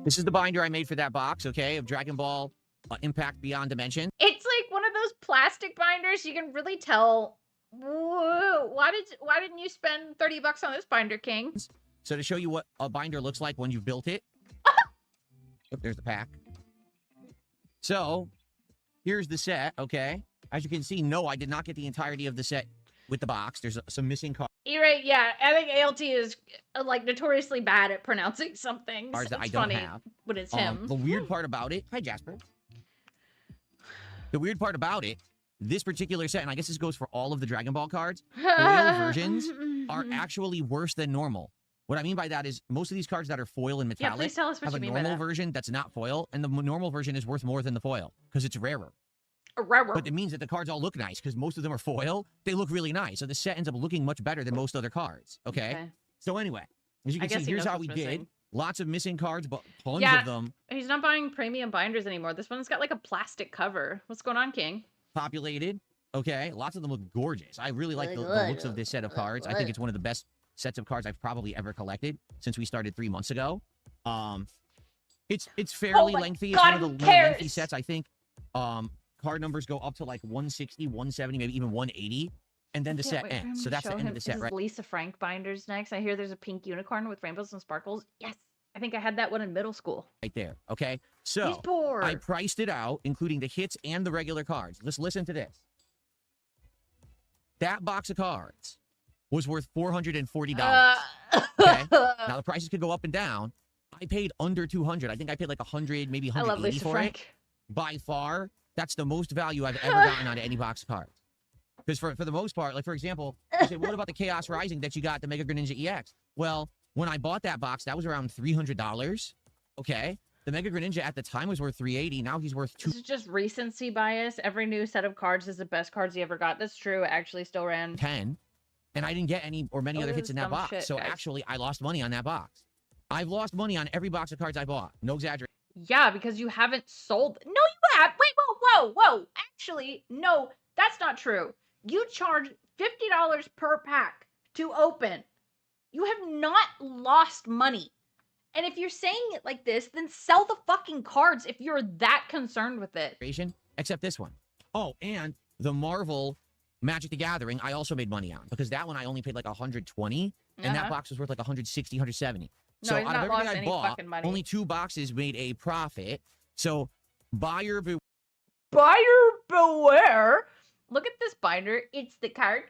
This is the binder I made for that box, okay, of Dragon Ball Impact Beyond Dimension. It's like one of those plastic binders. You can really tell. Whoa, why didn't you spend $30 on this binder, King? So to show you what a binder looks like when you've built it. Look, there's the pack. So here's the set, okay? As you can see, no, I did not get the entirety of the set with the box. There's some missing cards. You're right, yeah. I think ALT is like notoriously bad at pronouncing some things. Cards that it's I don't funny have. when it's him. The weird part about it, hi Jasper. The weird part about it, this particular set, and I guess this goes for all of the Dragon Ball cards, foil versions are actually worse than normal. What I mean by that is most of these cards that are foil and metallic please tell us what have you a mean by normal that. version that's not foil, and the normal version is worth more than the foil because it's rarer. Rarer. But it means that the cards all look nice because most of them are foil. They look really nice. So the set ends up looking much better than most other cards. Okay? So anyway, as you can see, here's how we did. Lots of missing cards, but tons of them. He's not buying premium binders anymore. This one's got like a plastic cover. What's going on, King? Populated. Okay? Lots of them look gorgeous. I really like the looks of this set of cards. I think it's one of the best sets of cards I've probably ever collected since we started 3 months ago. It's fairly lengthy. It's one of the more lengthy sets. I think card numbers go up to like 160, 170, maybe even 180. And then the set ends. So that's the end of the set, right? Lisa Frank binders next. I hear there's a pink unicorn with rainbows and sparkles. Yes. I think I had that one in middle school. Right there. Okay. So I priced it out, including the hits and the regular cards. Let's listen to this. That box of cards was worth $440. Okay? Now the prices could go up and down. I paid under 200. I think I paid like 100, maybe I love 180 Lisa for Frank. it. By far, that's the most value I've ever gotten out of any box of cards. Because for the most part, like for example, you say, what about the Chaos Rising that you got, the Mega Greninja EX? Well, when I bought that box, that was around $300. Okay? The Mega Greninja at the time was worth $380. Now he's worth This is just recency bias. Every new set of cards is the best cards he ever got. That's true. It actually still ran. $210. And I didn't get any or many Oh, other this hits is in that dumb box. shit, So guys. actually, I lost money on that box. I've lost money on every box of cards I bought. No exaggeration. Yeah, because you haven't sold. No, you have. Wait, whoa. Actually, no, that's not true. You charge $50 per pack to open. You have not lost money. And if you're saying it like this, then sell the fucking cards if you're that concerned with it. Except this one. Oh, and the Marvel Magic the Gathering, I also made money on. Because that one I only paid like 120. And that box was worth like 160, 170. No, So he's out not of lost everything I any bought, fucking money. only 2 boxes made a profit. So buyer beware. Look at this binder. It's the card,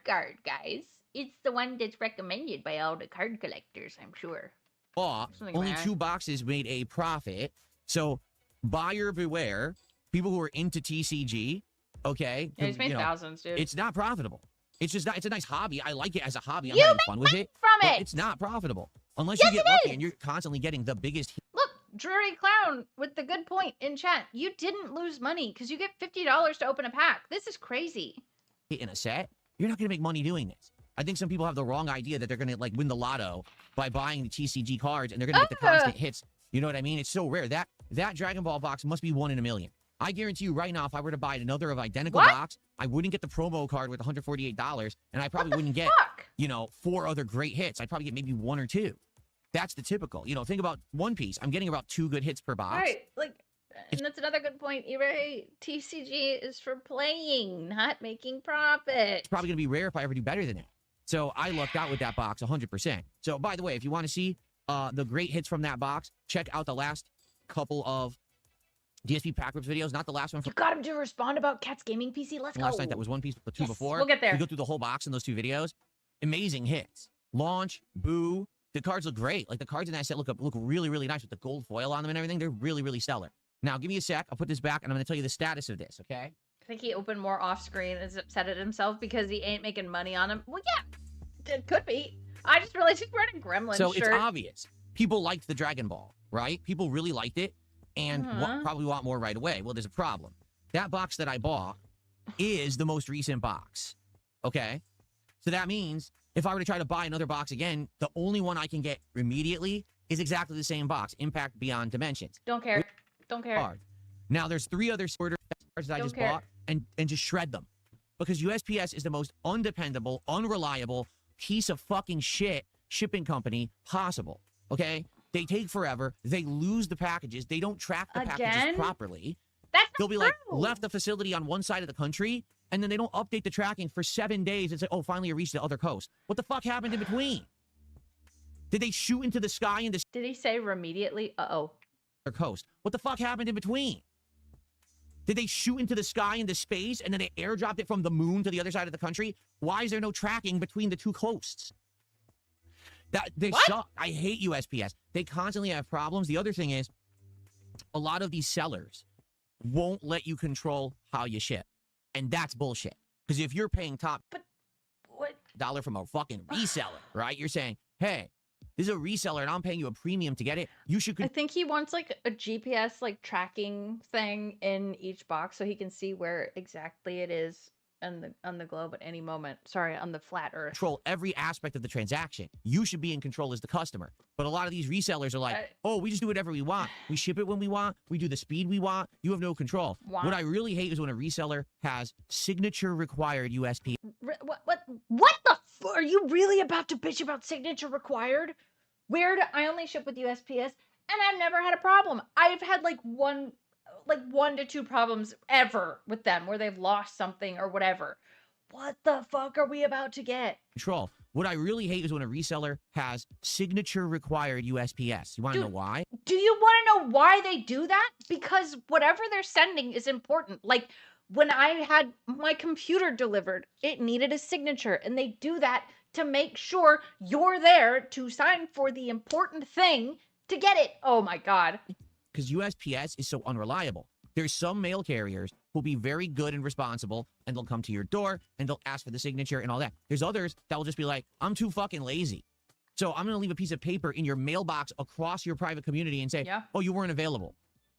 guys. It's the one that's recommended by all the card collectors, I'm sure. bought, Something only bad. 2 boxes made a profit. So buyer beware. People who are into TCG, okay? Yeah, he's who, made you know, thousands, dude. It's not profitable. It's just not. It's a nice hobby. I like it as a hobby. I'm You having fun with it. from But it. it's not profitable unless Yes, you get it lucky is. and you're constantly getting the biggest Look, Dreary Clown with the good point in chat. You didn't lose money because you get $50 to open a pack. This is crazy. hit in a set. You're not going to make money doing this. I think some people have the wrong idea that they're going to like win the lotto by buying the TCG cards and they're going to get the constant hits. You know what I mean? It's so rare. That Dragon Ball box must be 1 in a million. I guarantee you right now, if I were to buy another of identical box, I wouldn't get the promo card with $148, and I probably wouldn't get, you know, 4 other great hits. I'd probably get maybe 1 or 2. That's the typical. You know, think about One Piece. I'm getting about 2 good hits per box. Right, like, and that's another good point, Ray. TCG is for playing, not making profit. It's probably going to be rare if I ever do better than that. So I lucked out with that box 100%. So by the way, if you want to see the great hits from that box, check out the last couple of DSP pack rips videos, not the last one from You got him to respond about Cat's gaming PC. Let's go. last night. That was One Piece, the 2 before. We'll get there. We go through the whole box in those 2 videos. Amazing hits. Launch, Boo. The cards look great. Like the cards in that set look really, really nice with the gold foil on them and everything. They're really, really stellar. Now, give me a sec. I'll put this back and I'm going to tell you the status of this, okay? I think he opened more off screen and is upset at himself because he ain't making money on him. Well, yeah, it could be. I just realized he's wearing a Gremlin So shirt. it's obvious. People liked the Dragon Ball, right? People really liked it and probably want more right away. Well, there's a problem. That box that I bought is the most recent box, okay? So that means if I were to try to buy another box again, the only one I can get immediately is exactly the same box, Impact Beyond Dimensions. Don't care. Don't care. Card. Now, there's 3 other cards that I Don't just care. bought and just shred them. Because USPS is the most undependable, unreliable piece of fucking shit shipping company possible, okay? They take forever. They lose the packages. They don't track the packages Again? properly. That's They'll not be like, true. left the facility on one side of the country, and then they don't update the tracking for 7 days and say, oh, finally it reached the other coast. What the fuck happened in between? Did they shoot into the sky in the Did he say remediately? Uh-oh. other coast? What the fuck happened in between? Did they shoot into the sky into space and then they airdropped it from the moon to the other side of the country? Why is there no tracking between the 2 coasts? They suck. I hate USPS. They constantly have problems. The other thing is, a lot of these sellers won't let you control how you ship. And that's bullshit. Because if you're paying top dollar from a fucking reseller, right? You're saying, hey, this is a reseller and I'm paying you a premium to get it. You should I think he wants like a GPS like tracking thing in each box so he can see where exactly it is on the globe at any moment. Sorry, on the flat earth. control every aspect of the transaction. You should be in control as the customer. But a lot of these resellers are like, oh, we just do whatever we want. We ship it when we want. We do the speed we want. You have no control. What I really hate is when a reseller has signature required USP. What the are you really about to bitch about signature required? Weird. I only ship with USPS and I've never had a problem. I've had like 1 to 2 problems ever with them where they've lost something or whatever. What the fuck are we about to get? Control. What I really hate is when a reseller has signature required USPS. You want to know why? Do you want to know why they do that? Because whatever they're sending is important. Like when I had my computer delivered, it needed a signature and they do that to make sure you're there to sign for the important thing to get it. Oh my God. Because USPS is so unreliable. There's some mail carriers who'll be very good and responsible, and they'll come to your door, and they'll ask for the signature and all that. There's others that will just be like, I'm too fucking lazy. So I'm going to leave a piece of paper in your mailbox across your private community and say, oh, you weren't available.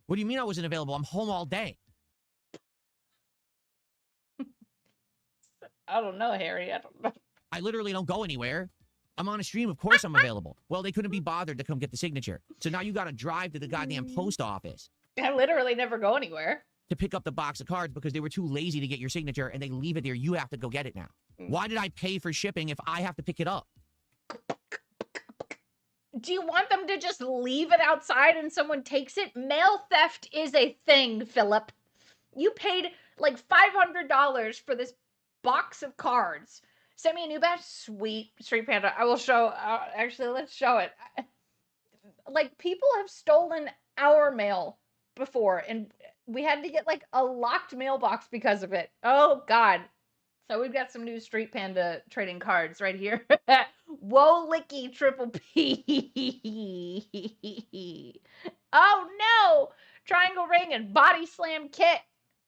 What do you mean I wasn't available? I'm home all day. I don't know, Harry. I don't know. I literally don't go anywhere. I'm on a stream. Of course I'm available. Well, they couldn't be bothered to come get the signature. So now you got to drive to the goddamn post office. I literally never go anywhere. To pick up the box of cards because they were too lazy to get your signature and they leave it there. You have to go get it now. Why did I pay for shipping if I have to pick it up? Do you want them to just leave it outside and someone takes it? Mail theft is a thing, Philip. You paid like $500 for this box of cards. Send me a new batch. Sweet. Street Panda. I will show. Actually, let's show it. Like, people have stolen our mail before, and we had to get like a locked mailbox because of it. Oh, God. So we've got some new Street Panda trading cards right here. Whoa, licky triple P. Oh, no. Triangle ring and body slam kit.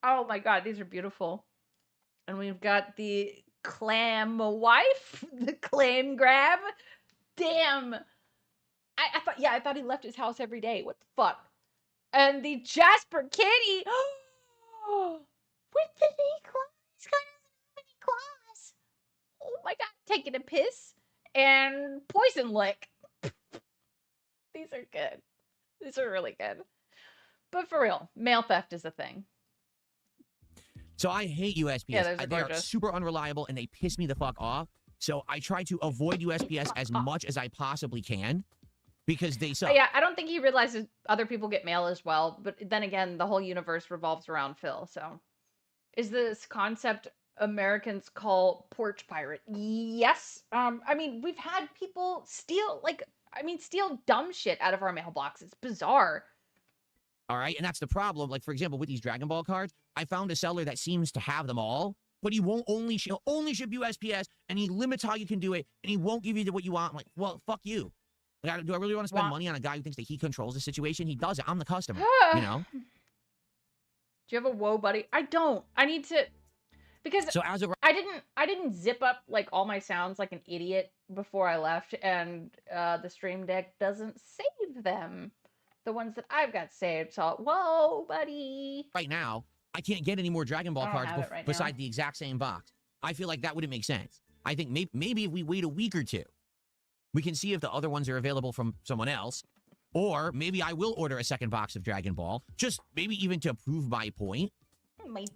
Oh, my God. These are beautiful. And we've got the clam wife, the clam grab. Damn. I thought he left his house every day. What the fuck? And the Jasper Kitty. With the knee claws. He's got many claws. Oh my God. Taking a piss. And poison lick. These are good. These are really good. But for real, mail theft is a thing. So I hate USPS. Yeah, they are super unreliable and they piss me the fuck off. So I try to avoid USPS as much as I possibly can because they suck. Yeah, I don't think he realizes other people get mail as well. But then again, the whole universe revolves around Phil. So is this concept Americans call porch pirate? Yes. I mean, we've had people steal dumb shit out of our mailbox. It's bizarre. All right, and that's the problem. Like, for example, with these Dragon Ball cards, I found a seller that seems to have them all, but he won't only ship USPS, and he limits how you can do it, and he won't give you what you want. I'm like, well, fuck you. Like, do I really want to spend money on a guy who thinks that he controls the situation? He does it. I'm the customer, you know? Do you have a whoa, buddy? I don't. I need to... Because so as I didn't zip up like all my sounds like an idiot before I left, and the Stream Deck doesn't save them. The ones that I've got saved. So, whoa, buddy. Right now, I can't get any more Dragon Ball cards besides the exact same box. I feel like that wouldn't make sense. I think maybe if we wait a week or two, we can see if the other ones are available from someone else. Or maybe I will order a second box of Dragon Ball, just maybe even to prove my point.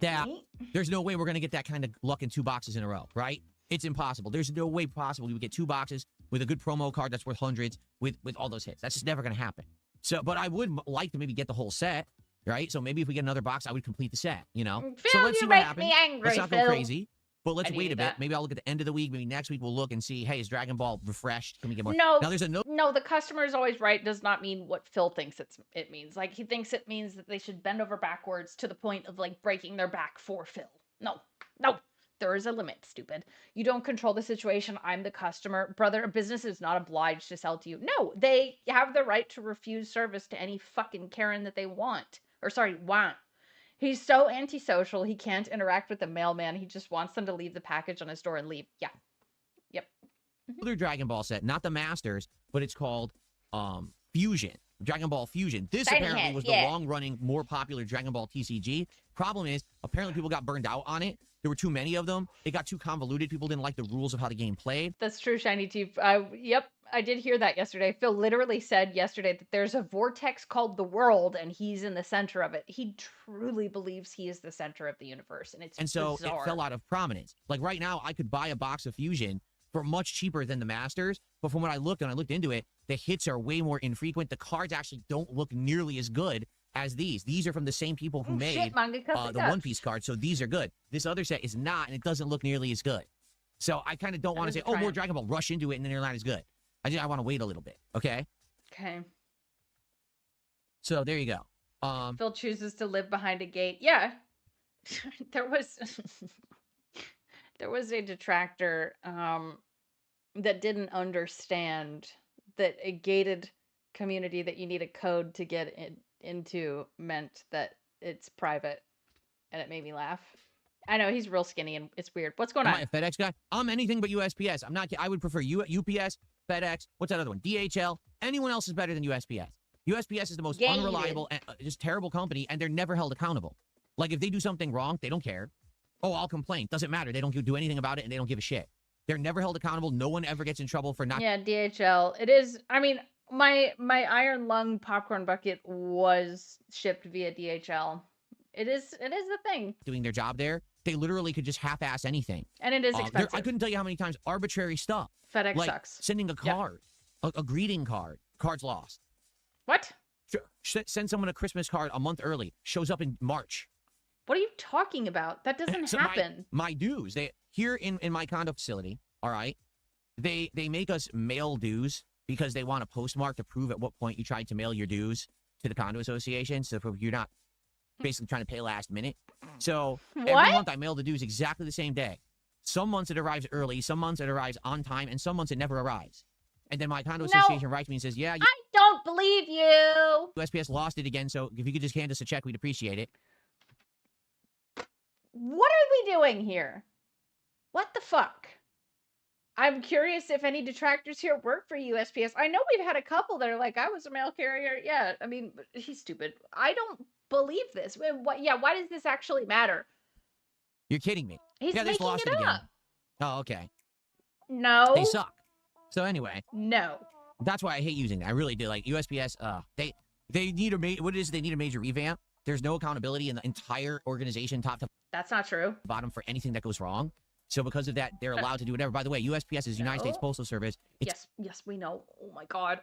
That there's no way we're going to get that kind of luck in 2 boxes in a row, right? It's impossible. There's no way possible we would get 2 boxes with a good promo card that's worth hundreds with all those hits. That's just never going to happen. So, but I would like to maybe get the whole set, right? So maybe if we get another box, I would complete the set, you know? Phil, so let's see what happens. Me angry, let's not Phil. go crazy, but let's wait a bit. That. Maybe I'll look at the end of the week. Maybe next week we'll look and see, hey, is Dragon Ball refreshed? Can we get more? No, now, there's a no, the customer is always right does not mean what Phil thinks it means. Like, he thinks it means that they should bend over backwards to the point of, like, breaking their back for Phil. No. There is a limit, stupid. You don't control the situation. I'm the customer. Brother, a business is not obliged to sell to you. No, they have the right to refuse service to any fucking Karen that they want. Want. He's so antisocial, he can't interact with the mailman. He just wants them to leave the package on his door and leave. Yeah. Yep. Other Dragon Ball set, not the Masters, but it's called Fusion. Dragon Ball Fusion. This apparently was the long-running, more popular Dragon Ball TCG. Problem is, apparently people got burned out on it. There were too many of them. It got too convoluted. People didn't like the rules of how the game played. That's true, Shiny Teeth. Yep, I did hear that yesterday. Phil literally said yesterday that there's a vortex called the world, and he's in the center of it. He truly believes he is the center of the universe, and so bizarre. It fell out of prominence. Like right now, I could buy a box of Fusion for much cheaper than the Masters, but from what I looked into it, the hits are way more infrequent. The cards actually don't look nearly as good as these. These are from the same people who made the One Piece card, so these are good. This other set is not, and it doesn't look nearly as good. So I kind of don't want to say, oh, more Dragon Ball, rush into it, and then they're not as good. I want to wait a little bit, okay? Okay. So there you go. Phil chooses to live behind a gate. Yeah. There was a detractor that didn't understand that a gated community that you need a code to get into meant that it's private, and it made me laugh. I know he's real skinny and it's weird. What's going Am on? I a FedEx guy? I'm anything but USPS. I'm not. I would prefer UPS, FedEx. What's that other one? DHL. Anyone else is better than USPS. USPS is the most Gated. unreliable and just terrible company, and they're never held accountable. Like if they do something wrong, they don't care. Oh, I'll complain. Doesn't matter. They don't do anything about it, and they don't give a shit. They're never held accountable. No one ever gets in trouble for not Yeah, DHL. It is. I mean, my iron lung popcorn bucket was shipped via DHL. It is a thing, doing their job there. They literally could just half-ass anything. and it is expensive. I couldn't tell you how many times arbitrary stuff. FedEx like sucks. sending a card, a greeting card. Card's lost. What? Send someone a Christmas card a month early. Shows up in March. What are you talking about? That doesn't So happen. My dues. They here in my condo facility. All right. They make us mail dues because they want a postmark to prove at what point you tried to mail your dues to the condo association. So if you're not basically trying to pay last minute. So every month I mail the dues exactly the same day. Some months it arrives early, some months it arrives on time, and some months it never arrives. And then my condo association writes me and says, yeah, I don't believe you. USPS lost it again, so if you could just hand us a check, we'd appreciate it. What are we doing here? What the fuck? I'm curious if any detractors here work for USPS. I know we've had a couple that are like, I was a mail carrier. Yeah, I mean, he's stupid. I don't believe this. Why does this actually matter? You're kidding me. He's they just making lost it it again. up. Oh, okay. No. They suck. So anyway. No. That's why I hate using that. I really do. Like USPS, they need what it is, they need a major revamp. There's no accountability in the entire organization, top to That's not true. bottom, for anything that goes wrong. So because of that, they're allowed to do whatever. By the way, USPS is United States Postal Service. It's Yes, we know. Oh my god.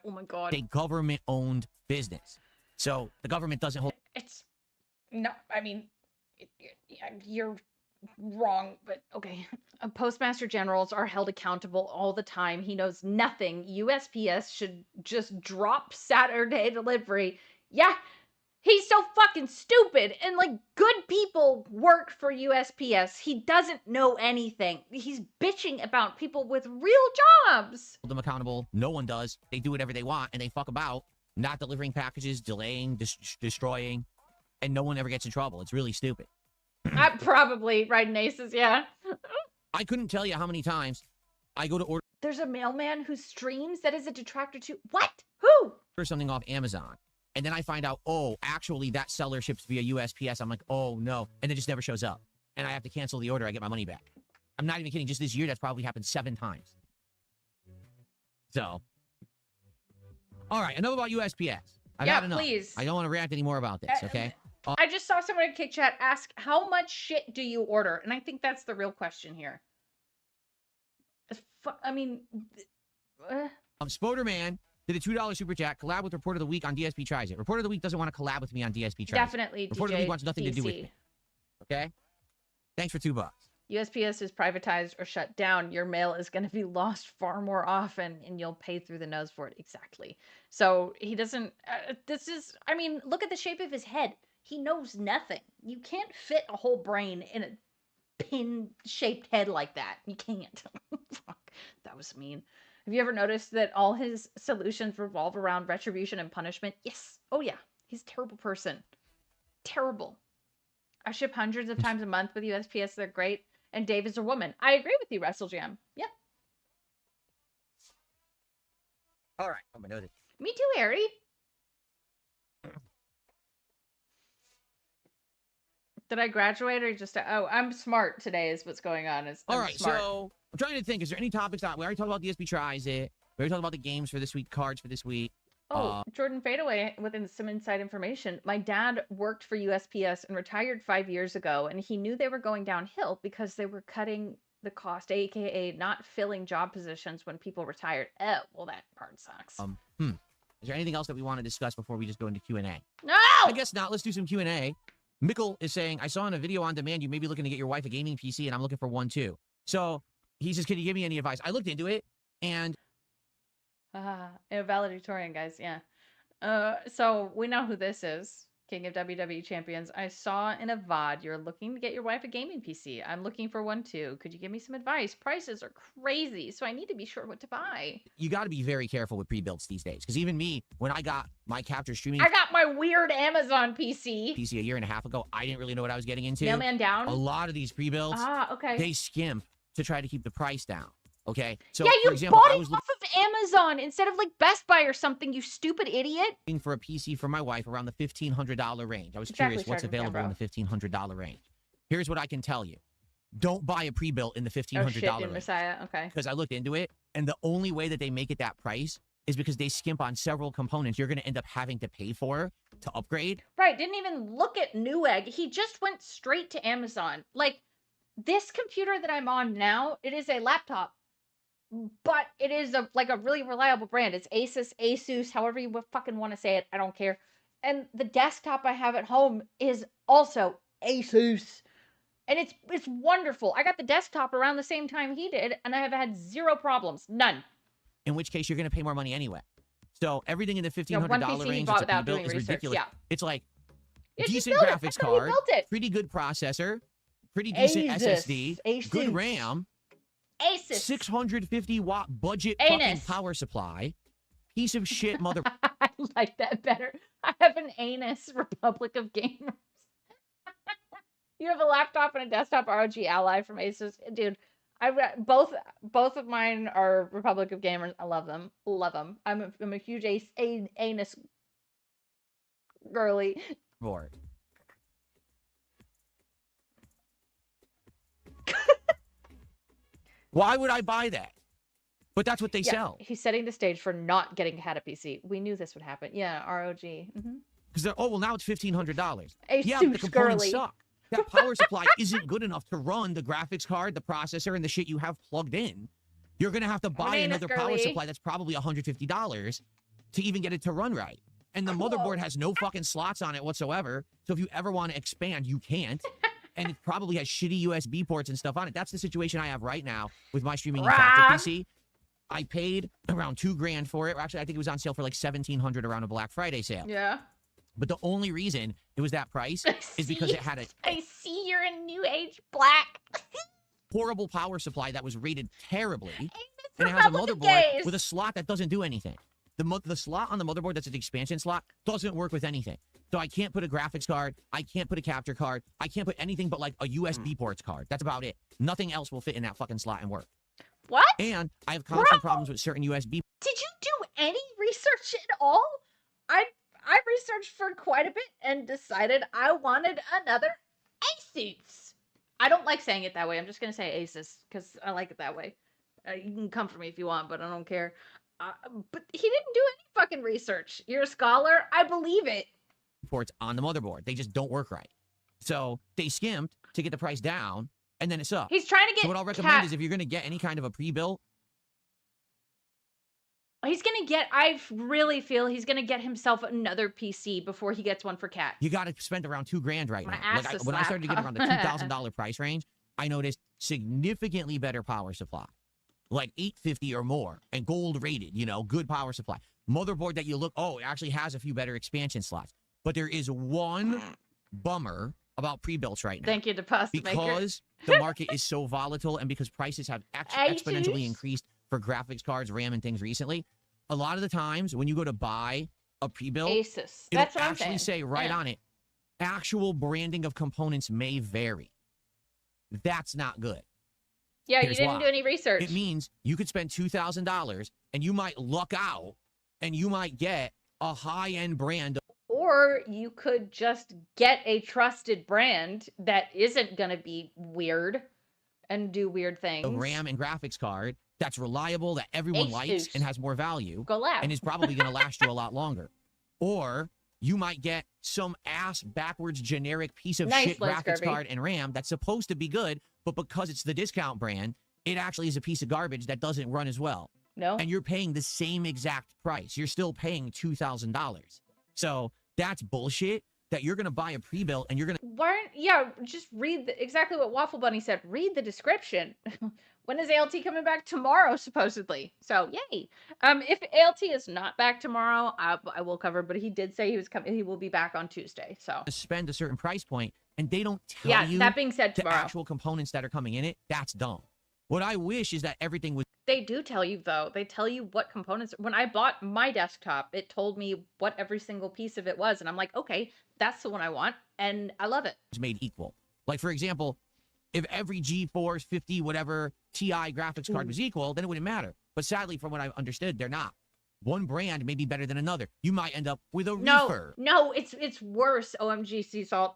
a government-owned business. So the government doesn't hold. It's no. I mean, you're wrong, but okay. Postmaster generals are held accountable all the time. He knows nothing. USPS should just drop Saturday delivery. Yeah, he's so fucking stupid. And like, good people work for USPS. He doesn't know anything. He's bitching about people with real jobs. Them accountable. No one does. They do whatever they want, and they fuck about, not delivering packages, delaying, destroying, and no one ever gets in trouble. It's really stupid. I'm probably riding aces, yeah. I couldn't tell you how many times I go to order There's a mailman who streams that is a detractor too. What? Who? something off Amazon, and then I find out, oh, actually that seller ships via USPS. I'm like, oh no, and it just never shows up, and I have to cancel the order. I get my money back. I'm not even kidding. Just this year, that's probably happened 7 times. So, all right, enough about USPS. I've had enough. Please. I don't want to rant anymore about this. Okay. I just saw someone in Kick Chat ask, how much shit do you order? And I think that's the real question here. I mean... Spoderman did a $2 super chat, collab with Report of the Week on DSP Tries It. Report of the Week doesn't want to collab with me on DSP Tries It. Definitely, Report of the Week wants nothing to do with DC. me. Okay? Thanks for $2. USPS is privatized or shut down. Your mail is going to be lost far more often, and you'll pay through the nose for it. Exactly. So he doesn't... this is... I mean, look at the shape of his head. He knows nothing. You can't fit a whole brain in a pin-shaped head like that. You can't. Fuck, that was mean. Have you ever noticed that all his solutions revolve around retribution and punishment? Yes. Oh, yeah. He's a terrible person. Terrible. I ship hundreds of times a month with USPS. They're great. And Dave is a woman. I agree with you, WrestleJam. Yeah. All right. I'm going to know this. Me too, Harry. Did I graduate or just... Oh, I'm smart today is what's going on. All right, so I'm trying to think. Is there any topics that... We already talked about DSP Tries It. We already talked about the games for this week, cards for this week. Oh, Jordan Fadeaway within some inside information. My dad worked for USPS and retired 5 years ago, and he knew they were going downhill because they were cutting the cost, aka not filling job positions when people retired. Oh, well, that part sucks. Is there anything else that we want to discuss before we just go into Q&A? No! I guess not. Let's do some Q&A. Mickle is saying, I saw in a video on demand you may be looking to get your wife a gaming PC, and I'm looking for one too. So he says, can you give me any advice? I looked into it, and... Valedictorian, guys, yeah. So we know who this is. King of WWE Champions. I saw in a VOD you're looking to get your wife a gaming PC. I'm looking for one too. Could you give me some advice? Prices are crazy, so I need to be sure what to buy. You got to be very careful with pre-builts these days. Because even me, when I got my capture streaming I got my weird Amazon PC. a year and a half ago, I didn't really know what I was getting into. Mailman down? A lot of these pre-builds, okay. they skimp to try to keep the price down. Okay? So, yeah, you for example, bought I it was off of Amazon instead of like Best Buy or something, you stupid idiot. looking for a PC for my wife around the $1,500 range. I was Exactly, curious what's Sergeant available in the $1,500 range. Here's what I can tell you. Don't buy a pre-built in the $1,500 Oh shit, dude, range. Messiah. Okay. Because I looked into it, and the only way that they make it that price is because they skimp on several components you're going to end up having to pay for to upgrade. Right, didn't even look at Newegg. He just went straight to Amazon. Like, this computer that I'm on now, it is a laptop, but it is a really reliable brand. It's Asus, however you fucking want to say it. I don't care. And the desktop I have at home is also Asus. And it's wonderful. I got the desktop around the same time he did, and I have had zero problems. None. In which case, you're going to pay more money anyway. So everything in the $1,500 one PC he range bought that's a without pre-built doing is research, ridiculous. yeah. It's like Yeah, just decent build it. graphics That's how he card, built it. pretty good processor, pretty decent Asus. SSD, good RAM, Asus. 650-watt budget Anus. fucking power supply, piece of shit mother. I like that better. I have an anus Republic of Gamers. You have a laptop and a desktop ROG Ally from Asus. Dude, I've got both of mine are Republic of Gamers. I love them. Love them. I'm a huge anus girly. board. Why would I buy that? But that's what they sell. He's setting the stage for not getting a PC. We knew this would happen. Yeah, ROG. Because they're, oh, well, now it's $1,500. Asus Yeah, but the components girly. suck. That power supply isn't good enough to run the graphics card, the processor, and the shit you have plugged in. You're going to have to buy another power supply that's probably $150 to even get it to run right. And the motherboard has no fucking slots on it whatsoever. So if you ever want to expand, you can't. And it probably has shitty USB ports and stuff on it. That's the situation I have right now with my streaming and capture PC. I paid around $2,000 for it. Actually, I think it was on sale for like $1,700 around a Black Friday sale. Yeah. But the only reason it was that price is because it had a I see you're in New Age Black. horrible power supply that was rated terribly. And it has a motherboard with a slot that doesn't do anything. The slot on the motherboard that's an expansion slot doesn't work with anything. So I can't put a graphics card. I can't put a capture card. I can't put anything but like a USB ports card. That's about it. Nothing else will fit in that fucking slot and work. What? And I have constant problems with certain USB. Did you do any research at all? I researched for quite a bit and decided I wanted another Asus. I don't like saying it that way. I'm just going to say Asus because I like it that way. You can come for me if you want, but I don't care. But he didn't do any fucking research. You're a scholar. I believe it. Ports on the motherboard. They just don't work right. So they skimped to get the price down, and then it sucks. He's trying to get So what I'll recommend is if you're going to get any kind of a pre-built, he's going to get, I really feel he's going to get himself another PC before he gets one for Cat. you got to spend around $2,000 right My now. ass Like is when I started to get laptop. around the $2,000 price range, I noticed significantly better power supply, like 850 or more, and gold rated, you know, good power supply. Motherboard that you look, oh, it actually has a few better expansion slots. But there is one bummer about pre-builts right now. Thank you, Deposit Maker. Because the market is so volatile and because prices have exponentially increased for graphics cards, RAM, and things recently, a lot of the times when you go to buy a pre-built, Asus. it'll That's what I'm actually saying. say right Yeah. on it, actual branding of components may vary. That's not good. Yeah, Here's you didn't why. do any research. It means you could spend $2,000 and you might luck out and you might get a high-end brand. Or you could just get a trusted brand that isn't going to be weird and do weird things. A RAM and graphics card that's reliable, that everyone likes and has more value. Go loud. And is probably going to last you a lot longer. Or you might get some ass backwards generic piece of Nice, shit Liz graphics Kirby. card and RAM that's supposed to be good, but because it's the discount brand, it actually is a piece of garbage that doesn't run as well. No. And you're paying the same exact price. You're still paying $2,000. So that's bullshit. that you're going to buy a pre-built and you're going to Yeah, just read exactly what Waffle Bunny said. Read the description. When is ALT coming back? Tomorrow, supposedly. So, yay. If ALT is not back tomorrow, I will cover, but he did say he will be back on Tuesday, so. spend a certain price point and they don't tell Yeah, you that being said, the tomorrow. actual components that are coming in it. That's dumb. What I wish is that everything was They do tell you, though. They tell you what components. When I bought my desktop, it told me what every single piece of it was, and I'm like, okay, that's the one I want, and I love it. made equal. Like, for example, if every GeForce 50 whatever TI graphics card was equal, then it wouldn't matter. But sadly, from what I've understood, they're not. One brand may be better than another. You might end up with a reefer. No, it's worse. OMG, Sea Salt.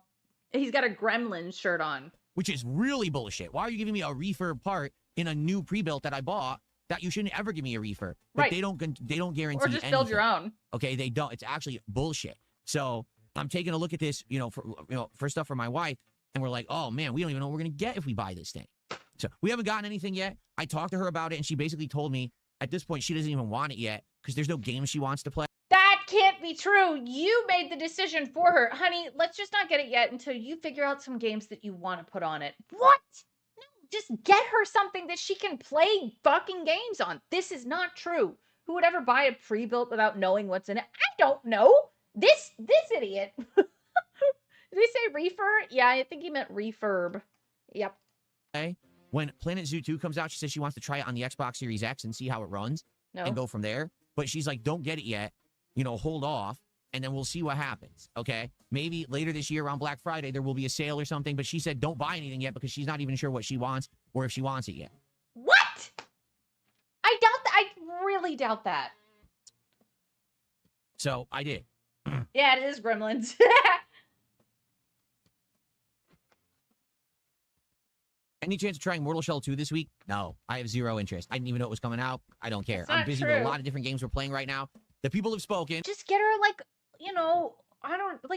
He's got a Gremlins shirt on. Which is really bullshit. Why are you giving me a reefer part in a new pre-built that I bought that you shouldn't ever give me a reefer? But Right. they don't guarantee Or just build your anything. own. Okay, they don't. It's actually bullshit. So I'm taking a look at this, for stuff for my wife, and we're like, oh man, we don't even know what we're gonna get if we buy this thing. So we haven't gotten anything yet. I talked to her about it, and she basically told me at this point she doesn't even want it yet because there's no games she wants to play. That can't be true. You made the decision for her. Honey, let's just not get it yet until you figure out some games that you want to put on it. What? No, just get her something that she can play fucking games on. This is not true. Who would ever buy a pre-built without knowing what's in it? I don't know. This idiot. Did he say reefer? Yeah, I think he meant refurb. Yep. Okay. When Planet Zoo 2 comes out, she says she wants to try it on the Xbox Series X and see how it runs and go from there. But she's like, don't get it yet. Hold off, and then we'll see what happens, okay? Maybe later this year around Black Friday, there will be a sale or something, but she said don't buy anything yet because she's not even sure what she wants or if she wants it yet. What? I doubt that. I really doubt that. So, I did. Yeah, it is Gremlins. Any chance of trying Mortal Shell 2 this week? No, I have zero interest. I didn't even know it was coming out. I don't care. That's I'm not busy with a true. lot of different games we're playing right now. The people have spoken. Just get her like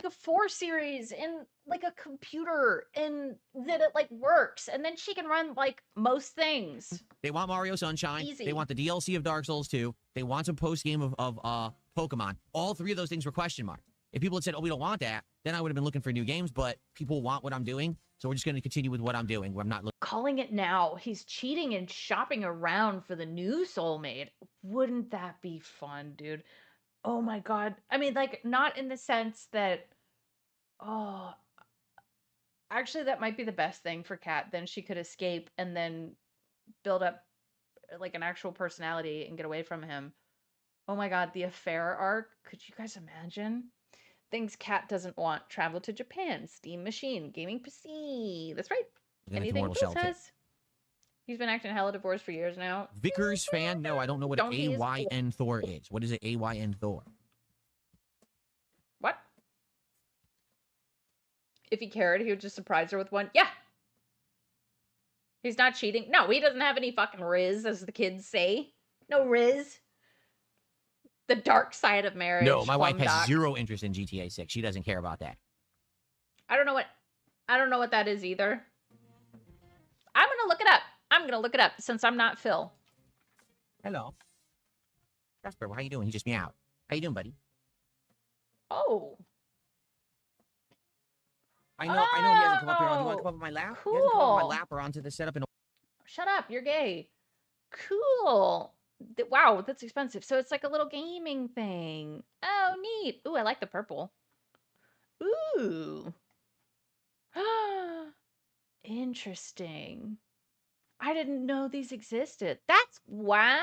a 4 series and like a computer and that it like works, and then she can run like most things. They want Mario Sunshine. Easy. They want the DLC of Dark Souls 2. They want some post-game of Pokemon. All three of those things were question mark. If people had said, oh, we don't want that, then I would have been looking for new games, but people want what I'm doing, so we're just going to continue with what I'm doing, where I'm not looking. Calling it now. He's cheating and shopping around for the new soulmate. Wouldn't that be fun, dude? Oh my god. I mean, like, not in the sense that, oh, actually, that might be the best thing for Kat. Then she could escape and then build up like an actual personality and get away from him. Oh my god, the affair arc. Could you guys imagine? Things Kat doesn't want. Travel to Japan. Steam Machine. Gaming PC. That's right. Anything Mortal Phil Shell too. says? He's been acting hella divorced for years now. Vickers fan? No, I don't know what Donkey is AYN Thor is. What is it, AYN Thor? What? If he cared, he would just surprise her with one. Yeah. He's not cheating. No, he doesn't have any fucking riz, as the kids say. No riz. The dark side of marriage. No, my wife Plum has Doc. zero interest in GTA 6. She doesn't care about that. I don't know what that is either. I'm gonna look it up since I'm not Phil. Hello. Jasper, how you doing? He just meowed. How you doing, buddy? Oh. I know he hasn't come up here. Do you want to come up on my lap? He hasn't come up on my Cool. lap or onto the setup in a Shut up, you're gay. Cool. Wow, that's expensive. So it's like a little gaming thing. Oh, neat. Ooh, I like the purple. Ooh. Interesting. I didn't know these existed. That's what?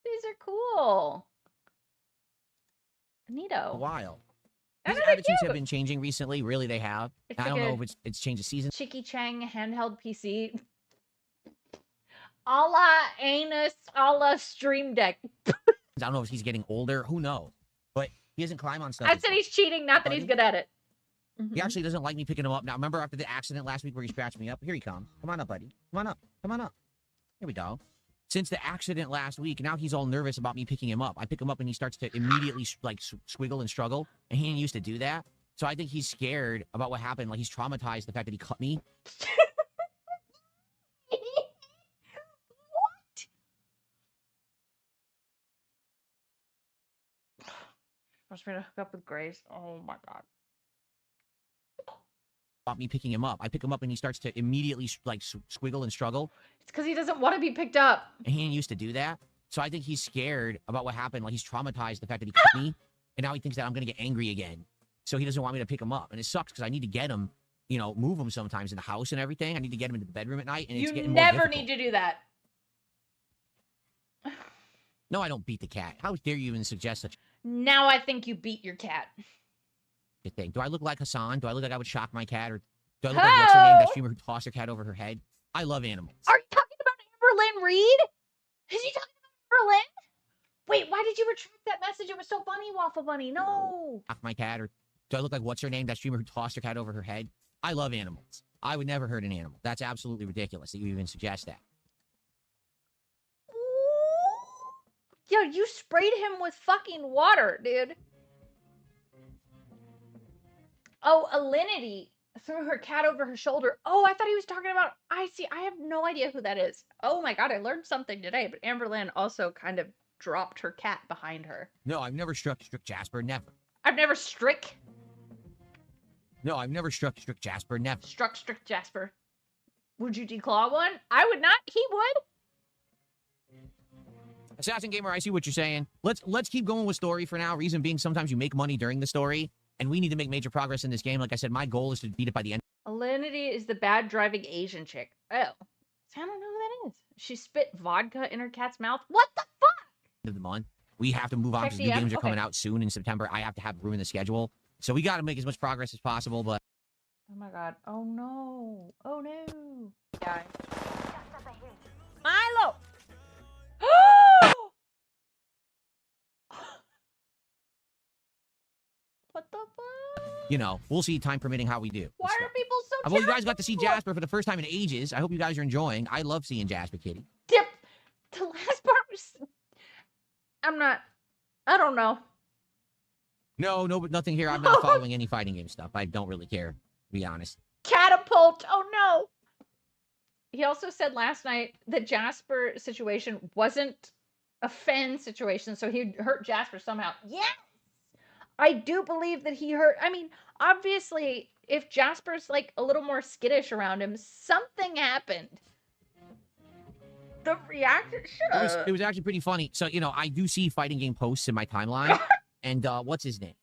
These are cool. Neato. while. Oh, These they're attitudes have cute. been changing recently. Really, they have. It's I like don't know a- if it's changed the season. Chicky Chang handheld PC. A la anus, a la Stream Deck. I don't know if he's getting older. Who knows? But he doesn't climb on stuff. I said he's cheating, not that he's Buddy? good at it. He actually doesn't like me picking him up. Now, remember after the accident last week where he scratched me up? Here he comes. Come on up, buddy. Come on up. Come on up. Here we go. Since the accident last week, now he's all nervous about me picking him up. I pick him up and he starts to immediately like squiggle and struggle. And he didn't used to do that. So I think he's scared about what happened. Like he's traumatized the fact that he cut me. What? wants me to hook up with Grace. Oh my god. About me picking him up. I pick him up and he starts to immediately like squiggle and struggle. It's because he doesn't want to be picked up. And he didn't used to do that. So I think he's scared about what happened. Like he's traumatized the fact that he kicked me. And now he thinks that I'm going to get angry again. So he doesn't want me to pick him up. And it sucks because I need to get him, you know, move him sometimes in the house and everything. I need to get him into the bedroom at night. And it's getting more never difficult. need to do that. No, I don't beat the cat. How dare you even suggest such Now I think you beat your cat. a thing? Do I look like Hassan? Do I look like I would shock my cat? Or do I look like what's her name? That streamer who tossed her cat over her head? I love animals. Are you talking about Amberlynn Reed? Is he talking about Amberlynn? Wait, why did you retract that message? It was so funny, Waffle Bunny. No. Shock my cat? Or do I look like what's her name? That streamer who tossed her cat over her head? I love animals. I would never hurt an animal. That's absolutely ridiculous that you even suggest that. Yo, you sprayed him with fucking water, dude. Oh, Alinity threw her cat over her shoulder. Oh, I thought he was talking about... I see. I have no idea who that is. Oh my god, I learned something today. But Amberlynn also kind of dropped her cat behind her. No, I've never struck Jasper. Never. I've never struck Jasper. Never. Struck Jasper. Would you declaw one? I would not. He would. Assassin Gamer, I see what you're saying. Let's keep going with story for now. Reason being, sometimes you make money during the story, and we need to make major progress in this game. Like I said, my goal is to beat it by the end Alinity is the bad driving Asian chick. Oh. I don't know who that is. She spit vodka in her cat's mouth. What the fuck? of the month. We have to move on because new games are coming out soon in September. I have to have room in the schedule. So we got to make as much progress as possible, but... Oh my god. Oh no. Oh no. Yeah. Milo! What the fuck? You know, we'll see time permitting how we do. Why are people so well, you guys got to see Jasper for the first time in ages. I hope you guys are enjoying. I love seeing Jasper Kitty. Dip. The last part was... I don't know. No, but nothing here. I'm not following any fighting game stuff. I don't really care, to be honest. Catapult! Oh no! He also said last night that Jasper situation wasn't a fan situation, so he hurt Jasper somehow. Yes! I do believe that he hurt... I mean, obviously, if Jasper's, like, a little more skittish around him, something happened. The reaction... It was actually pretty funny. So, you know, I do see fighting game posts in my timeline. And what's his name?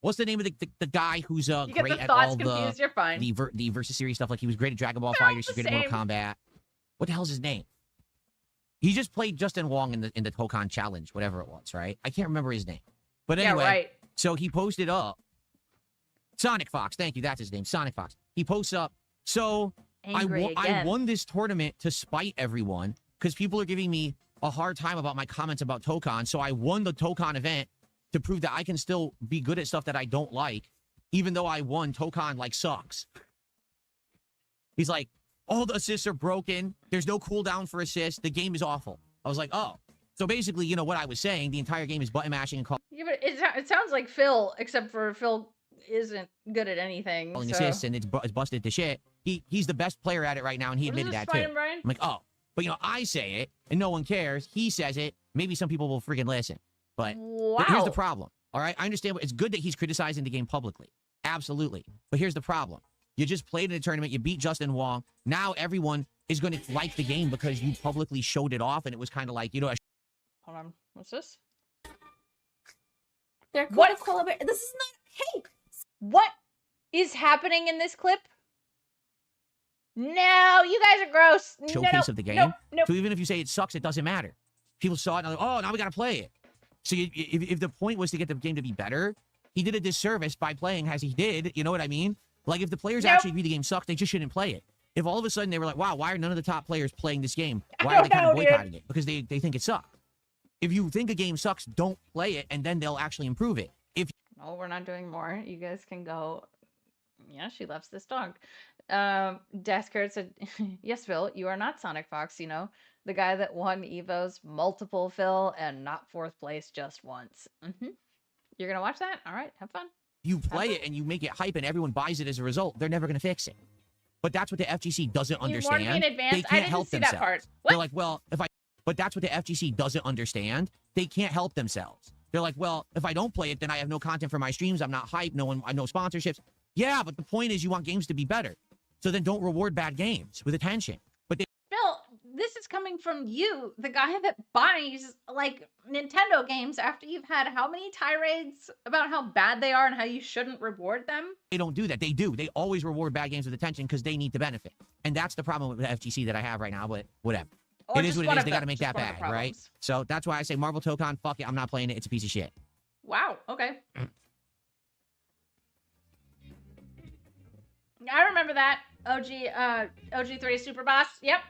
What's the name of the guy who's great at all You're fine. the versus series stuff? Like he was great at Dragon Ball Fighters, he's great at Mortal Kombat. What the hell's his name? He just played Justin Wong in the Tokon Challenge, whatever it was, right? I can't remember his name. But anyway, yeah, right. So he posted up Sonic Fox. Thank you, that's his name, Sonic Fox. He posts up. So I won this tournament to spite everyone because people are giving me a hard time about my comments about Tokon. So I won the Tokon event to prove that I can still be good at stuff that I don't like, even though I won. Tokon, like, sucks. He's like, all the assists are broken. There's no cooldown for assists. The game is awful. I was like, oh. So basically, you know what I was saying, the entire game is button mashing and calling Yeah, but it sounds like Phil, except for Phil isn't good at anything. So. assists, and it's busted to shit. He's the best player at it right now, and he admitted that too. Brian? I'm like, oh. But, you know, I say it, and no one cares. He says it. Maybe some people will freaking listen. But here's the problem, all right? I understand. It's good that he's criticizing the game publicly. Absolutely. But here's the problem. You just played in a tournament. You beat Justin Wong. Now everyone is going to like the game because you publicly showed it off, and it was kind of like, you know... Hold on. What's this? They're collaborating. This is not... Hey! What is happening in this clip? No, you guys are gross. Showcase of the game. Nope. So even if you say it sucks, it doesn't matter. People saw it and they're like, oh, now we got to play it. So if the point was to get the game to be better, he did a disservice by playing as he did. You know what I mean? Like, if the players actually agree the game sucked, they just shouldn't play it. If all of a sudden they were like, wow, why are none of the top players playing this game? Why are they kind of boycotting it? Because they think it sucks. If you think a game sucks, don't play it, and then they'll actually improve it. No, we're not doing more. You guys can go. Yeah, she loves this dog. Deskert said, yes, Phil, you are not Sonic Fox, you know. The guy that won Evo's multiple, Phil, and not fourth place just once. You're going to watch that? All right, have fun. You play it and you make it hype and everyone buys it as a result, they're never going to fix it. But that's what the FGC doesn't understand. You warned me in advance. They can't help themselves. That part. They're like, well, but that's what the FGC doesn't understand. They can't help themselves. They're like, well, if I don't play it, then I have no content for my streams. I'm not hyped. No sponsorships. Yeah, but the point is you want games to be better. So then don't reward bad games with attention. But Phil, this is coming from you, the guy that buys like Nintendo games after you've had how many tirades about how bad they are and how you shouldn't reward them? they don't do that. They do. They always reward bad games with attention because they need to benefit. And that's the problem with the FGC that I have right now, but whatever. Or It is just what one it is. of They them, got to make just that one of the bad, right? problems. So that's why I say Marvel Tokon, fuck it, I'm not playing it. It's a piece of shit. Wow, okay. I remember that. OG3 Super Boss. Yep.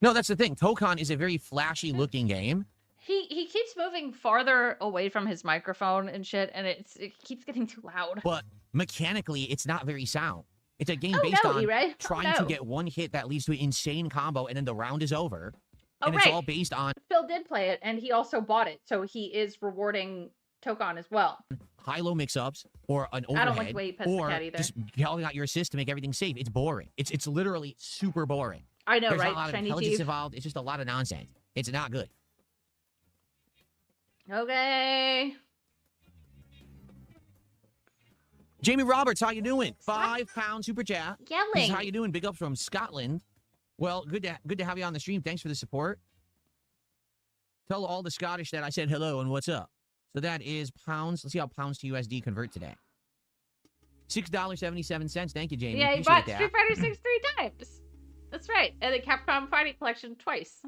No, that's the thing. Tokon is a very flashy looking game. He keeps moving farther away from his microphone and shit, and it keeps getting too loud. But mechanically, it's not very sound. It's a game Oh, based no, on E-Ray. Oh, trying no. to get one hit that leads to an insane combo, and then the round is over. Oh, And it's right. all based on Phil did play it, and he also bought it, so he is rewarding Tokon as well. high-low mix-ups or an overhead, I don't like the way he pets the or cat either. just yelling out your assist to make everything safe. It's boring. It's literally super boring. I know, There's right? not a lot of Shiny intelligence teeth. involved. It's just a lot of nonsense. It's not good. Okay. Jamie Roberts, how you doing? £5 super chat. This is Yelling. how you doing? Big ups from Scotland. Well, good to have you on the stream. Thanks for the support. Tell all the Scottish that I said hello and what's up. So that is pounds. Let's see how pounds to USD convert today. $6.77. Thank you, Jamie. Yeah, he Appreciate bought that. Street Fighter 6 3 times. That's right. And the Capcom Fighting Collection twice.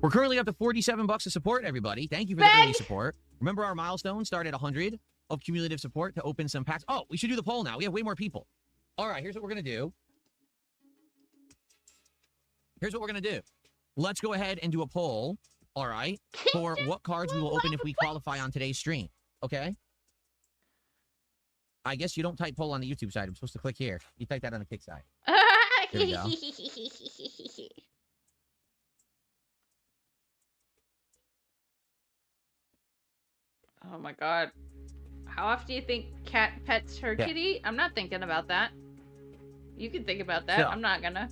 We're currently up to $47 of support, everybody. Thank you for the early support. Remember our milestone? Start at 100 of cumulative support to open some packs. Oh, we should do the poll now. We have way more people. All right, here's what we're going to do. Let's go ahead and do a poll, all right, for what cards we will open if we qualify on today's stream, okay? I guess you don't type poll on the YouTube side. I'm supposed to click here. You type that on the Kick side. There we go. Oh my god. How often do you think cat pets her Yeah. kitty? I'm not thinking about that. You can think about that. So- I'm not gonna.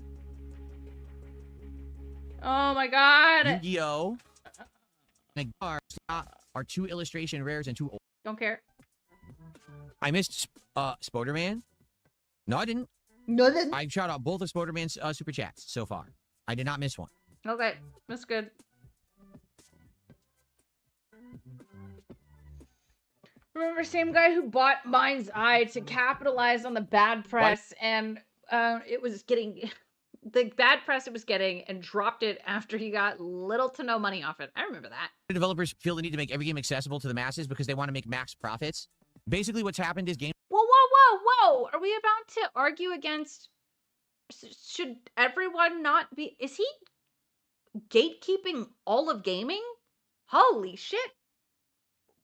Oh my god. Yu-Gi-Oh! and are two illustration rares and two. Don't care. I missed Spoderman. No, I didn't. No, then. I shot out both of Spoderman's super chats so far. I did not miss one. Okay, that's good. Remember, same guy who bought Mind's Eye to capitalize on the bad press, and it was getting the bad press it was getting, and dropped it after he got little to no money off it. I remember that. The developers feel the need to make every game accessible to the masses because they want to make max profits. Basically, what's happened is game. Whoa, whoa, whoa, whoa! Are we about to argue against? Should everyone not be? Is he gatekeeping all of gaming? Holy shit!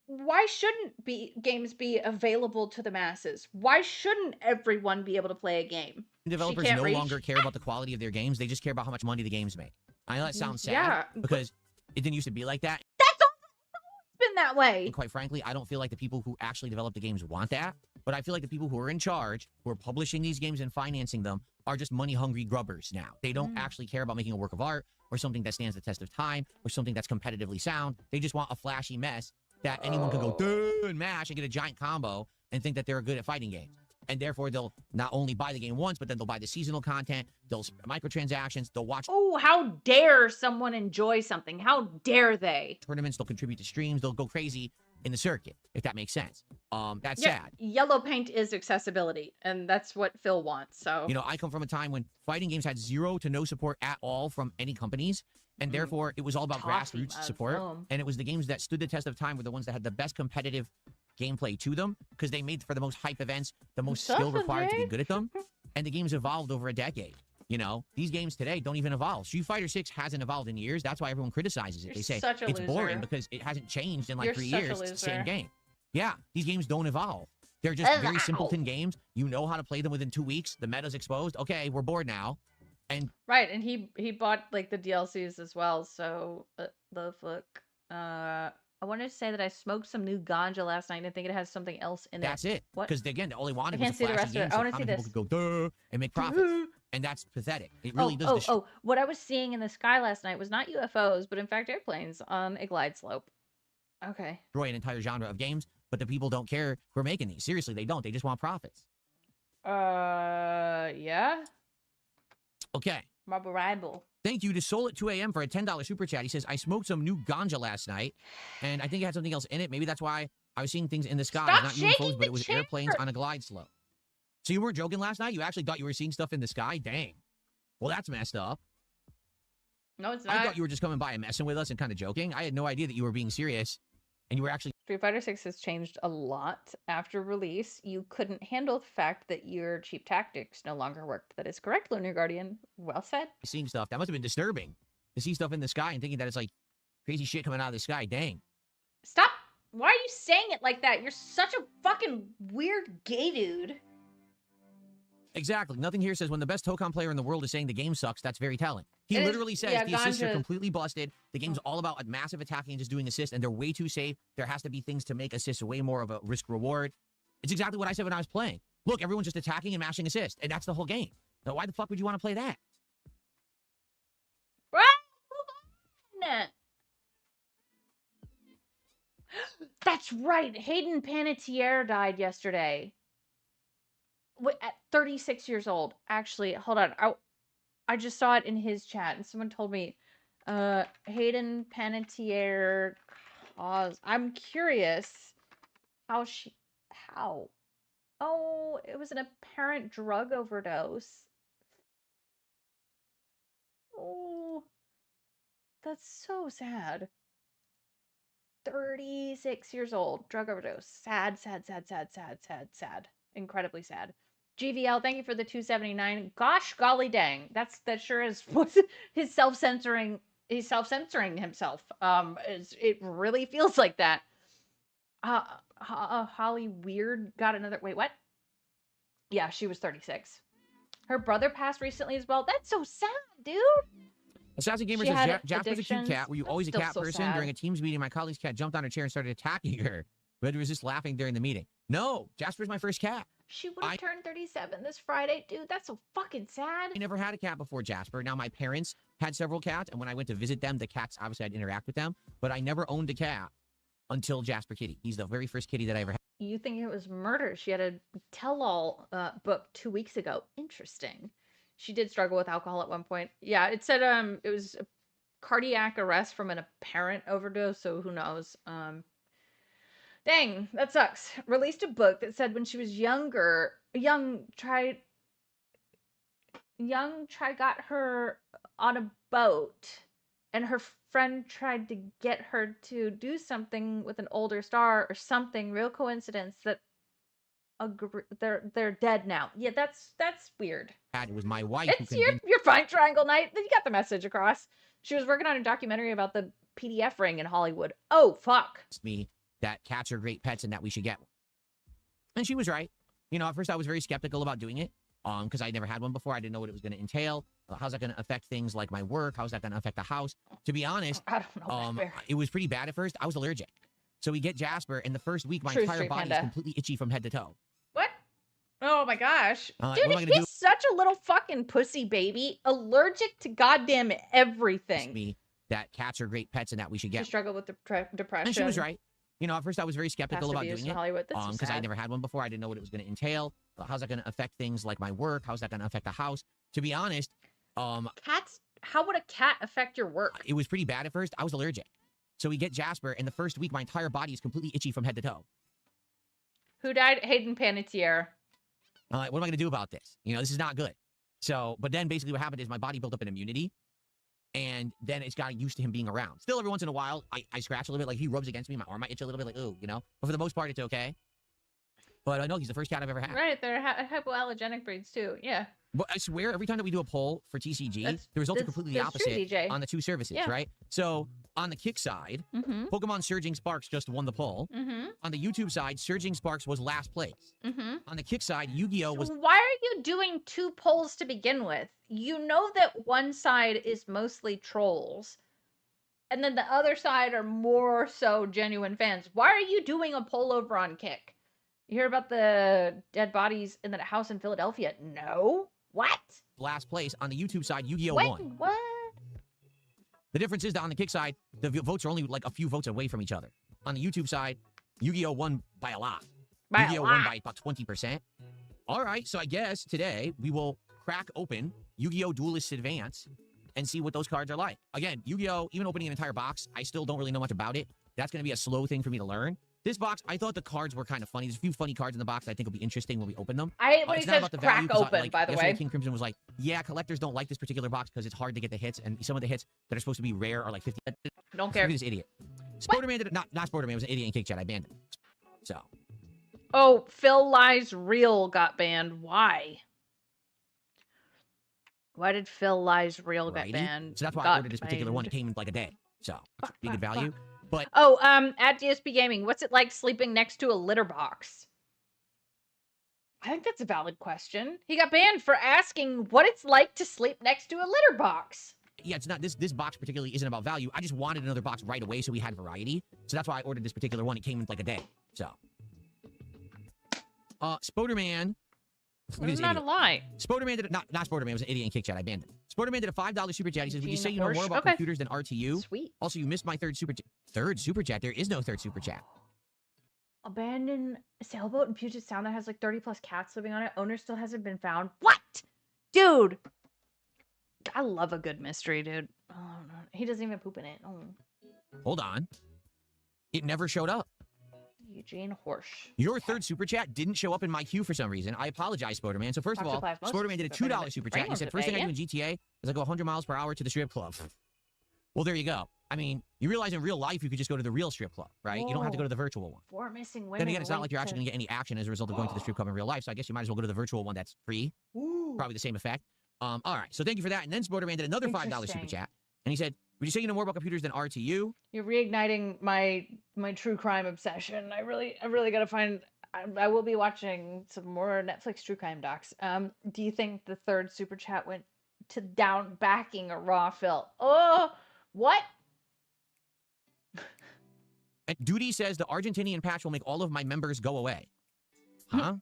Why shouldn't games be available to the masses? Why shouldn't everyone be able to play a game? Developers can't no reach? longer care about the quality of their games. They just care about how much money the games make. I know that sounds sad Yeah, because it didn't used to be like that. That's always been that way. And quite frankly, I don't feel like the people who actually develop the games want that. But I feel like the people who are in charge, who are publishing these games and financing them, are just money-hungry grubbers now. They don't actually care about making a work of art or something that stands the test of time or something that's competitively sound. They just want a flashy mess that anyone can go duh and mash and get a giant combo and think that they're good at fighting games. And therefore, they'll not only buy the game once, but then they'll buy the seasonal content, they'll microtransactions, they'll watch Oh, how dare someone enjoy something? How dare they? tournaments, they'll contribute to streams, they'll go crazy in the circuit, if that makes sense. That's Yeah, sad. yellow paint is accessibility, and that's what Phil wants. So You know, I come from a time when fighting games had zero to no support at all from any companies, and therefore it was all about Toffee grassroots loves support. them. And it was the games that stood the test of time were the ones that had the best competitive gameplay to them, because they made for the most hype events, the most skill required to be good at them. And the games evolved over a decade. You know, these games today don't even evolve. Street Fighter 6 hasn't evolved in years. That's why everyone criticizes it. You're They say such a it's boring loser. because it hasn't changed in like You're 3 such a years. It's the same loser. game. Yeah, these games don't evolve. They're just very simpleton games. You know how to play them within 2 weeks. The meta's exposed. Okay, we're bored now. And right, and he bought like the DLCs as well. So the fuck, I wanted to say that I smoked some new ganja last night and I think it has something else in That's it. it. What? Because again, all they wanted I was can't a see the flashy rest of game it. I so wanna see common people this. could go, duh, and make profits. And that's pathetic. It really does destroy. What I was seeing in the sky last night was not UFOs, but in fact airplanes on a glide slope. Okay. Destroy an entire genre of games, but the people don't care who are making these. Seriously, they don't. They just want profits. Yeah. Okay. Marble Rival. Thank you to Soul at 2 a.m. for a $10 super chat. He says, I smoked some new ganja last night, and I think it had something else in it. Maybe that's why I was seeing things in the sky. Stop Not shaking UFOs, but the it was chair. airplanes on a glide slope. So you weren't joking last night? You actually thought you were seeing stuff in the sky? Dang. Well, that's messed up. No, it's not. I thought you were just coming by and messing with us and kind of joking. I had no idea that you were being serious, and you were actually Street Fighter 6 has changed a lot after release. You couldn't handle the fact that your cheap tactics no longer worked. That is correct, Lunar Guardian. Well said. seeing stuff. That must have been disturbing to see stuff in the sky and thinking that it's like crazy shit coming out of the sky. Dang. Stop. Why are you saying it like that? You're such a fucking weird gay dude. Exactly. Nothing here says when the best Tocon player in the world is saying the game sucks. That's very telling. He literally says the assists are completely busted. The game's all about massive attacking and just doing assists, and they're way too safe. There has to be things to make assists way more of a risk reward. It's exactly what I said when I was playing. Look, everyone's just attacking and mashing assist, and that's the whole game. Now, why the fuck would you want to play that? That's right. Hayden Panettiere died yesterday. At 36 years old. Actually, hold on. I just saw it in his chat, and someone told me, Hayden Panettiere cause. I'm curious how. Oh, it was an apparent drug overdose. Oh, that's so sad. 36 years old, drug overdose. Sad, sad, sad, sad, sad, sad, sad. Incredibly sad. GVL, thank you for the 279. Gosh golly dang. That sure is his self-censoring. He's self-censoring himself. It really feels like that. Holly Weird got another. Wait, what? Yeah, she was 36. Her brother passed recently as well. That's so sad, dude. Assassin Gamer says, Jasper's a cute cat. Were you always a cat person? During a Teams meeting, my colleague's cat jumped on her chair and started attacking her. We had to resist laughing during the meeting. No, Jasper's my first cat. She would have turned 37 this Friday, dude. That's so fucking sad. I never had a cat before Jasper. Now, my parents had several cats, and when I went to visit them, the cats, obviously, I'd interact with them, but I never owned a cat until Jasper Kitty. He's the very first kitty that I ever had. You think it was murder? She had a tell-all book 2 weeks ago. Interesting. She did struggle with alcohol at one point. Yeah, it said it was a cardiac arrest from an apparent overdose, so who knows. Dang, that sucks. Released a book that said when she was younger, Young got her on a boat, and her friend tried to get her to do something with an older star or something. Real coincidence that they're dead now. Yeah, that's weird. It was my wife. You're fine, Triangle Knight. You got the message across. She was working on a documentary about the PDF ring in Hollywood. Oh fuck. Me that cats are great pets and that we should get one. And she was right. You know, at first I was very skeptical about doing it. Because I never had one before. I didn't know what it was going to entail. How's that going to affect things like my work? How's that going to affect the house? To be honest, I don't know. It was pretty bad at first. I was allergic. So we get Jasper, and the first week, my entire body is completely itchy from head to toe. What? Oh my gosh. Dude, what am I he's such a little fucking pussy baby. Allergic to goddamn everything. Me that cats are great pets and that we should get. She struggled with depression. And she was right. You know, at first I was very skeptical about doing it. Hollywood. Because I never had one before. I didn't know what it was going to entail. How's that going to affect things like my work? How's that going to affect the house? To be honest, cats. How would a cat affect your work? It was pretty bad at first. I was allergic. So we get Jasper, and the first week, my entire body is completely itchy from head to toe. Who died? Hayden Panettiere. What am I going to do about this? You know, this is not good. So, but then basically what happened is my body built up an immunity, and then it's gotten used to him being around. Still, every once in a while, I scratch a little bit. Like, he rubs against me, my arm might itch a little bit, like, ooh, you know? But for the most part, it's okay. But I know he's the first cat I've ever had. Right, they're hypoallergenic breeds, too. Yeah. But I swear, every time that we do a poll for TCG, the results are completely opposite on the two services, right? So, on the Kick side, Pokemon Surging Sparks just won the poll. On the YouTube side, Surging Sparks was last place. On the Kick side, Yu-Gi-Oh! Was... Why are you doing two polls to begin with? You know that one side is mostly trolls. and then the other side are more so genuine fans. Why are you doing a poll over on Kick? You hear about the dead bodies in that house in Philadelphia? No. What? Last place on the YouTube side, Yu-Gi-Oh! Wait, won. what? The difference is that on the Kick side, the votes are only like a few votes away from each other. On the YouTube side, Yu-Gi-Oh! Won by a lot. Yu-Gi-Oh! Won by about 20%. All right, so I guess today we will crack open Yu-Gi-Oh! Duelist Advance and see what those cards are like. Again, Yu-Gi-Oh! Even opening an entire box, I still don't really know much about it. That's going to be a slow thing for me to learn. This box, I thought the cards were kind of funny. There's a few funny cards in the box that I think will be interesting when we open them. I hate when he it's not says about the crack value, open, by the way. King Crimson was like, yeah, collectors don't like this particular box because it's hard to get the hits, and some of the hits that are supposed to be rare are like 50. Don't care. Look at this idiot. Sporterman did it. Not Sporterman, was an idiot in Kick Chat. I banned him. So. Oh, Phil Lies Real got banned. Why? Why did Phil Lies Real get banned? So that's why I ordered this particular one. It came in like a day. So, be good value. But oh, at DSP Gaming, what's it like sleeping next to a litter box? I think that's a valid question. He got banned for asking what it's like to sleep next to a litter box. Yeah, it's not this box particularly isn't about value. I just wanted another box right away so we had variety. So that's why I ordered this particular one. It came in like a day. So Spoderman. Not a lie. Spoderman did it. Not Spoderman, was an idiot in Kick Chat. I banned him. Spoderman did a $5 super chat. He says, would you say you know more about computers than RTU? Sweet. Also, you missed my third super chat. There is no third super chat. Abandoned sailboat in Puget Sound that has like 30 plus cats living on it. Owner still hasn't been found. What? Dude. I love a good mystery, dude. Oh, no. He doesn't even poop in it. Oh. Hold on. It never showed up. Eugene Horsch. Your third super chat didn't show up in my queue for some reason. I apologize, Spoderman. So first of all, Spoderman did a $2 super chat. He said, first thing I do in GTA is I go 100 miles per hour to the strip club. Well, there you go. I mean, you realize in real life, you could just go to the real strip club, right? Whoa. You don't have to go to the virtual one. 4 missing women. Then again, it's not like you're actually going to get any action as a result of going to the strip club in real life. So I guess you might as well go to the virtual one that's free. Ooh. Probably the same effect. All right. So thank you for that. And then Spoderman did another $5 super chat. And he said, would you say you know more about computers than RTU? You're reigniting my true crime obsession. I really gotta find. I will be watching some more Netflix true crime docs. Do you think the third super chat went to down backing a raw Phil? Oh, what? And Duty says the Argentinian patch will make all of my members go away. Huh?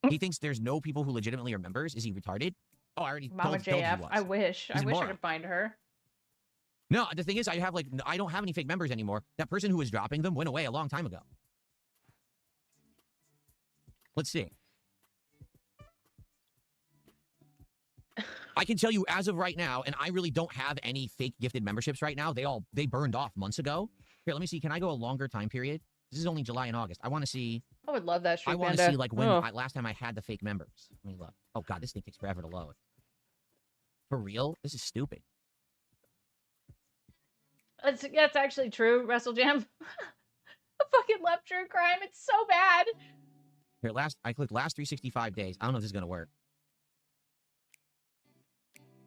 He thinks there's no people who legitimately are members. Is he retarded? Oh, I already Mama told JF. you was. I wish I could find her. No, the thing is, I don't have any fake members anymore. That person who was dropping them went away a long time ago. Let's see. I can tell you as of right now, and I really don't have any fake gifted memberships right now. They burned off months ago. Here, let me see. Can I go a longer time period? This is only July and August. I want to see. I would love that. I want to see like when last time I had the fake members. Let me look. Oh God, this thing takes forever to load. For real? This is stupid. That's actually true, WrestleJam. A fucking left true crime. It's so bad. Here, I clicked last 365 days. I don't know if this is gonna work.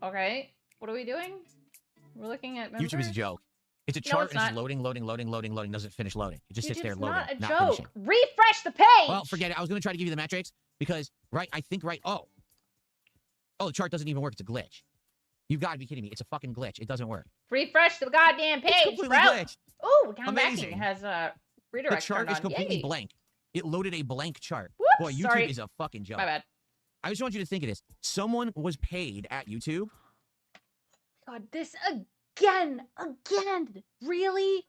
Okay, what are we doing? We're looking at members? YouTube is a joke. It's a chart and it's loading, doesn't finish loading. It just sits there loading, not a not joke. finishing. Refresh the page! Well, forget it. I was gonna try to give you the metrics because, oh, the chart doesn't even work. It's a glitch. You've got to be kidding me. It's a fucking glitch. It doesn't work. Refresh the goddamn page, it's completely glitched. Oh, down Amazing. backing has a redirect. The chart is completely Yay. blank. It loaded a blank chart. Whoops, Boy, YouTube sorry. is a fucking joke. My bad. I just want you to think of this. Someone was paid at YouTube. God, this again. Really?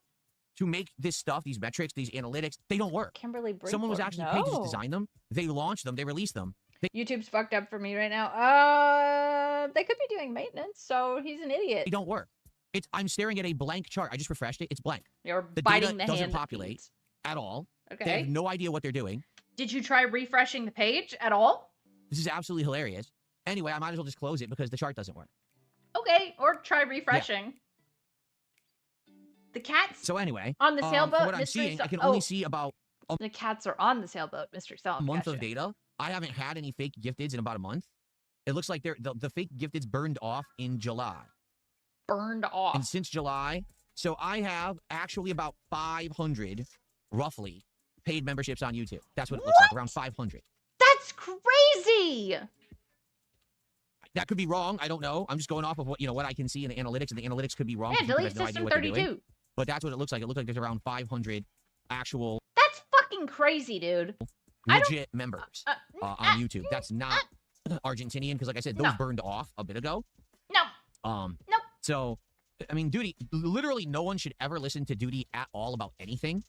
To make this stuff, these metrics, these analytics, they don't work. Kimberly Brinkford. Someone was actually paid to just design them. They launched them. They released them. YouTube's fucked up for me right now. They could be doing maintenance, so he's an idiot. They don't work. I'm staring at a blank chart. I just refreshed it. It's blank. You're the biting data the doesn't hand populate at all. Okay. They have no idea what they're doing. Did you try refreshing the page at all? This is absolutely hilarious. Anyway, I might as well just close it because the chart doesn't work. Okay, or try refreshing. Yeah. The cats. So anyway, on the sailboat. From what I'm seeing, I can only see about the cats are on the sailboat, Mystery Solved. A month of data. I haven't had any fake gifteds in about a month. It looks like the fake gifteds burned off in July. Burned off. And since July, so I have actually about 500, roughly, paid memberships on YouTube. That's what it looks like, around 500. That's crazy. That could be wrong. I don't know. I'm just going off of what I can see in the analytics, and the analytics could be wrong. Yeah, delete system 32. but that's what it looks like. It looks like there's around 500 actual That's fucking crazy, dude. legit members on YouTube. That's not Argentinian, because like I said, those burned off a bit ago. No. Nope. So, I mean, Duty, literally no one should ever listen to Duty at all about anything.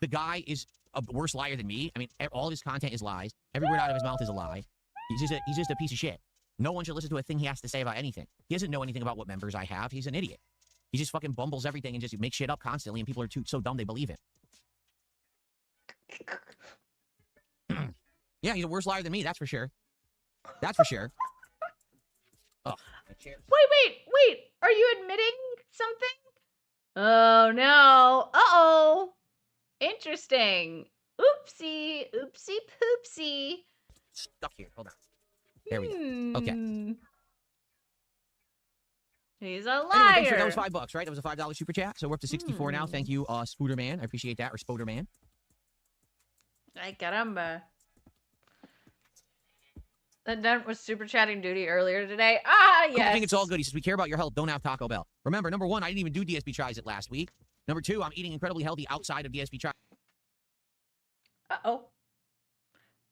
The guy is a worse liar than me. I mean, all of his content is lies. Every word out of his mouth is a lie. He's just a piece of shit. No one should listen to a thing he has to say about anything. He doesn't know anything about what members I have. He's an idiot. He just fucking bumbles everything and just makes shit up constantly, and people are so dumb they believe him. Yeah, he's a worse liar than me, that's for sure. That's for sure. Oh, Wait. Are you admitting something? Oh, no. Uh-oh. Interesting. Oopsie poopsie. Stuff here. Hold on. There we go. Okay. He's a liar. Anyway, thanks for, that was $5, right? That was a $5 super chat. So we're up to 64 now. Thank you, Spooderman. I appreciate that. Or Spoderman. Ay, caramba. That Dent was super chatting Duty earlier today. Ah, yes. I think it's all good. He says, we care about your health. Don't have Taco Bell. Remember, number 1, I didn't even do DSP tries it last week. Number 2, I'm eating incredibly healthy outside of DSP tries. Uh-oh.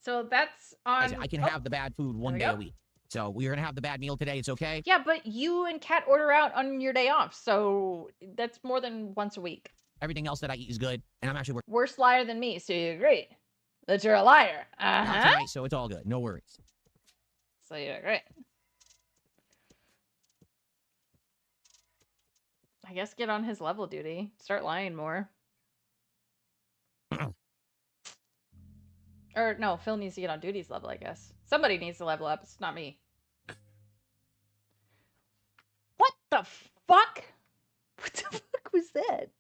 So that's on... I can have the bad food one day a week. So we're going to have the bad meal today. It's okay. Yeah, but you and Kat order out on your day off. So that's more than once a week. Everything else that I eat is good. And I'm actually... Worse liar than me. So you agree that you're a liar. Tonight, so it's all good. No worries. So you agree. I guess get on his level, Duty. Start lying more. Or no, Phil needs to get on Duty's level, I guess. Somebody needs to level up. It's not me. What the fuck? What the fuck was that?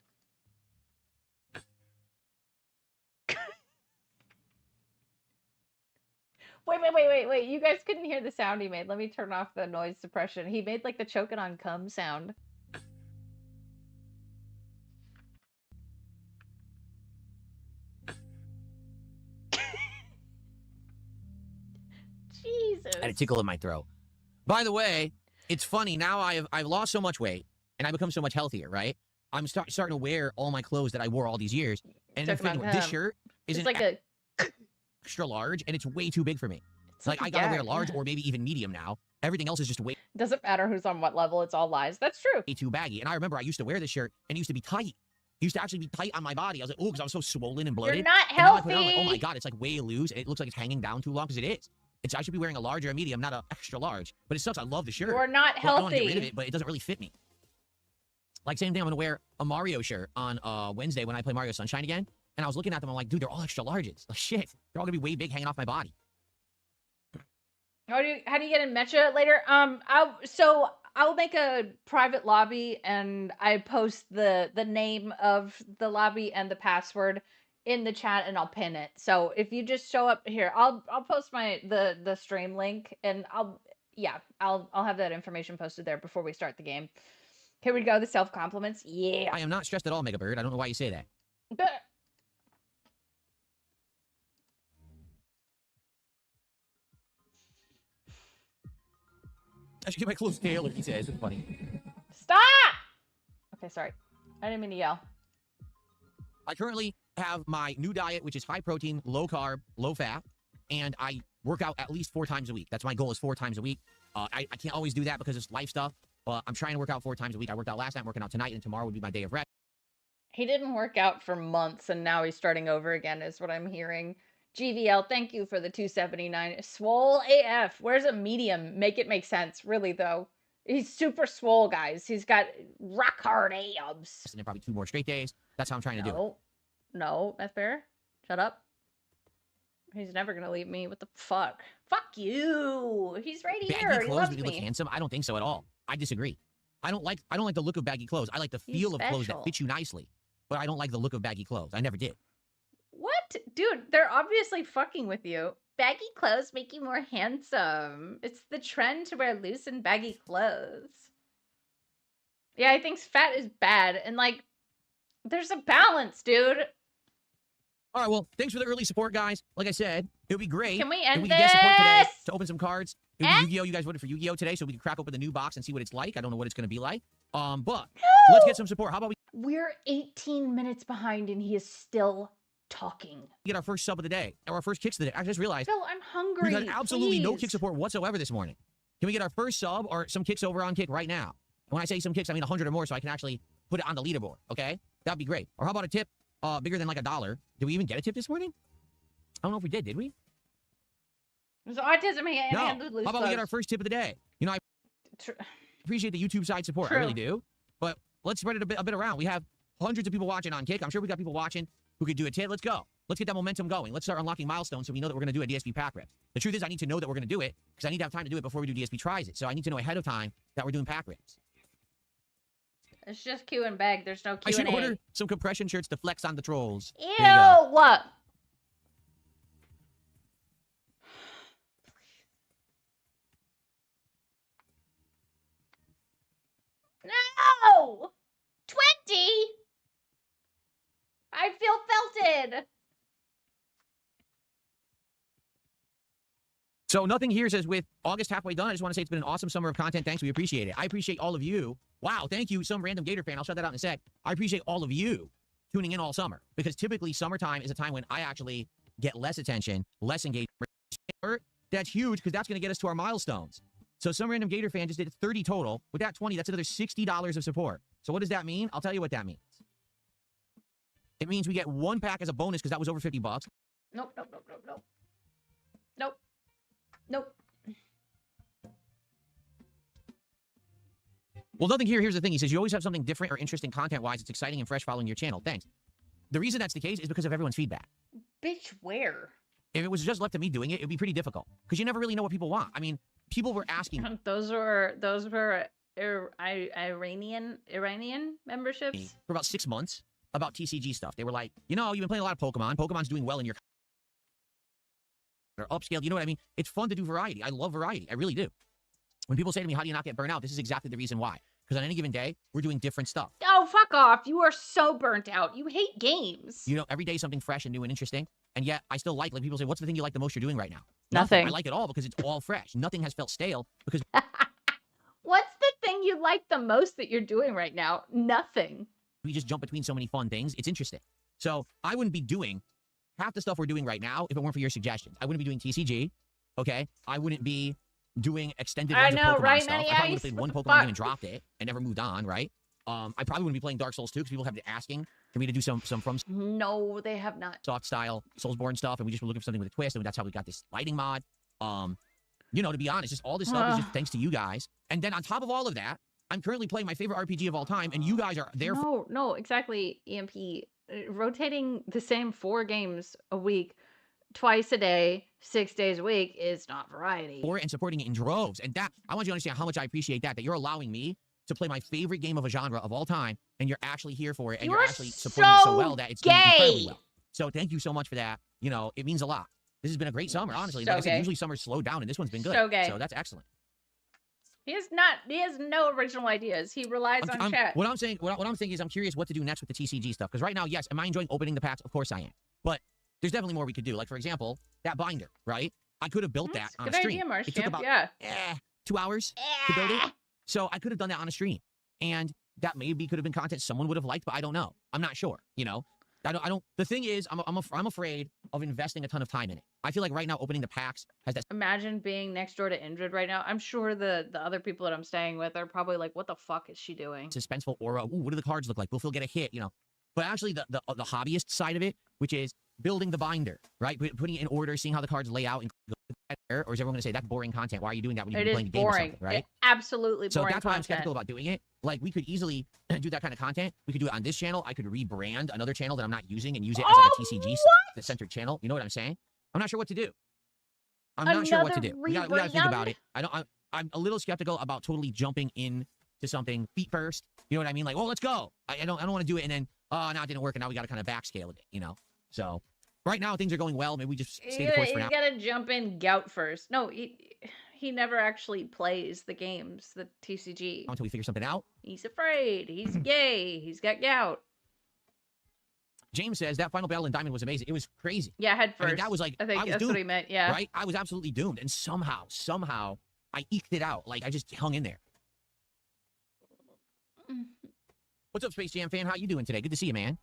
Wait. You guys couldn't hear the sound he made. Let me turn off the noise suppression. He made like the choking on cum sound. Jesus. I had a tickle in my throat. By the way, it's funny. Now I've lost so much weight, and I've become so much healthier, right? I'm starting to wear all my clothes that I wore all these years. And this shirt is like a extra large, and it's way too big for me. It's like I gotta wear large or maybe even medium now. Everything else is just way... Doesn't matter who's on what level. It's all lies. That's true. Way too baggy. And I remember I used to wear this shirt, and it used to be tight. It used to actually be tight on my body. I was like, oh, because I was so swollen and bloated. You're not and now I healthy. put it on, like, oh my God, it's like way loose. And it looks like it's hanging down too long, because it is. I should be wearing a large or a medium, not an extra large. But it sucks. I love the shirt. You're not healthy. I don't want to get rid of it, but it doesn't really fit me. Like, same thing, I'm going to wear a Mario shirt on Wednesday when I play Mario Sunshine again. And I was looking at them, I'm like, dude, they're all extra larges. Like, shit. They're all going to be way big hanging off my body. How do you get in Mecha later? I'll make a private lobby and I post the name of the lobby and the password in the chat and I'll pin it. So if you just show up here, I'll post the stream link and I'll have that information posted there before we start the game. Here we go, the self compliments. Yeah. I am not stressed at all, Mega Bird. I don't know why you say that. I should get my clothes tailored, he says. It's funny. Stop! Okay, sorry. I didn't mean to yell. I currently have my new diet, which is high protein, low carb, low fat, and I work out at least 4 times a week. That's my goal, is 4 times a week. I can't always do that because it's life stuff, but I'm trying to work out 4 times a week. I worked out last night, I'm working out tonight, and tomorrow would be my day of rest. He didn't work out for months, and now he's starting over again, is what I'm hearing. GVL, thank you for the 279. Swole AF. Where's a medium? Make it make sense. Really, though. He's super swole, guys. He's got rock hard abs. And then probably 2 more straight days. That's how I'm trying to do it. No, that's fair. Shut up. He's never gonna leave me. What the fuck? Fuck you. He's right here. Baggy He clothes loves make you me. look handsome? I don't think so at all. I disagree. I don't like the look of baggy clothes. I like the feel of clothes that special. fit you nicely. But I don't like the look of baggy clothes. I never did. What? Dude, they're obviously fucking with you. Baggy clothes make you more handsome. It's the trend to wear loose and baggy clothes. Yeah, I think fat is bad. And, like, there's a balance, dude. All right, well, thanks for the early support, guys. Like I said, it would be great Can we if end we could get support today this? to open some cards. It would be Yu-Gi-Oh! You guys voted for Yu-Gi-Oh! Today, so we could crack open the new box and see what it's like. I don't know what it's going to be like. But let's get some support. How about we We're 18 minutes behind and he is still talking. get our first sub of the day, or our first kicks of the day? I just realized Phil, I'm hungry. we got absolutely no please. kick support whatsoever this morning. Can we get our first sub or some kicks over on Kick right now? And when I say some kicks, I mean 100 or more, so I can actually put it on the leaderboard, okay? That'd be great. Or how about a tip bigger than like $1? Did we even get a tip this morning? I don't know if we did we? There's autism here. No. How about we get our first tip of the day? You know, I appreciate the YouTube side support. True. I really do. But let's spread it a bit around. We have hundreds of people watching on Kick. I'm sure we got people watching who could do a tip. Let's go. Let's get that momentum going. Let's start unlocking milestones so we know that we're going to do a DSP pack rip. The truth is I need to know that we're going to do it because I need to have time to do it before we do DSP tries it. So I need to know ahead of time that we're doing pack rips. It's just Q and bag. There's no Q I should and A. order some compression shirts to flex on the trolls. Ew! There you go. What? No! 20? I feel felted. So nothing here says with August halfway done. I just want to say it's been an awesome summer of content. Thanks. We appreciate it. I appreciate all of you. Wow. Thank you. Some random Gator fan. I'll shut that out in a sec. I appreciate all of you tuning in all summer because typically summertime is a time when I actually get less attention, less engagement. That's huge because that's going to get us to our milestones. So some random Gator fan just did 30 total. With that 20, that's another $60 of support. So what does that mean? I'll tell you what that means. It means we get one pack as a bonus because that was over 50 bucks. Nope, nope, nope, nope, nope. Nope. Nope. Well, nothing here. Here's the thing. He says, you always have something different or interesting content-wise. It's exciting and fresh following your channel. Thanks. The reason that's the case is because of everyone's feedback. Bitch, where? If it was just left to me doing it, it'd be pretty difficult because you never really know what people want. I mean, people were asking Those were Iranian memberships. for about 6 months about TCG stuff. They were like, you know, you've been playing a lot of Pokemon. Pokemon's doing well in your or upscale. You know what I mean? It's fun to do variety. I love variety. I really do. When people say to me, how do you not get burnt out? This is exactly the reason why. Because on any given day, we're doing different stuff. Oh, fuck off. You are so burnt out. You hate games. You know, every day something fresh and new and interesting. And yet I still like people say, what's the thing you like the most you're doing right now? Nothing. I like it all because it's all fresh. Nothing has felt stale because What's the thing you like the most that you're doing right now? Nothing. we just jump between so many fun things. It's interesting. So I wouldn't be doing half the stuff we're doing right now if it weren't for your suggestions. I wouldn't be doing TCG, okay? I wouldn't be doing extended runs of Pokemon right, stuff. I Manny probably would have Ice? played What one the Pokemon fuck? game and dropped it and never moved on, right? I probably wouldn't be playing Dark Souls 2 because people have been asking for me to do some from No, they have not. soft style Soulsborne stuff, and we just were looking for something with a twist, and that's how we got this lighting mod. You know, to be honest, just all this stuff is just thanks to you guys. And then on top of all of that, I'm currently playing my favorite RPG of all time, and you guys are there for No, exactly, EMP. Rotating the same 4 games a week, twice a day, 6 days a week is not variety. it and supporting it in droves. And that, I want you to understand how much I appreciate that you're allowing me to play my favorite game of a genre of all time, and you're actually here for it, and you're actually supporting it so well that it's doing incredibly well. So thank you so much for that. You know, it means a lot. This has been a great summer, honestly. So Like I said, gay. usually summers slow down, and this one's been good. So gay. So that's excellent. He has no original ideas. He relies on chat. What I'm saying is I'm curious what to do next with the TCG stuff. Because right now, yes, am I enjoying opening the packs? Of course I am. But there's definitely more we could do. Like, for example, that binder, right? I could have built that on a Good stream. idea, Marsh. It took about 2 hours to build it. So I could have done that on a stream. And that maybe could have been content someone would have liked, but I don't know. I'm not sure, you know? I don't. The thing is, I'm afraid of investing a ton of time in it. I feel like right now opening the packs has that. Imagine being next door to Indrid right now. I'm sure the other people that I'm staying with are probably like, what the fuck is she doing? Suspenseful aura. Ooh, what do the cards look like? Will Phil get a hit? You know. But actually, the hobbyist side of it, which is building the binder, right? Putting it in order, seeing how the cards lay out, and or is everyone going to say that's boring content? Why are you doing that when you've been playing a game or something, right? Absolutely boring. So that's why I'm content. skeptical about doing it. Like, we could easily do that kind of content. We could do it on this channel. I could rebrand another channel that I'm not using and use it as like a TCG centered channel. You know what I'm saying? I'm not sure what to do. I'm not sure what to do. We got to think about it. I'm a little skeptical about totally jumping in to something feet first. You know what I mean? Like, oh, let's go. I don't want to do it, and then no, it didn't work, and now we got to kind of backscale it. You know? So right now things are going well. Maybe we just stay the course for now. You gotta jump in gout first. No, he never actually plays the games, the TCG. Until we figure something out. He's afraid. He's gay. He's got gout. James says that final battle in Diamond was amazing. It was crazy. Yeah, head first. I mean, that was like, I think was that's doomed, what he meant. Yeah. Right? I was absolutely doomed. And somehow, I eked it out. Like, I just hung in there. What's up, Space Jam fan? How you doing today? Good to see you, man.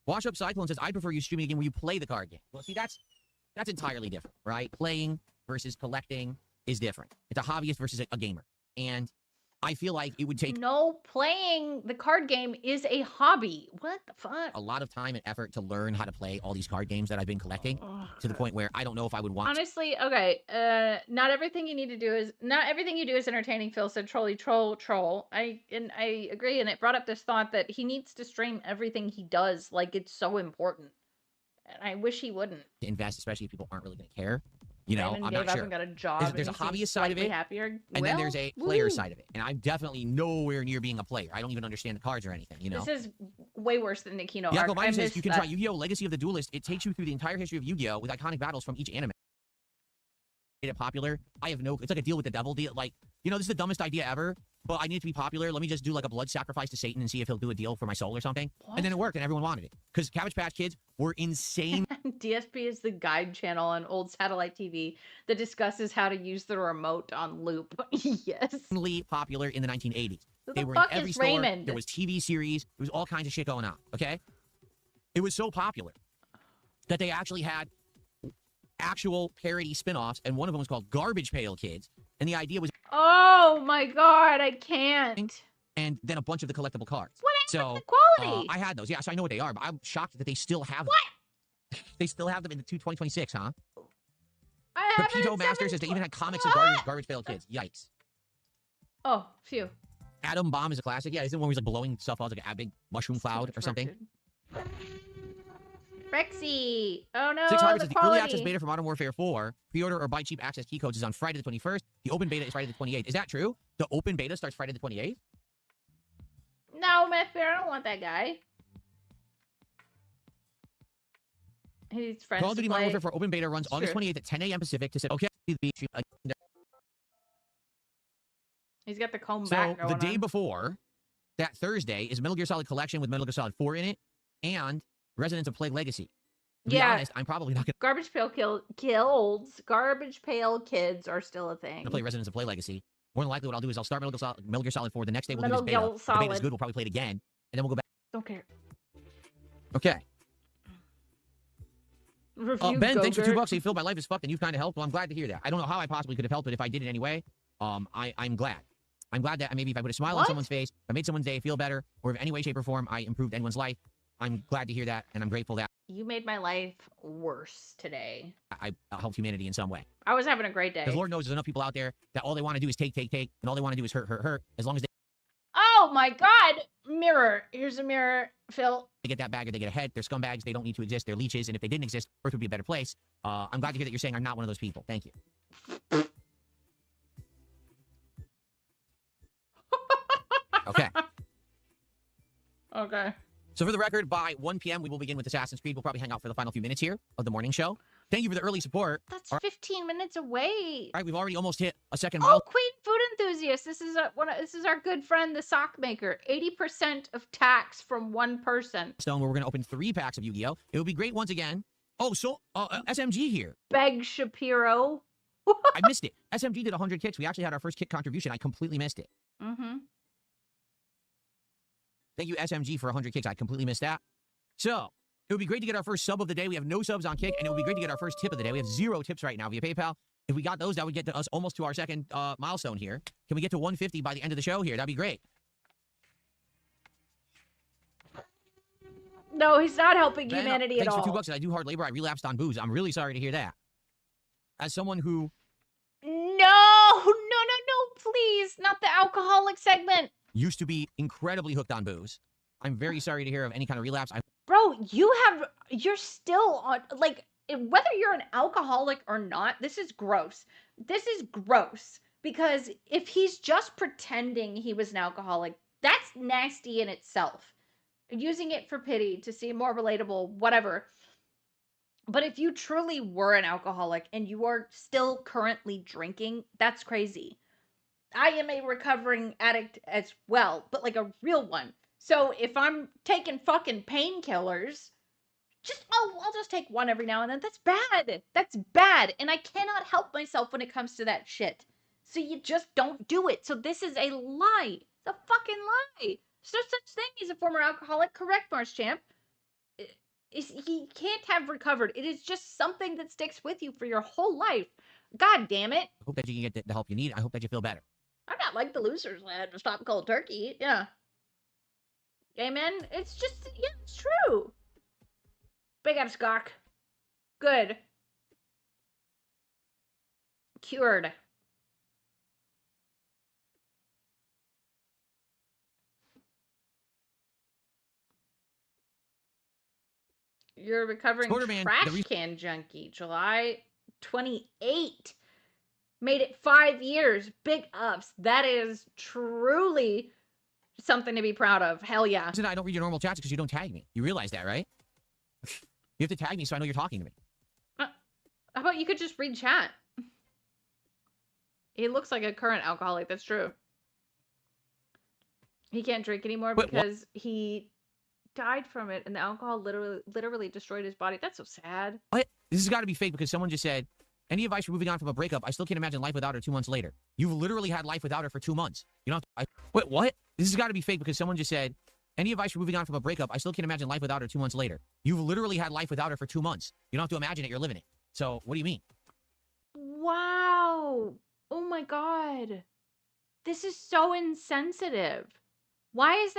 Wash Up Cyclone says, I prefer you streaming a game where you play the card game. Well, see, that's entirely different, right? Playing versus collecting is different. It's a hobbyist versus a gamer. And I feel like it would take No, playing the card game is a hobby. What the fuck? a lot of time and effort to learn how to play all these card games that I've been collecting to the point where I don't know if I would want Honestly, okay. Not everything you do is entertaining. Phil said, troll. I agree, and it brought up this thought that he needs to stream everything he does, like it's so important. And I wish he wouldn't. to invest, especially if people aren't really going to care. You know, Raymond I'm gave not up sure. and got a job. There's a and he seems hobbyist side of slightly it, happier. and then there's a player woo. side of it. And I'm definitely nowhere near being a player. I don't even understand the cards or anything, you know? This is way worse than the Kino Yeah, arc. Mike I says missed you can that. try Yu-Gi-Oh! Legacy of the Duelist. It takes you through the entire history of Yu-Gi-Oh! With iconic battles from each anime. Made it popular. I have no... It's like a deal with the devil deal. Like, you know, this is the dumbest idea ever, but I need it to be popular. Let me just do like a blood sacrifice to Satan and see if he'll do a deal for my soul or something. What? And then it worked and everyone wanted it. Because Cabbage Patch Kids were insane. DSP is the guide channel on old satellite TV that discusses how to use the remote on loop. Yes. Popular in the 1980s. Who They the were fuck in every is store. Raymond? There was TV series. There was all kinds of shit going on. Okay, it was so popular that they actually had actual parody spin-offs, and one of them was called Garbage Pail Kids. And the idea was, Oh my god, I can't. and then a bunch of the collectible cards. What So happened to the quality? I had those. Yeah, so I know what they are, but I'm shocked that they still have them. What? They still have them in the 2026, huh? I The have it Pito at Master says they even had comics of Garbage Pail Kids. Yikes. Oh, phew. Atom Bomb is a classic. Yeah, isn't the one where he's like blowing stuff out like a big mushroom cloud or something? Rexy. Oh no, Six Harvest the is the quality. early access beta for Modern Warfare 4. Pre-order or buy cheap access key codes is on Friday the 21st. The open beta is Friday the 28th. Is that true? The open beta starts Friday the 28th? No, Matthew, I don't want that guy. He's friends Call of to Duty Modern play. Warfare 4 open beta runs It's August true. 28th at 10 a.m. Pacific to set. Okay, He's got the comb so back the going day on. before, that Thursday, is Metal Gear Solid Collection with Metal Gear Solid 4 in it and Residents of Plague Legacy. To be honest, I'm probably not going Garbage pail kills. Garbage pail kids are still a thing. to play Residents of Plague Legacy. More than likely, what I'll do is I'll start Metal Gear Solid 4. The next day, we'll Metal do this beta. Gear If the beta's Solid. good, we'll probably play it again, and then we'll go back. Don't care. Okay. Review Ben, thanks for Go-Gurt. $2. Hey, Phil, my life is fucked, and you've kind of helped. Well, I'm glad to hear that. I don't know how I possibly could have helped it if I did in any way. I'm glad. I'm glad that maybe if I put a smile on What? someone's face, if I made someone's day feel better, or if in any way, shape, or form I improved anyone's life, I'm glad to hear that, and I'm grateful that You made my life worse today. I helped humanity in some way. I was having a great day. Because Lord knows there's enough people out there that all they want to do is take, and all they want to do is hurt. As long as Oh my god! Mirror. Here's a mirror, Phil. they get that bag or they get ahead, they're scumbags, they don't need to exist, they're leeches, and if they didn't exist, Earth would be a better place. I'm glad to hear that you're saying I'm not one of those people. Thank you. Okay. Okay. So for the record, by 1 p.m., we will begin with Assassin's Creed. We'll probably hang out for the final few minutes here of the morning show. Thank you for the early support. That's All 15 minutes away. right, we've already almost hit a second Oh, mile. Queen Food Enthusiast. This is our good friend, the sock maker. 80% of tax from one person. Stone, where we're going to open 3 packs of Yu-Gi-Oh! It would be great once again. Oh, so SMG here. Beg Shapiro. I missed it. SMG did 100 kicks. We actually had our first kick contribution. I completely missed it. Mm-hmm. Thank you, SMG, for 100 kicks. I completely missed that. So, it would be great to get our first sub of the day. We have no subs on Kick, and it would be great to get our first tip of the day. We have 0 tips right now via PayPal. If we got those, that would get us almost to our second milestone here. Can we get to 150 by the end of the show here? That'd be great. No, he's not helping Ben, humanity at thanks all. for $2. I do hard labor. I relapsed on booze. I'm really sorry to hear that. As someone who No, please, not the alcoholic segment. used to be incredibly hooked on booze, I'm very sorry to hear of any kind of relapse. Bro, you're still on, like, whether you're an alcoholic or not, this is gross. This is gross. Because if he's just pretending he was an alcoholic, that's nasty in itself. Using it for pity to seem more relatable, whatever. But if you truly were an alcoholic and you are still currently drinking, that's crazy. I am a recovering addict as well, but like a real one. So if I'm taking fucking painkillers, I'll just take one every now and then. That's bad. That's bad. And I cannot help myself when it comes to that shit. So you just don't do it. So this is a lie. It's a fucking lie. There's no such thing as a former alcoholic. Correct, Marsh Champ. He can't have recovered. It is just something that sticks with you for your whole life. God damn it. I hope that you can get the help you need. I hope that you feel better. I'm not like the losers lad to stop cold turkey. Yeah. Amen. It's just, yeah, it's true. Big up, Skok. Good. Cured. You're a recovering Sporterman, trash can junkie. July 28. Made it 5 years. Big ups. That is truly something to be proud of. Hell yeah. I don't read your normal chats because you don't tag me. You realize that, right? You have to tag me so I know you're talking to me. How about you could just read chat? He looks like a current alcoholic. That's true. He can't drink anymore because he died from it and the alcohol literally destroyed his body. That's so sad. What? This has got to be fake because someone just said, any advice for moving on from a breakup? I still can't imagine life without her 2 months later. You've literally had life without her for 2 months. You know, wait, what? This has got to be fake because someone just said, any advice for moving on from a breakup? I still can't imagine life without her 2 months later. You've literally had life without her for 2 months. You don't have to imagine it, you're living it. So, what do you mean? Wow. Oh my god. This is so insensitive. Why does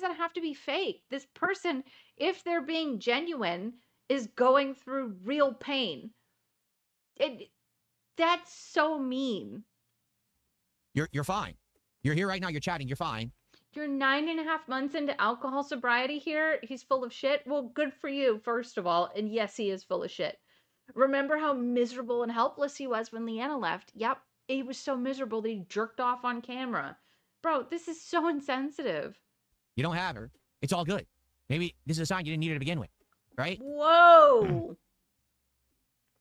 that have to be fake? This person, if they're being genuine, is going through real pain. That's so mean. You're fine. You're here right now, you're chatting, you're fine. You're 9.5 months into alcohol sobriety here. He's full of shit. Well, good for you, first of all. And yes, he is full of shit. Remember how miserable and helpless he was when Leanna left? Yep. He was so miserable that he jerked off on camera. Bro, this is so insensitive. You don't have her. It's all good. Maybe this is a sign you didn't need her to begin with, right? Whoa.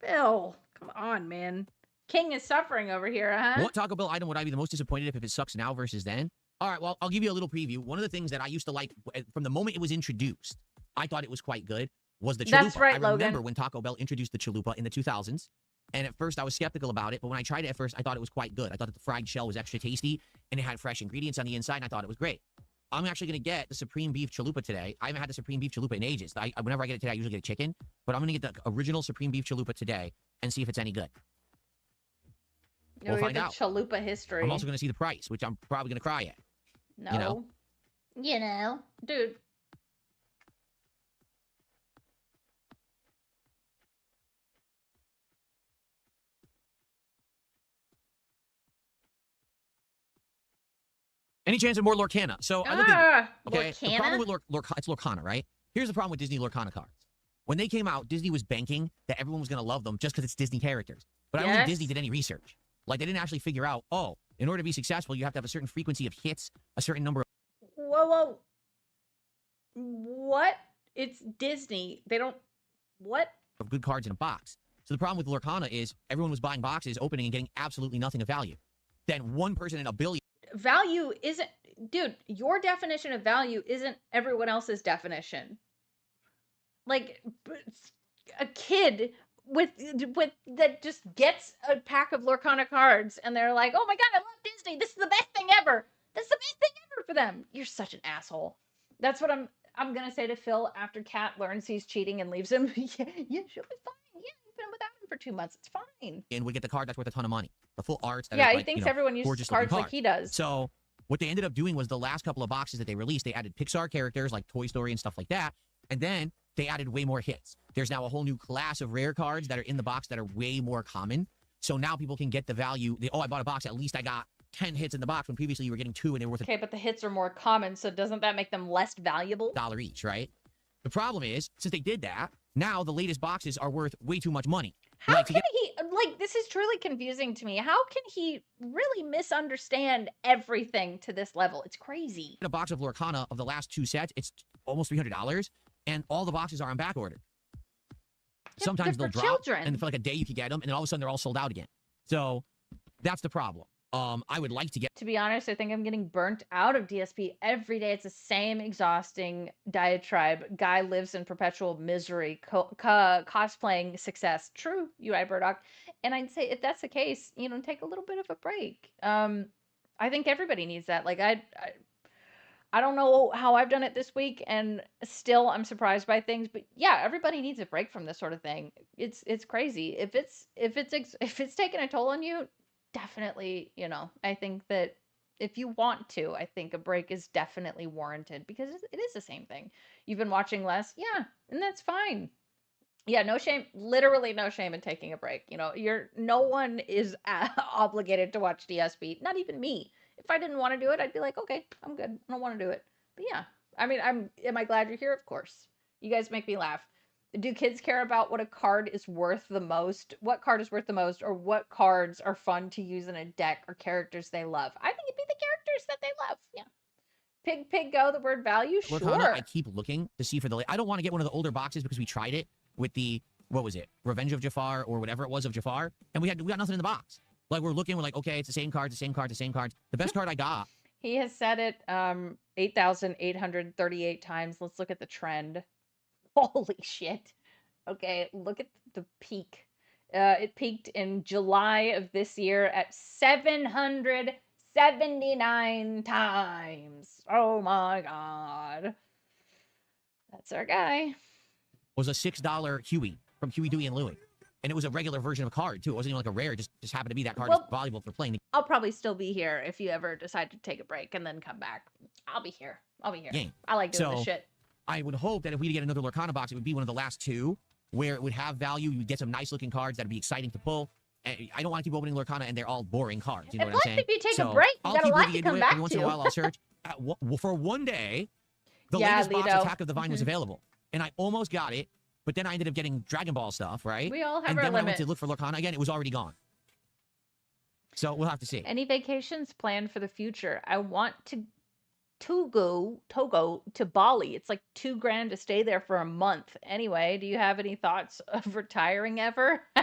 Bill, come on, man. King is suffering over here, huh? What Taco Bell item would I be the most disappointed if it sucks now versus then? All right, well, I'll give you a little preview. One of the things that I used to like from the moment it was introduced, I thought it was quite good, was the chalupa. That's right, I remember Logan. when Taco Bell introduced the chalupa in the 2000s, and at first I was skeptical about it, but when I tried it at first, I thought it was quite good. I thought that the fried shell was extra tasty, and it had fresh ingredients on the inside, and I thought it was great. I'm actually going to get the Supreme Beef Chalupa today. I haven't had the Supreme Beef Chalupa in ages. Whenever I get it today, I usually get a chicken, but I'm going to get the original Supreme Beef Chalupa today and see if it's any good. We'll find out. Chalupa history. I'm also going to see the price, which I'm probably going to cry at. No. You know. Dude. Any chance of more Lorcana? So I look at okay. Lorcana? The problem with it's Lorcana, right? Here's the problem with Disney Lorcana cards. When they came out, Disney was banking that everyone was going to love them just because it's Disney characters. But I don't think Disney did any research. Like, they didn't actually figure out, oh, in order to be successful, you have to have a certain frequency of hits, a certain number of... Whoa. What? It's Disney. They don't... What? ...of good cards in a box. So the problem with Lorcana is everyone was buying boxes, opening, and getting absolutely nothing of value. Then one person in a billion... Value isn't... Dude, your definition of value isn't everyone else's definition. Like, a kid... with that just gets a pack of Lorcana cards and they're like, oh my god, I love Disney. This is the best thing ever. This is the best thing ever for them. You're such an asshole. That's what I'm gonna say to Phil after Kat learns he's cheating and leaves him. yeah, she'll be fine. Yeah, you've been without him for 2 months. It's fine. And would get the card that's worth a ton of money. The full arts. That yeah, are, he like, thinks everyone uses cards like he does. So what they ended up doing was the last couple of boxes that they released, they added Pixar characters like Toy Story and stuff like that. And then they added way more hits. There's now a whole new class of rare cards that are in the box that are way more common. So now people can get the value. I bought a box. At least I got 10 hits in the box when previously you were getting 2 and they were worth okay, but the hits are more common. So doesn't that make them less valuable? $1 each, right? The problem is, since they did that, now the latest boxes are worth way too much money. How can he, like, this is truly confusing to me. How can he really misunderstand everything to this level? It's crazy. A box of Lorcana of the last 2 sets, it's almost $300. And all the boxes are on back order. Yeah, sometimes they'll drop, children. and for like a day you can get them, and then all of a sudden they're all sold out again. So that's the problem. I would like to get... To be honest, I think I'm getting burnt out of DSP every day. It's the same exhausting diatribe. Guy lives in perpetual misery, cosplaying success. True, UI Burdock. And I'd say if that's the case, take a little bit of a break. I think everybody needs that. Like, I don't know how I've done it this week, and still I'm surprised by things. But yeah, everybody needs a break from this sort of thing. It's crazy. If it's taking a toll on you, definitely, I think that if you want to, I think a break is definitely warranted because it is the same thing. You've been watching less, yeah, and that's fine. Yeah, no shame, literally no shame in taking a break. No one is obligated to watch DSP, not even me. If I didn't want to do it, I'd be like, okay, I'm good. I don't want to do it. But yeah, I mean, am I glad you're here? Of course. You guys make me laugh. Do kids care about what a card is worth the most? What card is worth the most, or what cards are fun to use in a deck or characters they love? I think it'd be the characters that they love. Yeah. Pig, go, the word value? Sure. I keep looking to see for the... I don't want to get one of the older boxes because we tried it with the... What was it? Revenge of Jafar or whatever it was of Jafar. And we got nothing in the box. Like, we're looking, we're like, okay, it's the same cards, the same cards, the same cards. The best card I got... He has said it 8,838 times. Let's look at the trend. Holy shit. Okay, look at the peak. It peaked in July of this year at 779 times. Oh my god. That's our guy. Was a $6 Huey from Huey, Dewey, and Louie. And it was a regular version of a card, too. It wasn't even like a rare. It just happened to be that card is valuable for playing the I'll probably still be here if you ever decide to take a break and then come back. I'll be here. game. I like doing this shit. I would hope that if we get another Lorcana box, it would be one of the last two where it would have value. You would get some nice-looking cards that would be exciting to pull. And I don't want to keep opening Lorcana and they're all boring cards. You know what I'm saying? If you take a break, you got a lot to come back to. Every once in a while, I'll search. For one day, the latest box, Attack of the Vine, was available. And I almost got it. But then I ended up getting Dragon Ball stuff, right? We all have and our then when I limits. went to look for Lorcana again, it was already gone. So we'll have to see. Any vacations planned for the future? I want to go to Bali. It's like $2,000 to stay there for a month. Anyway, do you have any thoughts of retiring ever? He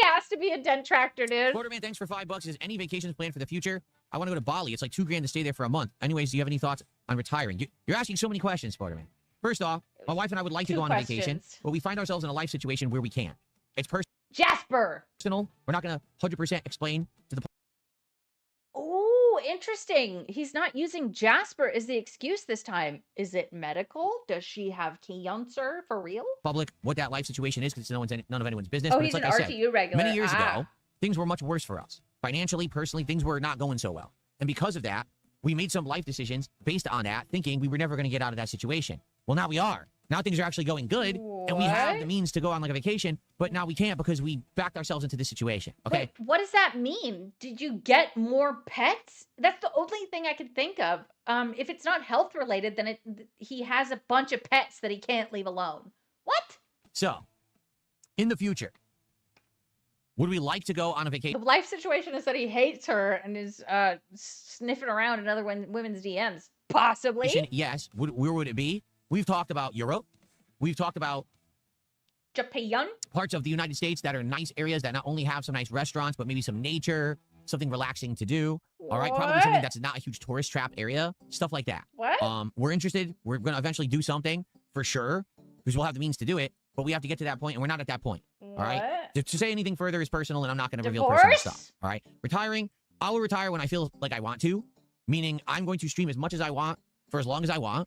has to be a dent tractor, dude. Quarterman, thanks for $5. Is any vacations planned for the future? I want to go to Bali. It's like $2,000 to stay there for a month. Anyways, do you have any thoughts on retiring? You're asking so many questions, Quarterman. First off, my wife and I would like to go on a vacation, but we find ourselves in a life situation where we can't. It's Jasper. personal. We're not going to 100% explain to the Oh, interesting. He's not using Jasper as the excuse this time. Is it medical? Does she have cancer for real? public what that life situation is because it's none of anyone's business. Oh, but he's it's an like I said, RTU regular. many years ago, things were much worse for us. Financially, personally, things were not going so well. And because of that, we made some life decisions based on that, thinking we were never going to get out of that situation. Well, now we are. Now things are actually going good, and we have the means to go on like a vacation, but now we can't because we backed ourselves into this situation, okay? Wait, what does that mean? Did you get more pets? That's the only thing I could think of. If it's not health related, then he has a bunch of pets that he can't leave alone. What? So, in the future, would we like to go on a vacation? The life situation is that he hates her and is sniffing around in other women's DMs. Possibly. Yes. Where would it be? We've talked about Europe. We've talked about Japan. Parts of the United States that are nice areas that not only have some nice restaurants, but maybe some nature, something relaxing to do. All right, probably something that's not a huge tourist trap area, stuff like that. What? We're interested. We're going to eventually do something for sure because we'll have the means to do it, but we have to get to that point, and we're not at that point. All right? To say anything further is personal, and I'm not going to reveal personal stuff. All right? Retiring, I will retire when I feel like I want to, meaning I'm going to stream as much as I want for as long as I want.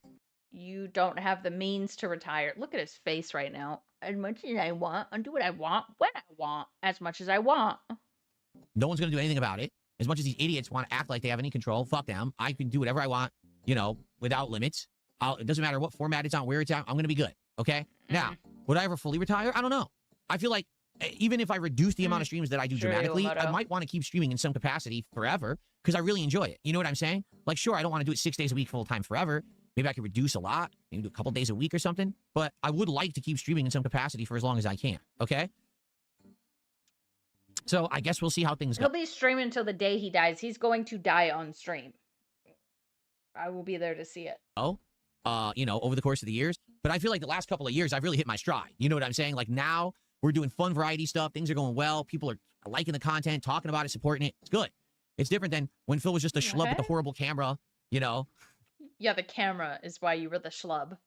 You don't have the means to retire. Look at his face right now. As much as I want, I'll do what I want, when I want, as much as I want. No one's going to do anything about it. As much as these idiots want to act like they have any control, fuck them. I can do whatever I want, without limits. It doesn't matter what format it's on, where it's at. I'm going to be good, okay? Now, would I ever fully retire? I don't know. I feel like even if I reduce the amount of streams that I do dramatically, I might want to keep streaming in some capacity forever because I really enjoy it. You know what I'm saying? Like, sure, I don't want to do it 6 days a week full time forever. Maybe I could reduce a lot, maybe do a couple days a week or something. But I would like to keep streaming in some capacity for as long as I can, okay? So I guess we'll see how things go. He'll be streaming until the day he dies. He's going to die on stream. I will be there to see it. Over the course of the years. But I feel like the last couple of years, I've really hit my stride. You know what I'm saying? Like now, we're doing fun variety stuff. Things are going well. People are liking the content, talking about it, supporting it. It's good. It's different than when Phil was just a schlub with a horrible camera, Yeah, the camera is why you were the schlub.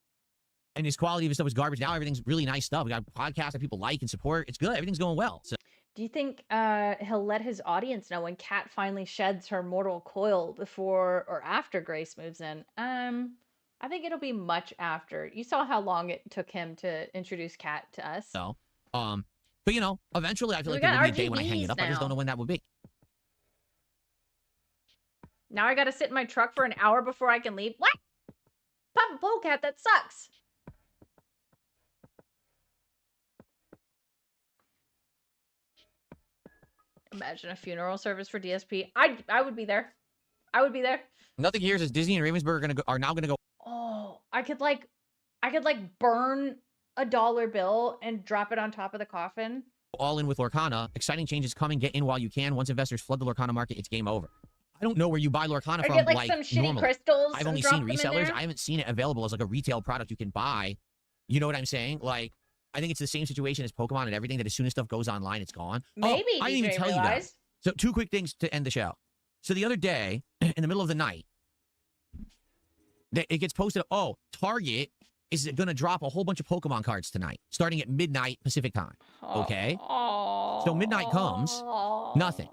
And his quality of his stuff was garbage. Now everything's really nice stuff. We got podcasts that people like and support. It's good. Everything's going well. So Do you think he'll let his audience know when Kat finally sheds her mortal coil before or after Grace moves in? I think it'll be much after. You saw how long it took him to introduce Kat to us. No. But you know, eventually I feel like We there got will be a day when I hang it RGBs up. I just don't now. know when that will be. Now I gotta sit in my truck for an hour before I can leave. What? Papa Polecat, that sucks. Imagine a funeral service for DSP. I would be there. I would be there. Nothing here says Disney and Ravensburg are now gonna go Oh, I could like burn a dollar bill and drop it on top of the coffin. all in with Lorcana. Exciting changes coming. Get in while you can. Once investors flood the Lorcana market, it's game over. I don't know where you buy Lorcana Or from. get like some shitty normally. crystals. I've and only drop seen them in resellers. there. I haven't seen it available as like a retail product you can buy. You know what I'm saying? Like, I think it's the same situation as Pokemon and everything, that as soon as stuff goes online, it's gone. Maybe I didn't even DJ tell you guys. realized. So 2 quick things to end the show. So the other day, in the middle of the night, it gets posted, oh, Target is going to drop a whole bunch of Pokemon cards tonight, starting at midnight Pacific time. Okay? So midnight comes, nothing.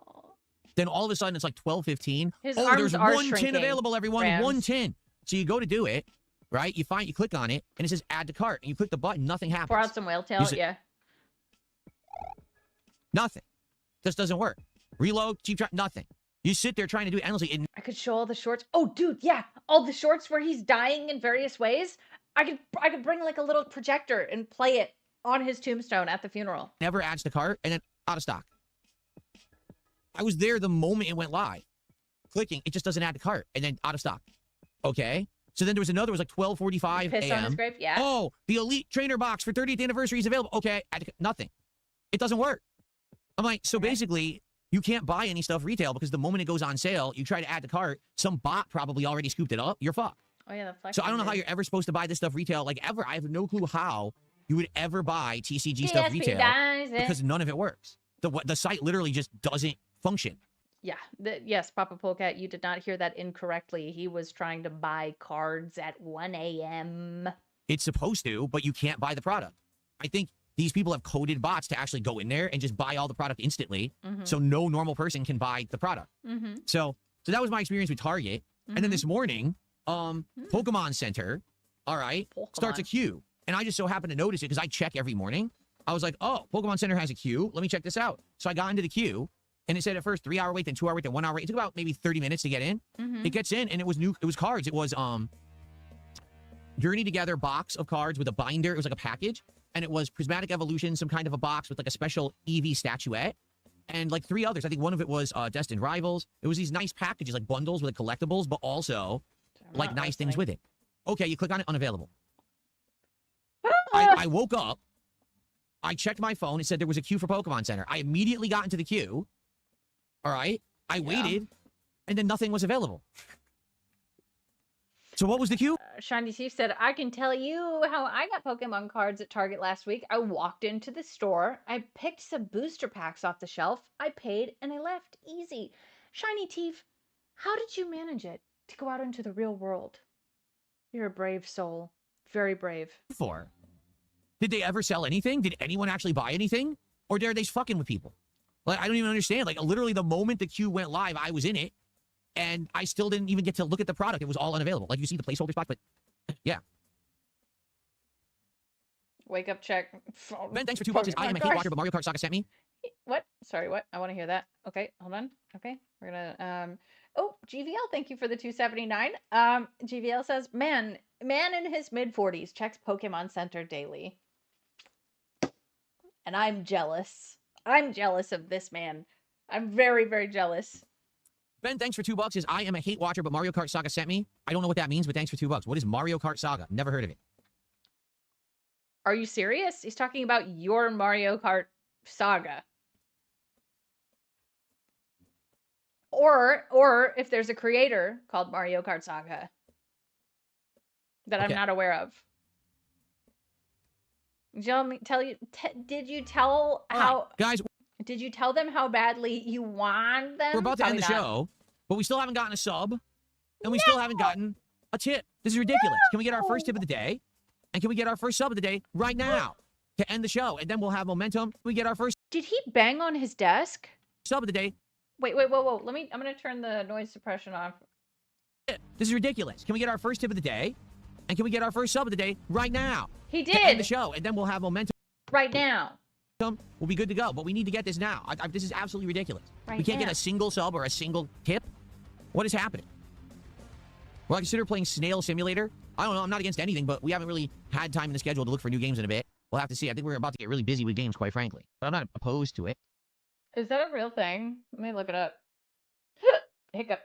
Then all of a sudden, it's like 12:15. His Oh, arms there's are 1 tin shrinking, available, everyone. Rams. 1 tin. So you go to do it, right? You click on it, and it says add to cart. And you click the button, nothing happens. Pour out some whale tail. Yeah. Nothing. Just doesn't work. Reload, cheap try, nothing. You sit there trying to do it endlessly. I could show all the shorts. Oh, dude, yeah, all the shorts where he's dying in various ways. I could bring like a little projector and play it on his tombstone at the funeral. Never adds to cart, and then out of stock. I was there the moment it went live. Clicking, it just doesn't add to cart, and then out of stock. Okay? So then there was another, it was like 12:45 Pissed on his a.m. grave, yeah. Oh, the Elite Trainer box for 30th anniversary is available. Okay, nothing. It doesn't work. I'm like, so basically, you can't buy any stuff retail because the moment it goes on sale, you try to add to cart, some bot probably already scooped it up, you're fucked. Oh yeah, the flex. So I don't know how you're ever supposed to buy this stuff retail, like ever. I have no clue how you would ever buy TCG stuff retail because none of it works. The site literally just doesn't function. Yeah, yes, Papa Polecat, you did not hear that incorrectly. He was trying to buy cards at 1 a.m. It's supposed to, but you can't buy the product. I think these people have coded bots to actually go in there and just buy all the product instantly, so no normal person can buy the product. So that was my experience with Target. And then this morning, Pokemon Center, all right, starts a queue. And I just so happened to notice it because I check every morning. I was like, oh, Pokemon Center has a queue. Let me check this out. So I got into the queue, and it said at first 3-hour wait, then 2-hour wait, then 1 hour wait. It took about maybe 30 minutes to get in. It gets in, and it was new. It was cards. It was Journey Together box of cards with a binder. It was like a package. And it was Prismatic Evolution, some kind of a box with like a special Eevee statuette. And like 3 others. I think one of it was Destined Rivals. It was these nice packages, like bundles with collectibles, but also like nice things with it. Okay, you click on it, unavailable. I woke up. I checked my phone. It said there was a queue for Pokemon Center. I immediately got into the queue. All right. I waited, and then nothing was available. So what was the queue? Shiny Chief said, I can tell you how I got Pokemon cards at Target last week. I walked into the store. I picked some booster packs off the shelf. I paid, and I left. Easy. Shiny Chief, how did you manage it to go out into the real world? You're a brave soul. Very brave. Did they ever sell anything? Did anyone actually buy anything? Or are they just fucking with people? Like, I don't even understand. Like, literally the moment the queue went live, I was in it. And I still didn't even get to look at the product. It was all unavailable. Like, you see the placeholder spot, but yeah. Wake up check. Ben, thanks for $2. I am a hate watcher, but Mario Kart Saga sent me. What? Sorry, what? I want to hear that. Okay, hold on. Okay, we're gonna, oh, GVL, thank you for the $2.79. GVL says, man in his mid-40s checks Pokemon Center daily. And I'm jealous. I'm jealous of this man. I'm very, very jealous. Ben, thanks for $2. Says, I am a hate watcher, but Mario Kart Saga sent me. I don't know what that means, but thanks for $2. What is Mario Kart Saga? Never heard of it. Are you serious? He's talking about your Mario Kart Saga. Or if there's a creator called Mario Kart Saga that I'm not aware of. Did you tell how... Guys, did you tell them how badly you want them? we're about to end the show, but we still haven't gotten a sub, and we still haven't gotten a tip. This is ridiculous. Can we get our first tip of the day? And can we get our first sub of the day right now to end the show? And then we'll have momentum. We get our first Did he bang on his desk? Sub of the day. Wait, whoa. I'm gonna turn the noise suppression off. This is ridiculous. Can we get our first tip of the day? And can we get our first sub of the day right now? He To end the did. show, and then we'll have momentum. Right now. We'll be good to go. But we need to get this now. This is absolutely ridiculous. Right we can't now. get a single sub or a single tip. What is happening? Well, I consider playing Snail Simulator. I don't know. I'm not against anything, but we haven't really had time in the schedule to look for new games in a bit. We'll have to see. I think we're about to get really busy with games, quite frankly. But I'm not opposed to it. Is that a real thing? Let me look it up. Hiccup.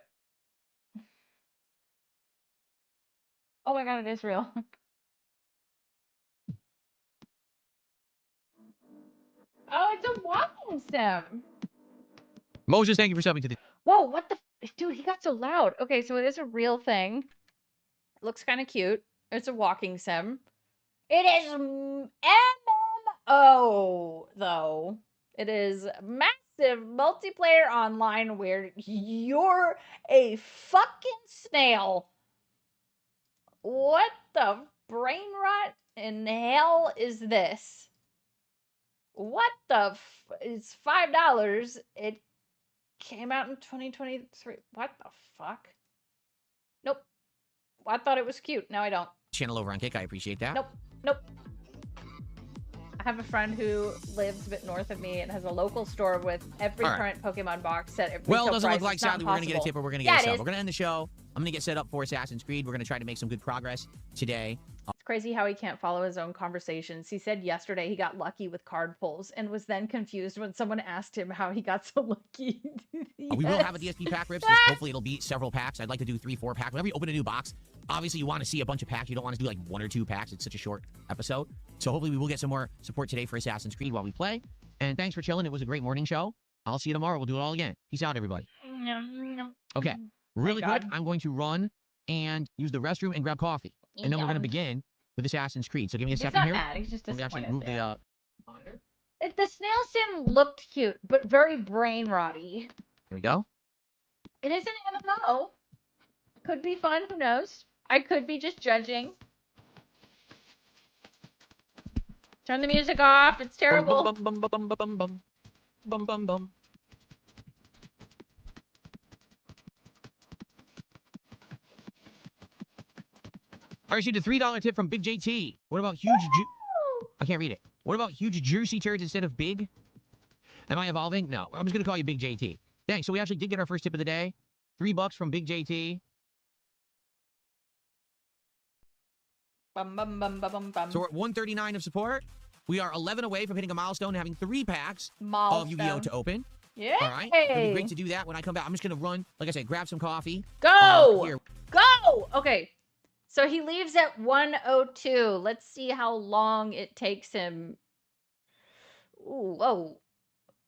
Oh my god, it is real. Oh, it's a walking sim. Moses, thank you for subbing to the... Whoa, what the... Dude, he got so loud. Okay, so it is a real thing. It looks kind of cute. It's a walking sim. It is MMO, though. It is massive multiplayer online where you're a fucking snail. What the brain rot in hell is this? What the it's $5. It came out in 2023. What the fuck? Nope. I thought it was cute. Now I don't. Channel over on Kick. I appreciate that. Nope. I have a friend who lives a bit north of me and has a local store with every current Pokemon box set. At Well, it retail doesn't price. look like, It's not sadly, we're going to get a impossible. tip or we're going to get a it sub. is. We're going to end the show. I'm going to get set up for Assassin's Creed. We're going to try to make some good progress today. It's crazy how he can't follow his own conversations. He said yesterday he got lucky with card pulls and was then confused when someone asked him how he got so lucky. We will have a DSP pack rips. Hopefully it'll be several packs. I'd like to do 3-4 packs. Whenever you open a new box, obviously you want to see a bunch of packs. You don't want to do like 1 or 2 packs. It's such a short episode. So hopefully we will get some more support today for Assassin's Creed while we play. And thanks for chilling. It was a great morning show. I'll see you tomorrow. We'll do it all again. Peace out, everybody. Okay. Really quick, I'm going to run and use the restroom and grab coffee. And then we're going to begin with Assassin's Creed. So give me a second here. He's not mad. He's just Let me actually disappointed. move the The snail sim looked cute, but very brain rotty. Here we go. It is an MMO. Could be fun. Who knows? I could be just judging. Turn the music off. It's terrible. Bum, bum, bum, bum, bum, bum, bum. Bum, bum, bum. I received a $3 tip from Big JT. What about huge I can't read it. What about huge juicy turds instead of big? Am I evolving? No. I'm just going to call you Big JT. Thanks. So we actually did get our first tip of the day. $3 from Big JT. Bum, bum, bum, bum, bum, bum. So we're at 139 of support. We are 11 away from hitting a milestone and having 3 packs of Milestone. Yu-Gi-Oh! To open. Yeah. All right. It'll be great to do that when I come back. I'm just going to run, like I said, grab some coffee. Go! Here. Go! Okay. So he leaves at 1:02. Let's see how long it takes him. Ooh, whoa.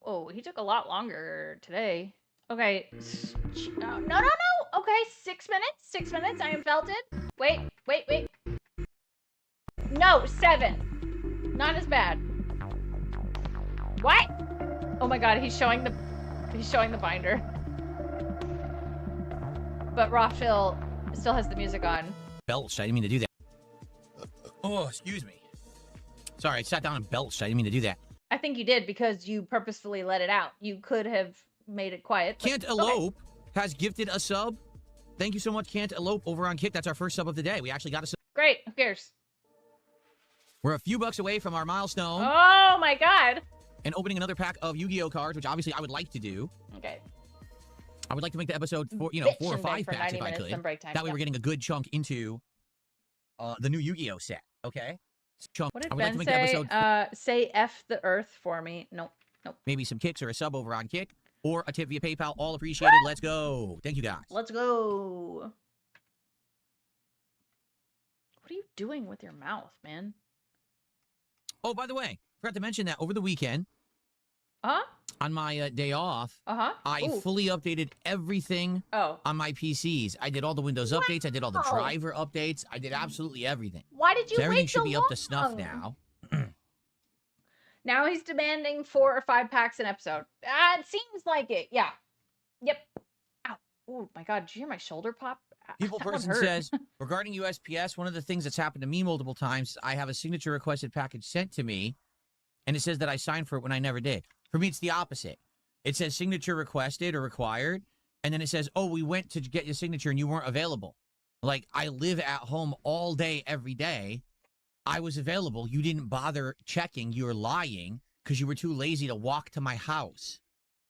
Oh, he took a lot longer today. Okay. No. Okay, 6 minutes. 6 minutes. I am felted. Wait. No, 7. Not as bad. What? Oh my god, he's showing the binder. But Raphil still has the music on. Belched. I didn't mean to do that. Oh, excuse me. Sorry, I sat down and belched. I didn't mean to do that. I think you did because you purposefully let it out. You could have made it quiet. Can't Elope has gifted a sub. Thank you so much, Can't Elope, over on Kick. That's our first sub of the day. We actually got a sub. Great. Who cares? We're a few bucks away from our milestone. Oh my god. And opening another pack of Yu-Gi-Oh cards, which obviously I would like to do. Okay. I would like to make the episode 4 or 5 packs if I could. That way we're getting a good chunk into the new Yu-Gi-Oh set. Okay. Chunk. What did I would like Ben to make the episode say F the Earth for me. Nope. maybe some kicks or a sub over on Kick or a tip via PayPal. All appreciated. Let's go. Thank you guys. Let's go. What are you doing with your mouth, man? Oh, by the way, forgot to mention that over the weekend, on my day off, I fully updated everything on my PCs. I did all the Windows updates. I did all the driver updates. I did absolutely everything. Why did you so everything wait should so be long? up to snuff now. Now he's demanding 4 or 5 packs an episode. It seems like it. Yeah. Yep. Ow. Oh my god, did you hear my shoulder pop? People That one person hurt. says, regarding USPS, one of the things that's happened to me multiple times, I have a signature requested package sent to me, and it says that I signed for it when I never did. For me, it's the opposite. It says signature requested or required, and then it says, oh, we went to get your signature and you weren't available. Like, I live at home all day, every day. I was available. You didn't bother checking. You were lying because you were too lazy to walk to my house.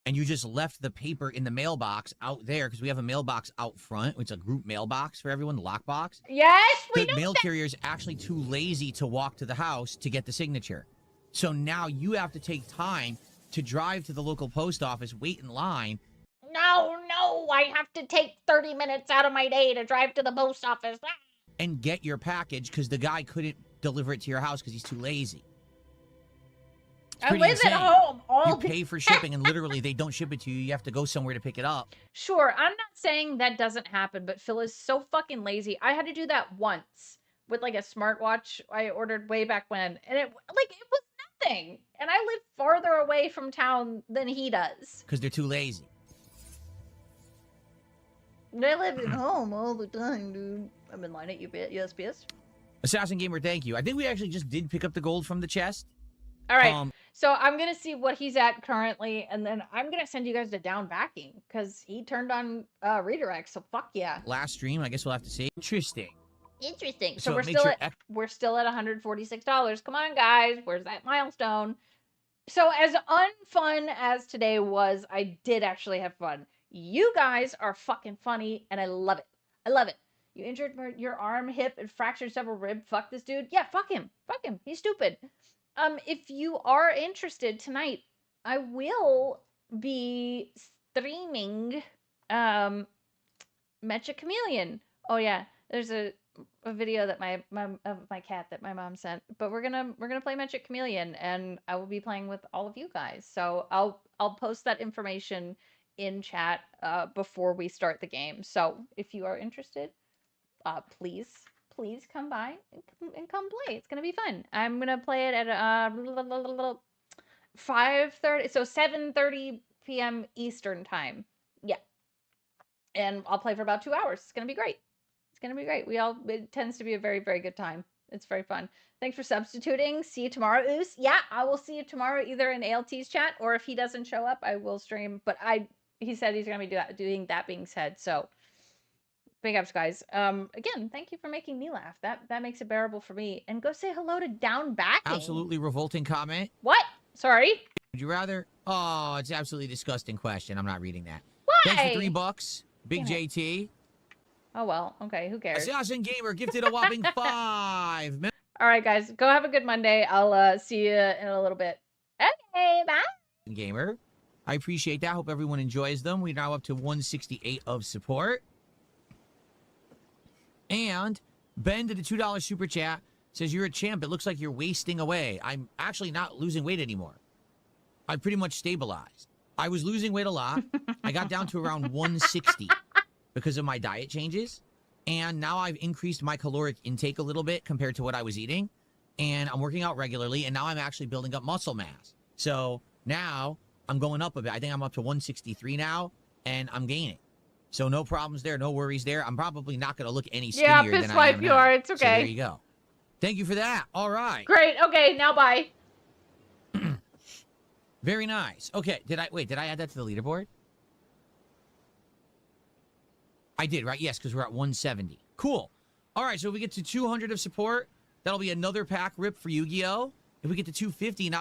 And you just left the paper in the mailbox out there because we have a mailbox out front. It's a group mailbox for everyone, the lockbox. Yes, we The know mail that. carrier is actually too lazy to walk to the house to get the signature. So now you have to take time to drive to the local post office, wait in line. No, I have to take 30 minutes out of my day to drive to the post office. And get your package because the guy couldn't deliver it to your house because he's too lazy. It's I pretty live insane. at home all You day. pay for shipping and literally they don't ship it to you. You have to go somewhere to pick it up. Sure, I'm not saying that doesn't happen, but Phil is so fucking lazy. I had to do that once with like a smartwatch I ordered way back when, and it was nothing. And I live farther away from town than he does. Because they're too lazy. And I live at home all the time, dude. I'm in line at USPS. Assassin Gamer, thank you. I think we actually just did pick up the gold from the chest. All right. So I'm going to see what he's at currently, and then I'm going to send you guys to down backing because he turned on redirect. So fuck yeah. Last stream, I guess we'll have to see. Interesting. So So we're make still sure at $146. Come on, guys. Where's that milestone? So as unfun as today was, I did actually have fun. You guys are fucking funny, and I love it. I love it. You injured your arm, hip, and fractured several ribs. Fuck this dude. Yeah, fuck him. Fuck him. He's stupid. If you are interested tonight, I will be streaming Mecha Chameleon. Oh yeah, there's a video that of my cat that my mom sent. But we're gonna play Mecha Chameleon, and I will be playing with all of you guys. So I'll post that information in chat before we start the game. So if you are interested, please come by and come play. It's gonna be fun. I'm gonna play it at 5:30, so 7:30 p.m. Eastern time. Yeah, and I'll play for about 2 hours. It's gonna be great. It's gonna be great. It tends to be a very, very good time. It's very fun. Thanks for substituting. See you tomorrow, Oos. Yeah, I will see you tomorrow either in ALT's chat or if he doesn't show up, I will stream. But he said he's gonna be doing that being said, so. Big ups, guys. Again, thank you for making me laugh. That makes it bearable for me. And go say hello to Down Backing. Absolutely revolting comment. What? Sorry? Would you rather? Oh, it's absolutely disgusting question. I'm not reading that. Why? Thanks for $3. Big Damn it. JT. Oh, well. Okay, who cares? Assassin Gamer gifted a whopping 5. All right, guys. Go have a good Monday. I'll see you in a little bit. Okay, bye. Gamer. I appreciate that. Hope everyone enjoys them. We're now up to 168 of support. And Ben to the $2 super chat says, you're a champ. It looks like you're wasting away. I'm actually not losing weight anymore. I pretty much stabilized. I was losing weight a lot. I got down to around 160 because of my diet changes. And now I've increased my caloric intake a little bit compared to what I was eating. And I'm working out regularly. And now I'm actually building up muscle mass. So now I'm going up a bit. I think I'm up to 163 now. And I'm gaining. So no problems there, no worries there. I'm probably not going to look any skinnier Yeah, than piss I wipe am you now. are. It's okay. So there you go. Thank you for that. All right. Great. Okay, now bye. Very nice. Okay, did I add that to the leaderboard? I did, right? Yes, because we're at 170. Cool. All right, so if we get to 200 of support, that'll be another pack rip for Yu-Gi-Oh! If we get to 250, now